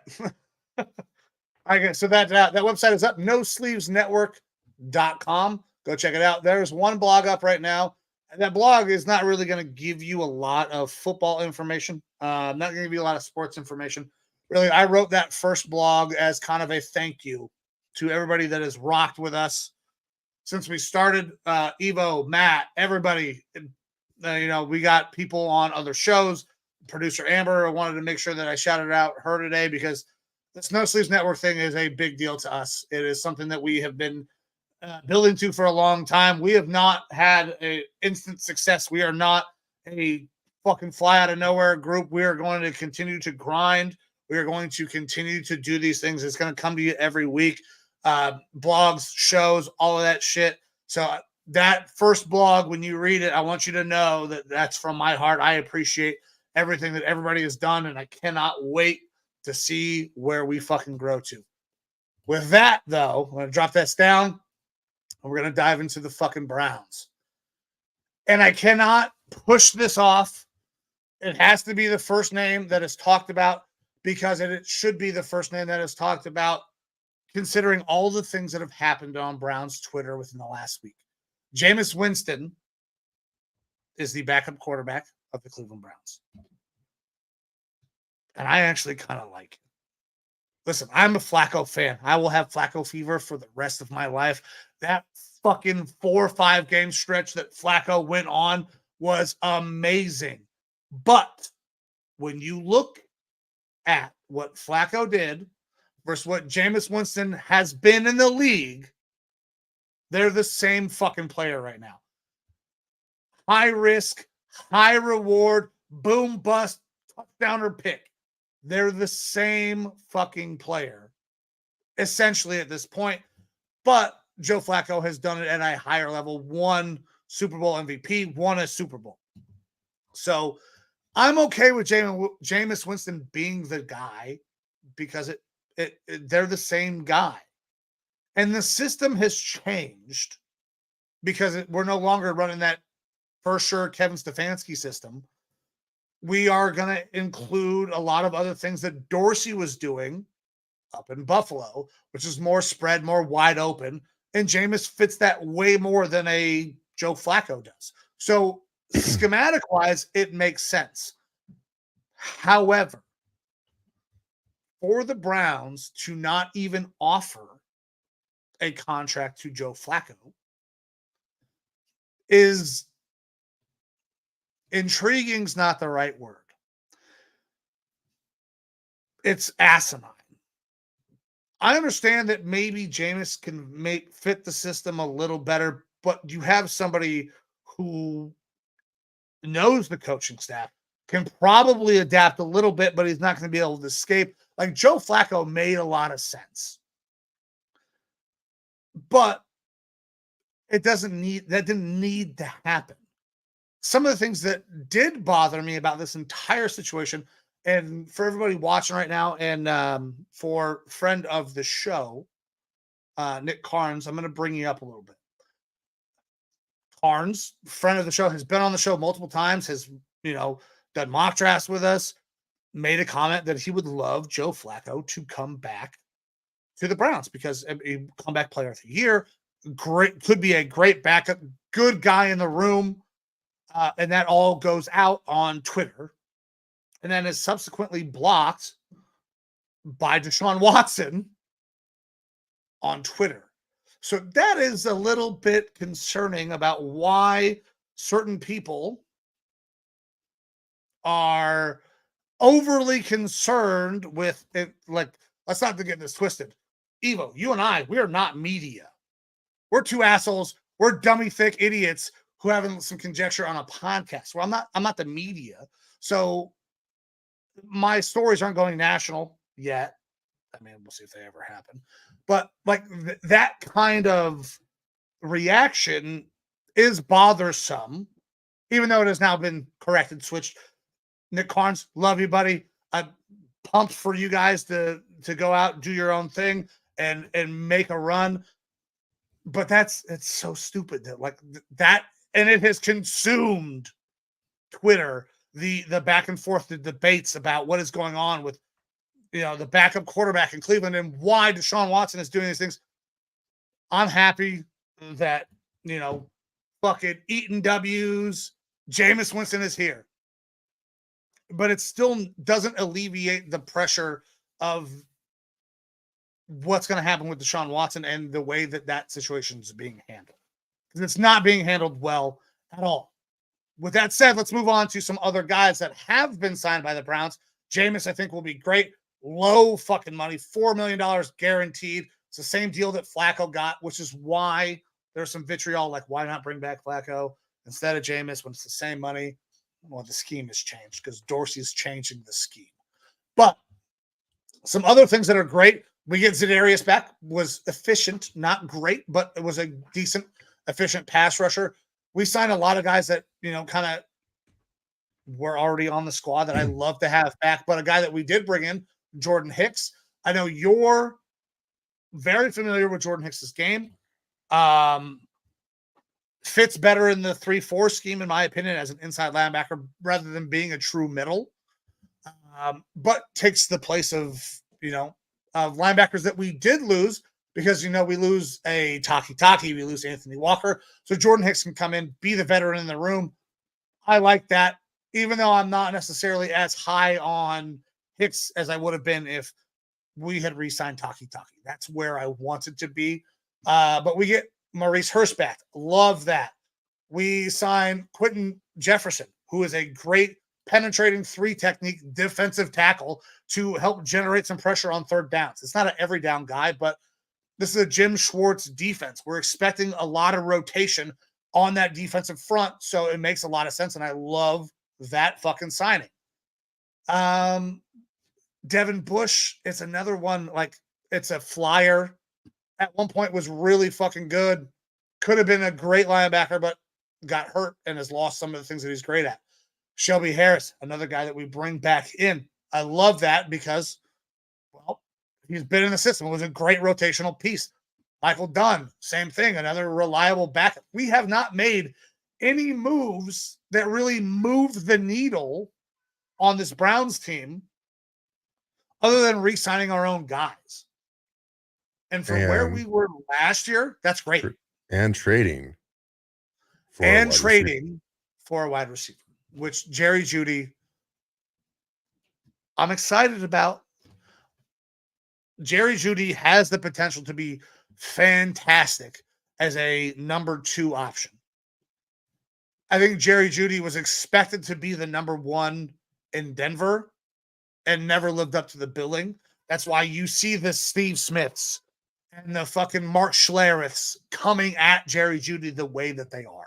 Okay, so that website is up, nosleevesnetwork.com. Go check it out. There's one blog up right now. And that blog is not really going to give you a lot of football information. Not going to give you a lot of sports information. Really, I wrote that first blog as kind of a thank you to everybody that has rocked with us since we started. Evo, Matt, everybody. We got people on other shows. Producer Amber, I wanted to make sure that I shouted out her today because this No Sleeves Network thing is a big deal to us. It is something that we have been building to for a long time. We have not had an instant success. We are not a fucking fly out of nowhere group. We are going to continue to grind. We are going to continue to do these things. It's going to come to you every week. Blogs, shows, all of that shit. So that first blog, when you read it, I want you to know that that's from my heart. I appreciate everything that everybody has done, and I cannot wait to see where we fucking grow to. With that, though, I'm going to drop this down, and we're going to dive into the fucking Browns. And I cannot push this off. It has to be the first name that is talked about because it should be the first name that is talked about considering all the things that have happened on Browns Twitter within the last week. Jameis Winston is the backup quarterback of the Cleveland Browns. And I actually kind of like it. Listen, I'm a Flacco fan. I will have Flacco fever for the rest of my life. That fucking 4 or 5 game stretch that Flacco went on was amazing. But when you look at what Flacco did versus what Jameis Winston has been in the league, they're the same fucking player right now. High risk, high reward, boom bust, touchdown or pick. They're the same fucking player, essentially at this point. But Joe Flacco has done it at a higher level, won Super Bowl MVP, won a Super Bowl. So I'm okay with Jameis Winston being the guy because they're the same guy. And the system has changed because we're no longer running that for sure Kevin Stefanski system. We are going to include a lot of other things that Dorsey was doing up in Buffalo, which is more spread, more wide open. And Jameis fits that way more than a Joe Flacco does. So schematic wise, it makes sense. However, for the Browns to not even offer a contract to Joe Flacco is intriguing is not the right word. It's asinine. I understand that maybe Jameis can fit the system a little better, but you have somebody who knows the coaching staff, can probably adapt a little bit, but he's not going to be able to escape. Like Joe Flacco made a lot of sense. But that didn't need to happen. Some of the things that did bother me about this entire situation, and for everybody watching right now, and for friend of the show, Nick Carnes, I'm going to bring you up a little bit. Carnes, friend of the show, has been on the show multiple times, has, done mock drafts with us, made a comment that he would love Joe Flacco to come back to the Browns because a comeback player of the year, could be a great backup, good guy in the room. And that all goes out on Twitter and then is subsequently blocked by Deshaun Watson on Twitter. So that is a little bit concerning about why certain people are overly concerned with it. Like, let's not get this twisted. Evo, you and I, we are not media. We're two assholes. We're dummy thick idiots who having some conjecture on a podcast. Well, I'm not the media. So my stories aren't going national yet. I mean, we'll see if they ever happen. But like that kind of reaction is bothersome, even though it has now been corrected, switched. Nick Carnes, love you, buddy. I'm pumped for you guys to go out and do your own thing and make a run. But it's so stupid that like that, and it has consumed Twitter, the back and forth, the debates about what is going on with the backup quarterback in Cleveland and why Deshaun Watson is doing these things. I'm happy that fucking eating W's. Jameis Winston is here. But it still doesn't alleviate the pressure of what's going to happen with Deshaun Watson and the way that situation is being handled. Because it's not being handled well at all. With that said, let's move on to some other guys that have been signed by the Browns. Jameis, I think, will be great. Low fucking money, $4 million guaranteed. It's the same deal that Flacco got, which is why there's some vitriol, like, why not bring back Flacco instead of Jameis when it's the same money? Well, the scheme has changed because Dorsey's changing the scheme. But some other things that are great. We get Za'Darius back, was efficient, not great, but it was a decent, efficient pass rusher. We signed a lot of guys that, kind of were already on the squad that I love to have back. But a guy that we did bring in, Jordan Hicks. I know you're very familiar with Jordan Hicks's game. Fits better in the 3-4 scheme, in my opinion, as an inside linebacker rather than being a true middle. But takes the place of, linebackers that we did lose because, we lose a Taki, we lose Anthony Walker. So Jordan Hicks can come in, be the veteran in the room. I like that, even though I'm not necessarily as high on Hicks as I would have been if we had re-signed Taki. That's where I wanted to be. But we get Maurice Hurst back. Love that. We signed Quentin Jefferson, who is a great penetrating 3 technique defensive tackle to help generate some pressure on third downs. It's not an every down guy, but this is a Jim Schwartz defense. We're expecting a lot of rotation on that defensive front, so it makes a lot of sense, and I love that fucking signing. Devin Bush, it's another one, like, it's a flyer. At one point was really fucking good. Could have been a great linebacker, but got hurt and has lost some of the things that he's great at. Shelby Harris, another guy that we bring back in. I love that because, well, he's been in the system. It was a great rotational piece. Michael Dunn, same thing, another reliable backup. We have not made any moves that really moved the needle on this Browns team other than re-signing our own guys. And from where we were last year, that's great. And trading. For a wide receiver, which Jerry Jeudy, I'm excited about. Jerry Jeudy has the potential to be fantastic as a number 2 option. I think Jerry Jeudy was expected to be the number 1 in Denver and never lived up to the billing. That's why you see the Steve Smiths and the fucking Mark Schlereths coming at Jerry Jeudy the way that they are.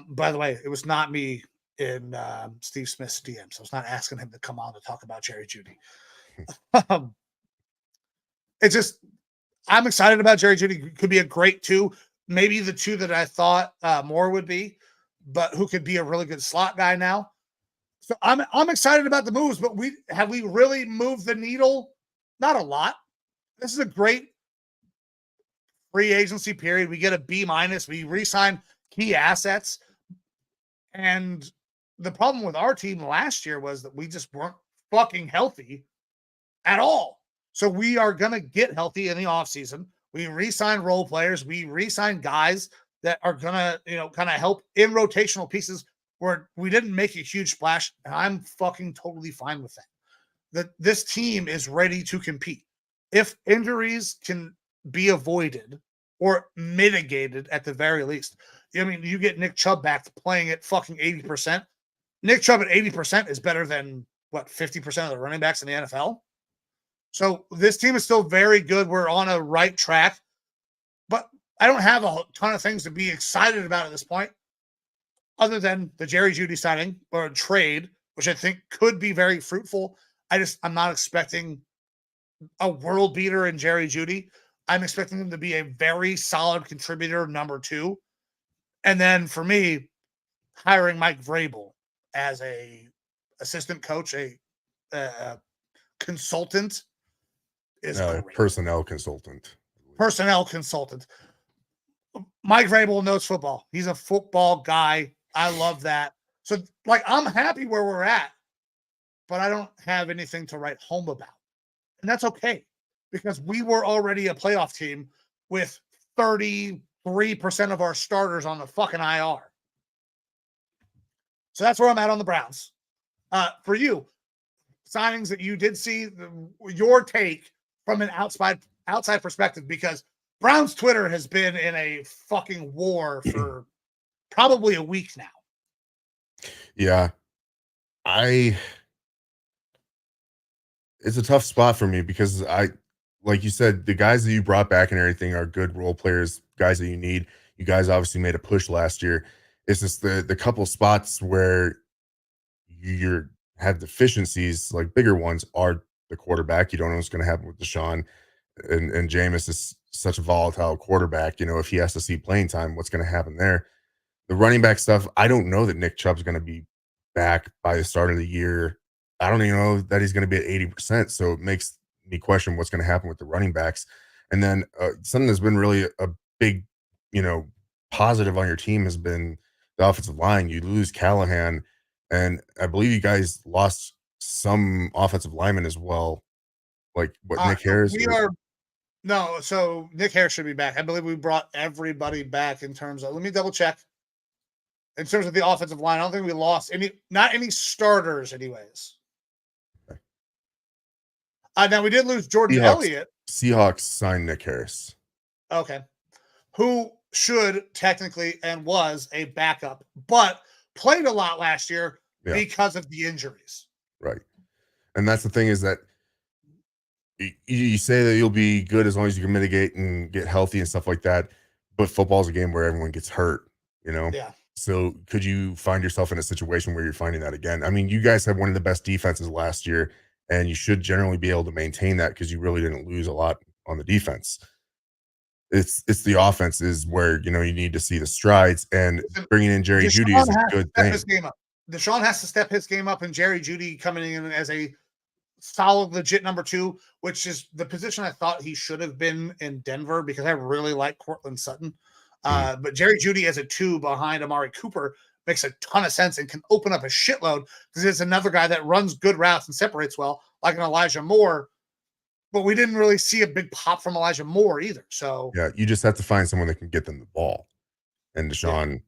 By the way, it was not me in Steve Smith's DMs. I was not asking him to come on to talk about Jerry Jeudy. It's just, I'm excited about Jerry Jeudy. Could be a great 2. Maybe the 2 that I thought more would be, but who could be a really good slot guy now. So I'm excited about the moves, but we really moved the needle? Not a lot. This is a great free agency period. We get a B-. We re-sign key assets. And the problem with our team last year was that we just weren't fucking healthy at all. So we are going to get healthy in the offseason. We re-sign role players. We re-sign guys that are going to, kind of help in rotational pieces where we didn't make a huge splash. And I'm fucking totally fine with that. That this team is ready to compete. If injuries can be avoided or mitigated at the very least, I mean, you get Nick Chubb back to playing at fucking 80%. Nick Chubb at 80% is better than, 50% of the running backs in the NFL? So this team is still very good. We're on a right track. But I don't have a ton of things to be excited about at this point, other than the Jerry Jeudy signing or a trade, which I think could be very fruitful. I'm not expecting a world beater in Jerry Jeudy. I'm expecting him to be a very solid contributor, number 2. And then for me, hiring Mike Vrabel as a assistant coach, a consultant is great. Personnel consultant. Mike Vrabel knows football. He's a football guy. I love that. So, I'm happy where we're at, but I don't have anything to write home about. And that's okay, because we were already a playoff team with 33% of our starters on the fucking IR. So that's where I'm at on the Browns. For you, signings that you did see, your take from an outside perspective, because Browns Twitter has been in a fucking war for probably a week now. Yeah. It's a tough spot for me because like you said, the guys that you brought back and everything are good role players, guys that you need. You guys obviously made a push last year. It's just the couple spots where you have deficiencies, like bigger ones, are the quarterback. You don't know what's going to happen with Deshaun, and Jameis is such a volatile quarterback. If he has to see playing time, what's going to happen there? The running back stuff, I don't know that Nick Chubb's going to be back by the start of the year. I don't even know that he's going to be at 80%. So it makes me question what's going to happen with the running backs. And then something that's been really a big, positive on your team has been the offensive line. You lose Callahan, and I believe you guys lost some offensive linemen as well. Like Nick Harris? So Nick Harris should be back. I believe we brought everybody back in terms of, let me double check. In terms of the offensive line, I don't think we lost not any starters anyways. Now we did lose Jordan Elliott. Seahawks signed Nick Harris. Okay. Who should technically and was a backup, but played a lot last year, because of the injuries. Right. And that's the thing is that you say that you'll be good as long as you can mitigate and get healthy and stuff like that. But football's a game where everyone gets hurt, you know? Yeah. So could you find yourself in a situation where you're finding that again? I mean, you guys had one of the best defenses last year, and you should generally be able to maintain that because you really didn't lose a lot on the defense. It's the offense is where, you know, you need to see the strides, and bringing in Jerry Jeudy is a good thing. Deshaun has to step his game up, and Jerry Jeudy coming in as a solid, legit number 2, which is the position I thought he should have been in Denver because I really like Cortland Sutton. But Jerry Jeudy as a 2 behind Amari Cooper makes a ton of sense and can open up a shitload because it's another guy that runs good routes and separates well, like an Elijah Moore. But we didn't really see a big pop from Elijah Moore either. So yeah, you just have to find someone that can get them the ball. And Deshaun,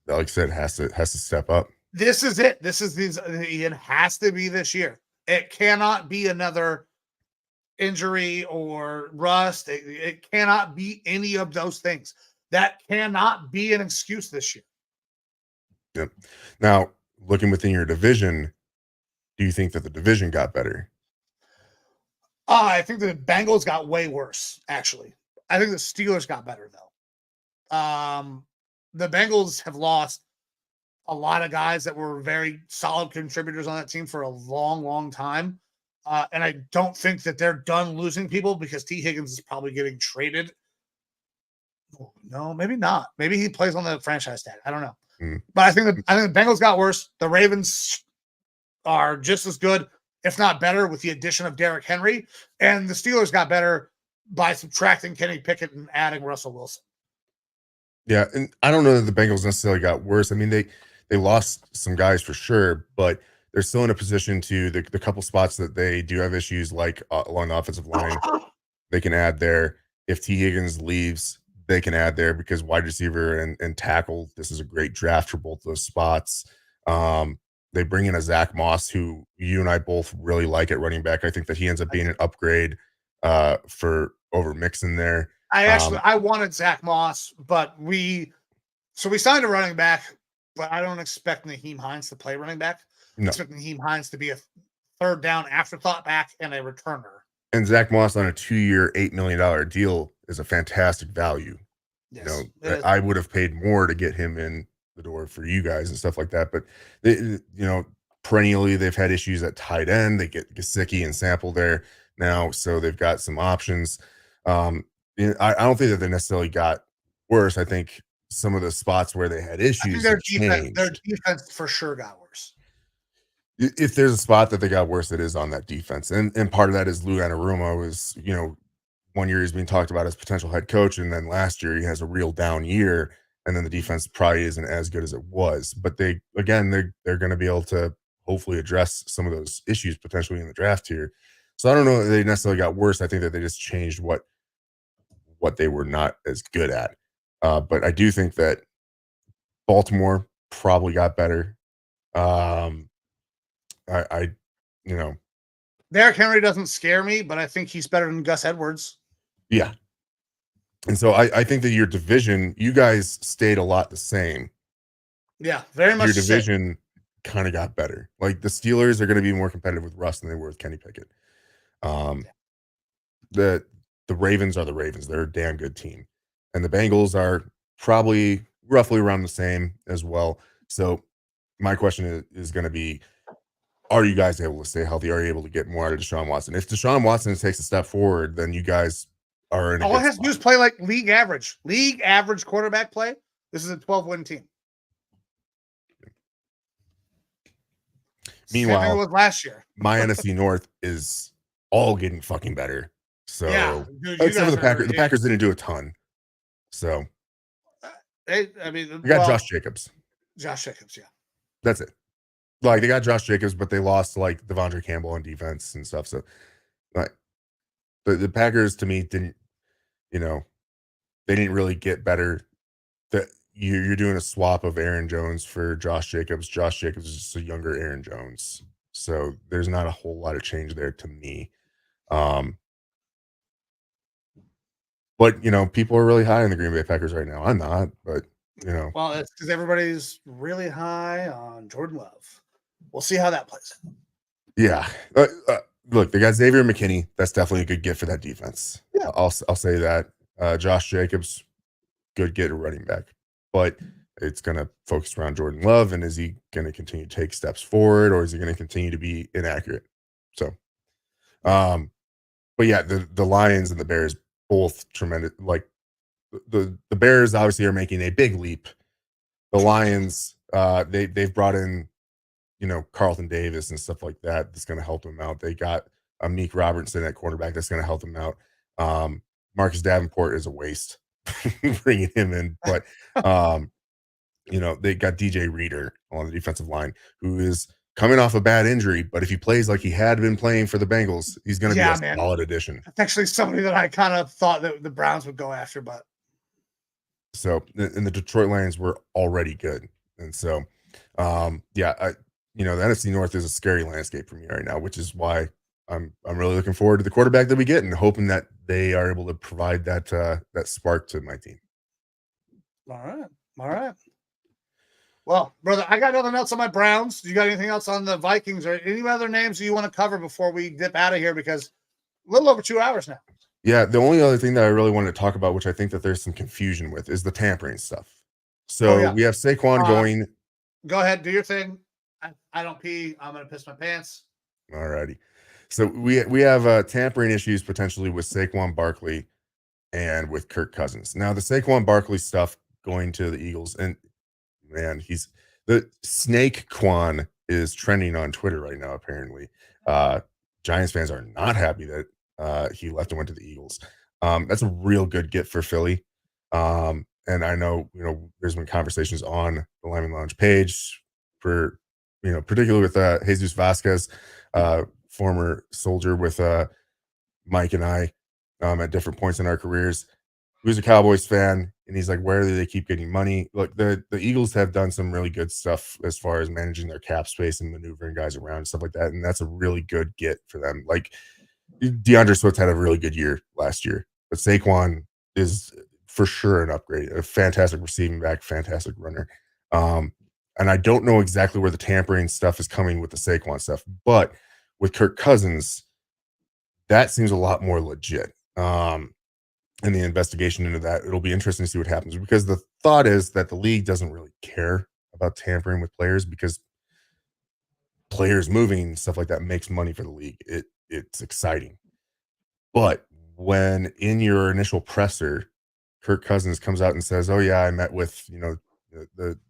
like I said, has to step up. This is it. It has to be this year. It cannot be another injury or rust. It cannot be any of those things. That cannot be an excuse this year. Yep. Now, looking within your division, do you think that the division got better? I think the Bengals got way worse, actually. I think the Steelers got better, though. The Bengals have lost a lot of guys that were very solid contributors on that team for a long, long time. And I don't think that they're done losing people because T. Higgins is probably getting traded. Oh, no, maybe not. Maybe he plays on the franchise tag. I don't know. But I think the Bengals got worse. The Ravens are just as good, if not better, with the addition of Derrick Henry. And the Steelers got better by subtracting Kenny Pickett and adding Russell Wilson. Yeah, and I don't know that the Bengals necessarily got worse. I mean, they lost some guys for sure, but they're still in a position to the couple spots that they do have issues, like along the offensive line, they can add there. If T. Higgins leaves, they can add there because wide receiver and tackle, this is a great draft for both those spots. They bring in a Zach Moss, who you and I both really like at running back. I think that he ends up being an upgrade for over Mixon there. I wanted Zach Moss, but we signed a running back, but I don't expect Naheem Hines to play running back. I expect Naheem Hines to be a third down afterthought back and a returner. And Zach Moss on a 2-year, $8 million deal is a fantastic value. Yes, you know, I would have paid more to get him in the door for you guys and stuff like that. But they, you know, perennially they've had issues at tight end. They get Gesicki and Sample there now, so they've got some options. I don't think that they necessarily got worse. I think some of the spots where they had issues, their defense for sure got worse. If there's a spot that they got worse, it is on that defense. And part of that is Lou Anarumo is, you know, 1 year he's being talked about as potential head coach, and then last year he has a real down year, and then the defense probably isn't as good as it was. But they're going to be able to hopefully address some of those issues potentially in the draft here. So I don't know that they necessarily got worse. I think that they just changed what they were not as good at. But I do think that Baltimore probably got better. You know, Derrick Henry doesn't scare me, but I think he's better than Gus Edwards. Yeah. And so I think that your division, you guys stayed a lot the same. Yeah, very much. Your division kind of got better. Like the Steelers are going to be more competitive with Russ than they were with Kenny Pickett. The Ravens are the Ravens. They're a damn good team. And the Bengals are probably roughly around the same as well. So my question is going to be, are you guys able to stay healthy? Are you able to get more out of Deshaun Watson? If Deshaun Watson takes a step forward, then you guys are in a all it has to do is play like league average quarterback play. This is a 12-win team. Meanwhile, it was last year. My NFC North is all getting fucking better. So yeah, dude, except for the Packers. The Packers didn't do a ton. So we got Josh Jacobs. Yeah. That's it. Like they got Josh Jacobs, but they lost like Devondre Campbell on defense and stuff. So like the Packers to me didn't, you know, they didn't really get better. That you're doing a swap of Aaron Jones for Josh Jacobs. Josh Jacobs is just a younger Aaron Jones. So there's not a whole lot of change there to me. But you know, people are really high on the Green Bay Packers right now. I'm not, but you know. Well, it's because everybody's really high on Jordan Love. we'll see how that plays. Yeah. Look, they got Xavier McKinney. That's definitely a good get for that defense. Yeah. I'll say that. Josh Jacobs, good get at running back, but it's going to focus around Jordan Love. And is he going to continue to take steps forward, or is he going to continue to be inaccurate? So, but yeah, the Lions and the Bears both tremendous. Like the Bears obviously are making a big leap. The Lions, they've brought in, Carlton Davis and stuff like that. That's going to help them out. They got Meek Robertson at quarterback. That's going to help them out. Marcus Davenport is a waste bringing him in, but they got DJ Reader on the defensive line, who is coming off a bad injury, but if he plays like he had been playing for the Bengals, he's going to be a solid addition. That's actually somebody that I kind of thought that the Browns would go after, but so, and the Detroit Lions were already good. And so, the NFC North is a scary landscape for me right now, which is why I'm really looking forward to the quarterback that we get and hoping that they are able to provide that spark to my team. All right. Well, brother, I got nothing else on my Browns. You got anything else on the Vikings or any other names you want to cover before we dip out of here? Because a little over 2 hours now. Yeah, the only other thing that I really wanted to talk about, which I think that there's some confusion with, is the tampering stuff. So we have Saquon going. Go ahead, do your thing. I don't pee. I'm going to piss my pants. All righty. So we have tampering issues potentially with Saquon Barkley and with Kirk Cousins. Now, the Saquon Barkley stuff going to the Eagles, and man, the Snake Quan is trending on Twitter right now, apparently. Giants fans are not happy that he left and went to the Eagles. That's a real good get for Philly. And I know, there's been conversations on the Lineman Lounge page for, particularly with Jesus Vasquez, former soldier with Mike and I at different points in our careers. He was a Cowboys fan, and he's like, where do they keep getting money? Look, the Eagles have done some really good stuff as far as managing their cap space and maneuvering guys around and stuff like that, and that's a really good get for them. Like, DeAndre Swift had a really good year last year, but Saquon is for sure an upgrade, a fantastic receiving back, fantastic runner. And I don't know exactly where the tampering stuff is coming with the Saquon stuff, but with Kirk Cousins, that seems a lot more legit. And the investigation into that, it'll be interesting to see what happens, because the thought is that the league doesn't really care about tampering with players, because players moving, stuff like that, makes money for the league. It's exciting. But when in your initial presser, Kirk Cousins comes out and says, oh yeah, I met with,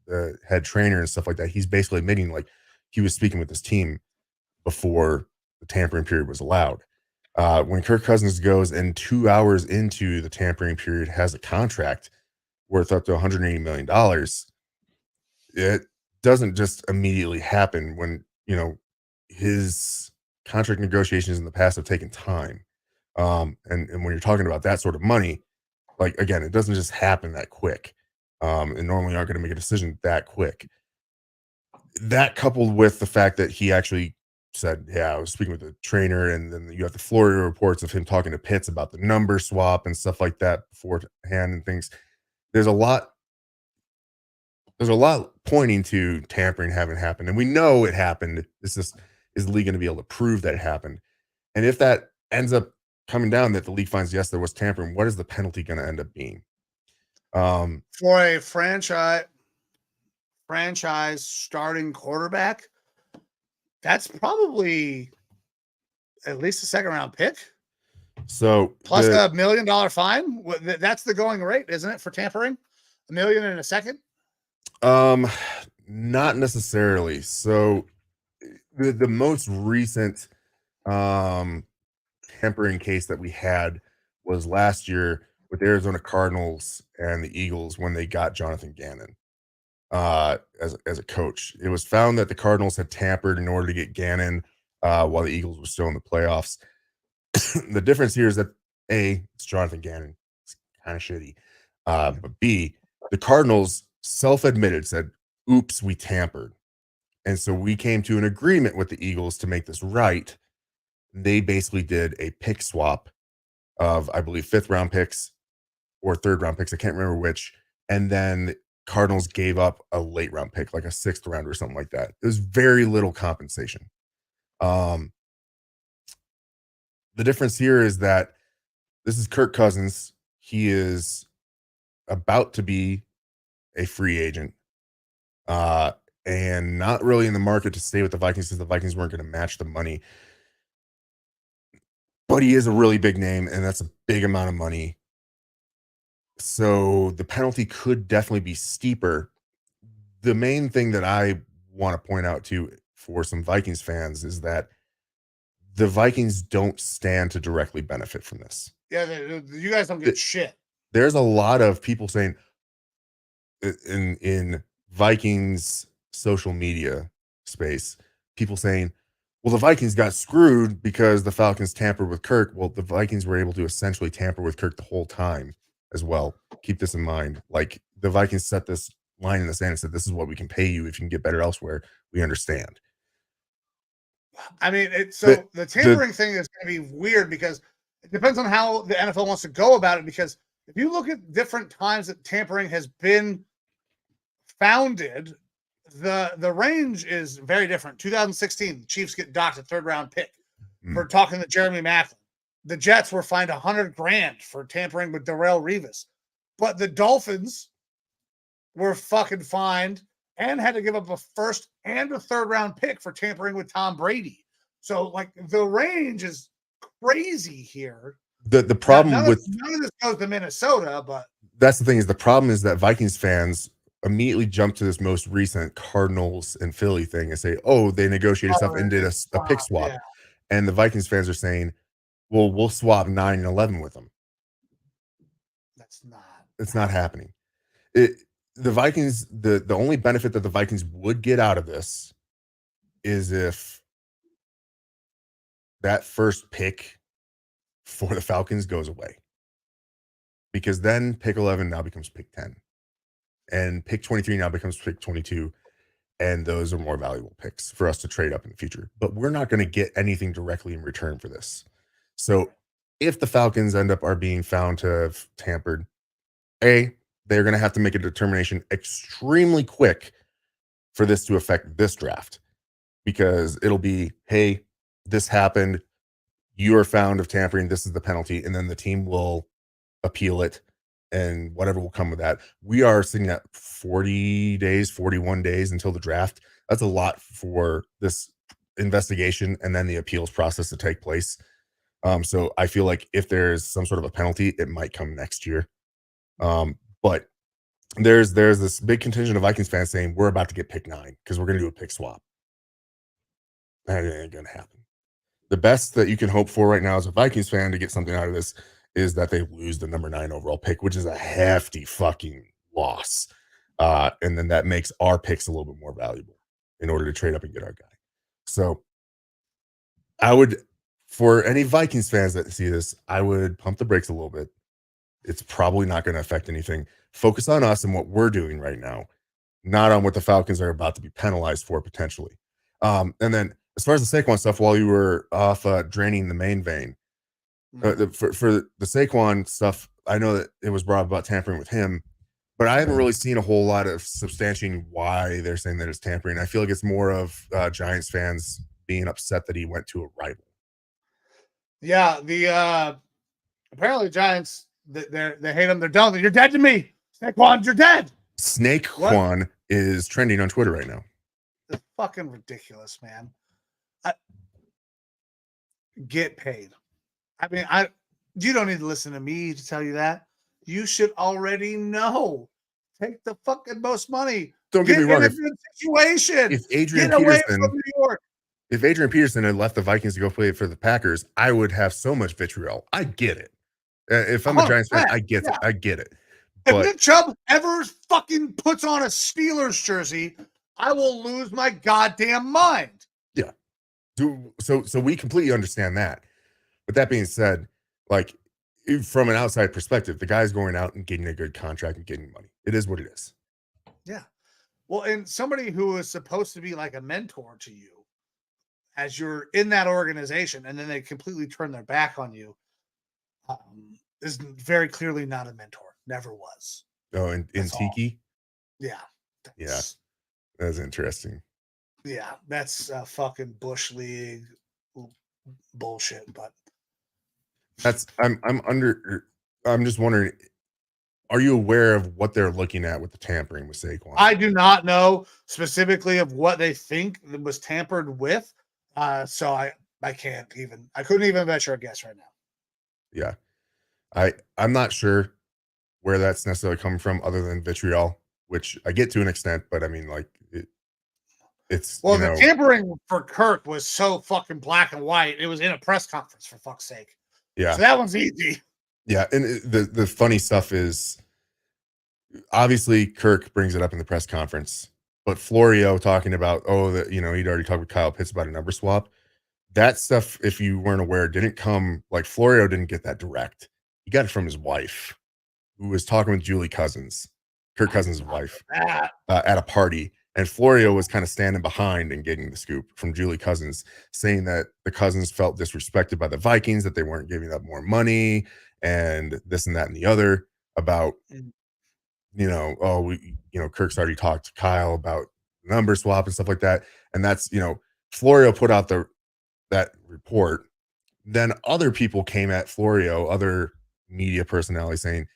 the head trainer and stuff like that, he's basically admitting like he was speaking with his team before the tampering period was allowed. When Kirk Cousins goes and 2 hours into the tampering period has a contract worth up to $180 million, it doesn't just immediately happen when, his contract negotiations in the past have taken time. And when you're talking about that sort of money, like, again, it doesn't just happen that quick. And normally aren't going to make a decision that quick. That coupled with the fact that he actually said, yeah, I was speaking with the trainer, and then you have the Florida reports of him talking to Pitts about the number swap and stuff like that beforehand and things. There's a lot pointing to tampering having happened, and we know it happened. Is the league going to be able to prove that it happened? And if that ends up coming down that the league finds yes there was tampering, what is the penalty going to end up being? For a franchise starting quarterback, that's probably at least a second round pick. So plus $1 million fine. That's the going rate, isn't it, for tampering? $1 million in a second? Not necessarily. So the most recent tampering case that we had was last year with the Arizona Cardinals and the Eagles when they got Jonathan Gannon as a coach. It was found that the Cardinals had tampered in order to get Gannon while the Eagles were still in the playoffs. The difference here is that A, it's Jonathan Gannon. It's kind of shitty. But B, the Cardinals self-admitted, said, oops, we tampered. And so we came to an agreement with the Eagles to make this right. They basically did a pick swap of, I believe, 5th round picks or 3rd round picks. I can't remember which. And then Cardinals gave up a late round pick, like a 6th round or something like that. It was very little compensation. The difference here is that this is Kirk Cousins. He is about to be a free agent, and not really in the market to stay with the Vikings because the Vikings weren't going to match the money. But he is a really big name, and that's a big amount of money. So the penalty could definitely be steeper. The main thing that I want to point out to for some Vikings fans is that the Vikings don't stand to directly benefit from this. Yeah, you guys don't get shit. There's a lot of people saying in Vikings social media space, people saying, well, the Vikings got screwed because the Falcons tampered with Kirk. Well, the Vikings were able to essentially tamper with Kirk the whole time as well. Keep this in mind. Like, the Vikings set this line in the sand and said, this is what we can pay you. If you can get better elsewhere, we understand. I mean, the tampering thing is going to be weird because it depends on how the NFL wants to go about it. Because if you look at different times that tampering has been founded, the range is very different. 2016, the Chiefs get docked a 3rd round pick for talking to Jeremy Maclin. The Jets were fined $100,000 for tampering with Darrelle Revis, but the Dolphins were fucking fined and had to give up a 1st and a 3rd round pick for tampering with Tom Brady. So, like, the range is crazy here. The problem none with of this goes to Minnesota, but that's the thing, is the problem is that Vikings fans immediately jump to this most recent Cardinals and Philly thing and say, oh, they negotiated stuff and did a pick swap. Yeah. And the Vikings fans are saying, well, we'll swap 9 and 11 with them. It's not happening. The Vikings, the only benefit that the Vikings would get out of this is if that first pick for the Falcons goes away, because then pick 11 now becomes pick 10, and pick 23 now becomes pick 22, and those are more valuable picks for us to trade up in the future. But we're not going to get anything directly in return for this. So if the Falcons end up being found to have tampered, they're going to have to make a determination extremely quick for this to affect this draft, because it'll be, hey, this happened, you are found of tampering, this is the penalty, and then the team will appeal it, and whatever will come with that. We are sitting at 40 days, 41 days until the draft. That's a lot for this investigation and then the appeals process to take place. So I feel like if there's some sort of a penalty, it might come next year. But there's this big contingent of Vikings fans saying we're about to get pick 9 because we're going to do a pick swap. That ain't going to happen. The best that you can hope for right now as a Vikings fan to get something out of this is that they lose the number 9 overall pick, which is a hefty fucking loss. And then that makes our picks a little bit more valuable in order to trade up and get our guy. So I would, for any Vikings fans that see this, I would pump the brakes a little bit. It's probably not going to affect anything. Focus on us and what we're doing right now, not on what the Falcons are about to be penalized for potentially. And then as far as the Saquon stuff, while you were off draining the main vein, for the Saquon stuff, I know that it was brought up about tampering with him, but I haven't really seen a whole lot of substantiating why they're saying that it's tampering. I feel like it's more of Giants fans being upset that he went to a rival. Yeah, the apparently Giants, they hate him. They're done. You're dead to me, Saquon. You're dead. Snakequan is trending on Twitter right now. It's fucking ridiculous, man. Get paid. I mean, you don't need to listen to me to tell you that. You should already know. Take the fucking most money. Don't get me wrong. In a good situation. If Adrian Get away Peterson, from New York. If Adrian Peterson had left the Vikings to go play for the Packers, I would have so much vitriol. I get it. If I'm a Giants fan, I get it. I get it. If But Nick Chubb ever fucking puts on a Steelers jersey, I will lose my goddamn mind. yeah. So we completely understand that. But that being said, like, from an outside perspective, the guy's going out and getting a good contract and getting money. It is what it is. Yeah. Well, and somebody who is supposed to be like a mentor to you as you're in that organization, and then they completely turn their back on you, is very clearly not a mentor. Never was. Oh, and Tiki? Yeah. Yeah, that's interesting. Yeah, that's fucking Bush League bullshit. But I'm just wondering, are you aware of what they're looking at with the tampering with Saquon? I do not know specifically of what they think was tampered with. So I couldn't even venture a guess right now. Yeah. I'm not sure where that's necessarily coming from other than vitriol, which I get to an extent, but I mean, like, it's, Well, you the know, tampering for Kirk was so fucking black and white. It was in a press conference, for fuck's sake. yeah. So that one's easy. Yeah. And the funny stuff is, obviously Kirk brings it up in the press conference, but Florio talking about, that, he'd already talked with Kyle Pitts about a number swap. That stuff, if you weren't aware, didn't come, like, Florio didn't get that direct. He got it from his wife, who was talking with Julie Cousins, Kirk Cousins' wife, at a party. And Florio was kind of standing behind and getting the scoop from Julie Cousins, saying that the Cousins felt disrespected by the Vikings, that they weren't giving up more money and this and that and the other about, Kirk's already talked to Kyle about number swap and stuff like that. And that's, Florio put out that report. Then other people came at Florio, other media personalities, saying,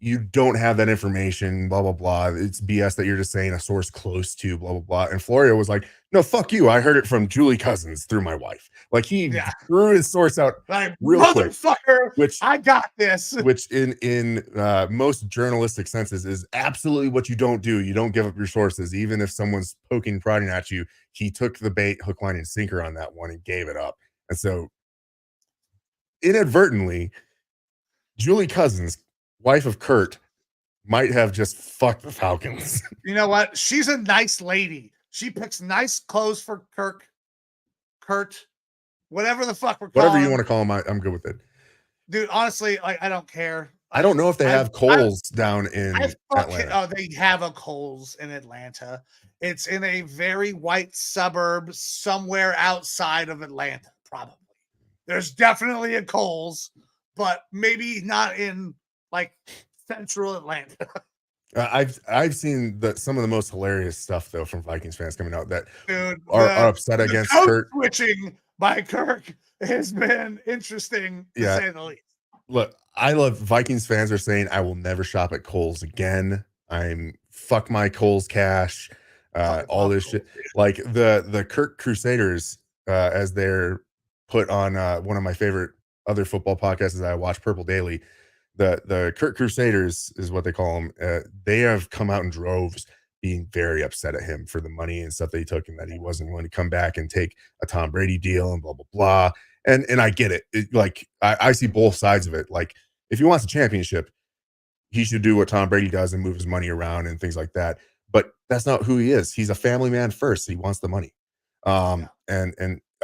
you don't have that information, blah, blah, blah. It's BS that you're just saying a source close to, blah, blah, blah. And Florio was like, no, fuck you. I heard it from Julie Cousins through my wife. Like, he threw his source out like, real quick. Motherfucker, which I got this. Which in most journalistic senses is absolutely what you don't do. You don't give up your sources, even if someone's poking, prodding at you. He took the bait, hook, line, and sinker on that one and gave it up. And so, inadvertently, Julie Cousins, wife of Kurt, might have just fucked the Falcons. You know what? She's a nice lady. She picks nice clothes for Kurt, whatever the fuck we're calling Whatever you him. want to call him, I'm good with it. Dude, honestly, I don't care. I don't know if they have Kohl's down in Atlanta. Oh, they have a Kohl's in Atlanta. It's in a very white suburb somewhere outside of Atlanta, probably. There's definitely a Kohl's, but maybe not in, like, central Atlanta. I've seen some of the most hilarious stuff, though, from Vikings fans coming out that are upset against Kurt. Switching by Kirk has been interesting, to say the least. Look, I love Vikings fans are saying, I will never shop at Kohl's again. Fuck my Kohl's cash, all this shit. Like the Kirk Crusaders, as they're put on one of my favorite other football podcasts that I watch, Purple Daily. The Kirk Crusaders is what they call them. They have come out in droves being very upset at him for the money and stuff that he took and that he wasn't willing to come back and take a Tom Brady deal and blah, blah, blah. And I get it. Like, I see both sides of it. Like, if he wants a championship, he should do what Tom Brady does and move his money around and things like that. But that's not who he is. He's a family man first. He wants the money. And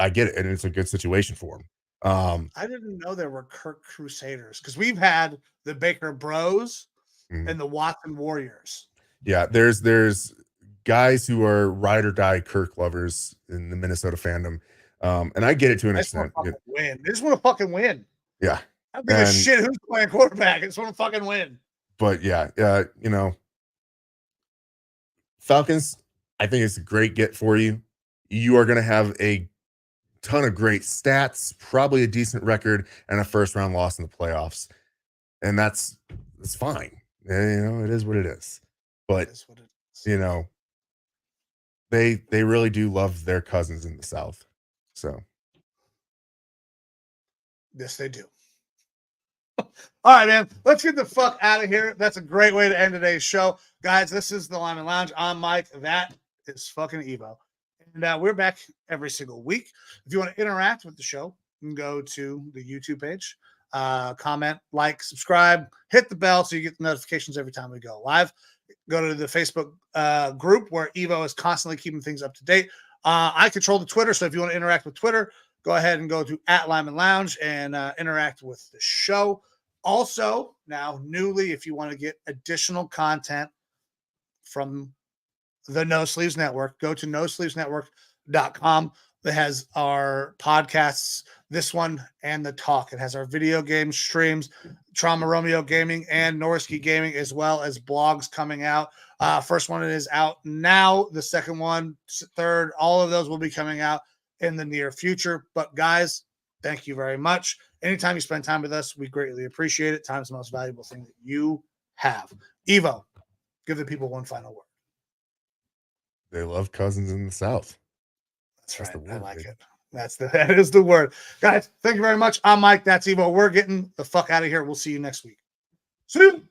I get it. And it's a good situation for him. I didn't know there were Kirk Crusaders because we've had the Baker Bros and the Watson Warriors. Yeah, there's guys who are ride or die Kirk lovers in the Minnesota fandom. And I get it to an extent. They just want to fucking win. Yeah. I don't give a shit who's playing quarterback. I just want to fucking win. But yeah, Falcons, I think it's a great get for you. You are going to have a ton of great stats, probably a decent record, and a first-round loss in the playoffs. And it's fine. It is what it is. But, they really do love their cousins in the South. So. Yes, they do. All right, man. Let's get the fuck out of here. That's a great way to end today's show. Guys, this is the Lineman Lounge. I'm Mike. That is fucking Evo. And we're back every single week. If you want to interact with the show, you can go to the YouTube page, comment, like, subscribe, hit the bell so you get the notifications every time we go live. Go to the Facebook group where Evo is constantly keeping things up to date. I control the Twitter, so if you want to interact with Twitter, go ahead and go to @Lineman Lounge and interact with the show. Also, now newly, if you want to get additional content from the No Sleeves Network, go to nosleevesnetwork.com. It has our podcasts, this one and the talk. It has our video game streams, Trauma Romeo Gaming and Norski Gaming, as well as blogs coming out. First one is out now. The second one, third, all of those will be coming out in the near future. But guys, thank you very much. Anytime you spend time with us, we greatly appreciate it. Time's the most valuable thing that you have. Evo, give the people one final word. They love cousins in the South. That's That's right. the word, I like baby. it. That is the word. Guys, thank you very much. I'm Mike. That's Evo. We're getting the fuck out of here. We'll see you next week. See you.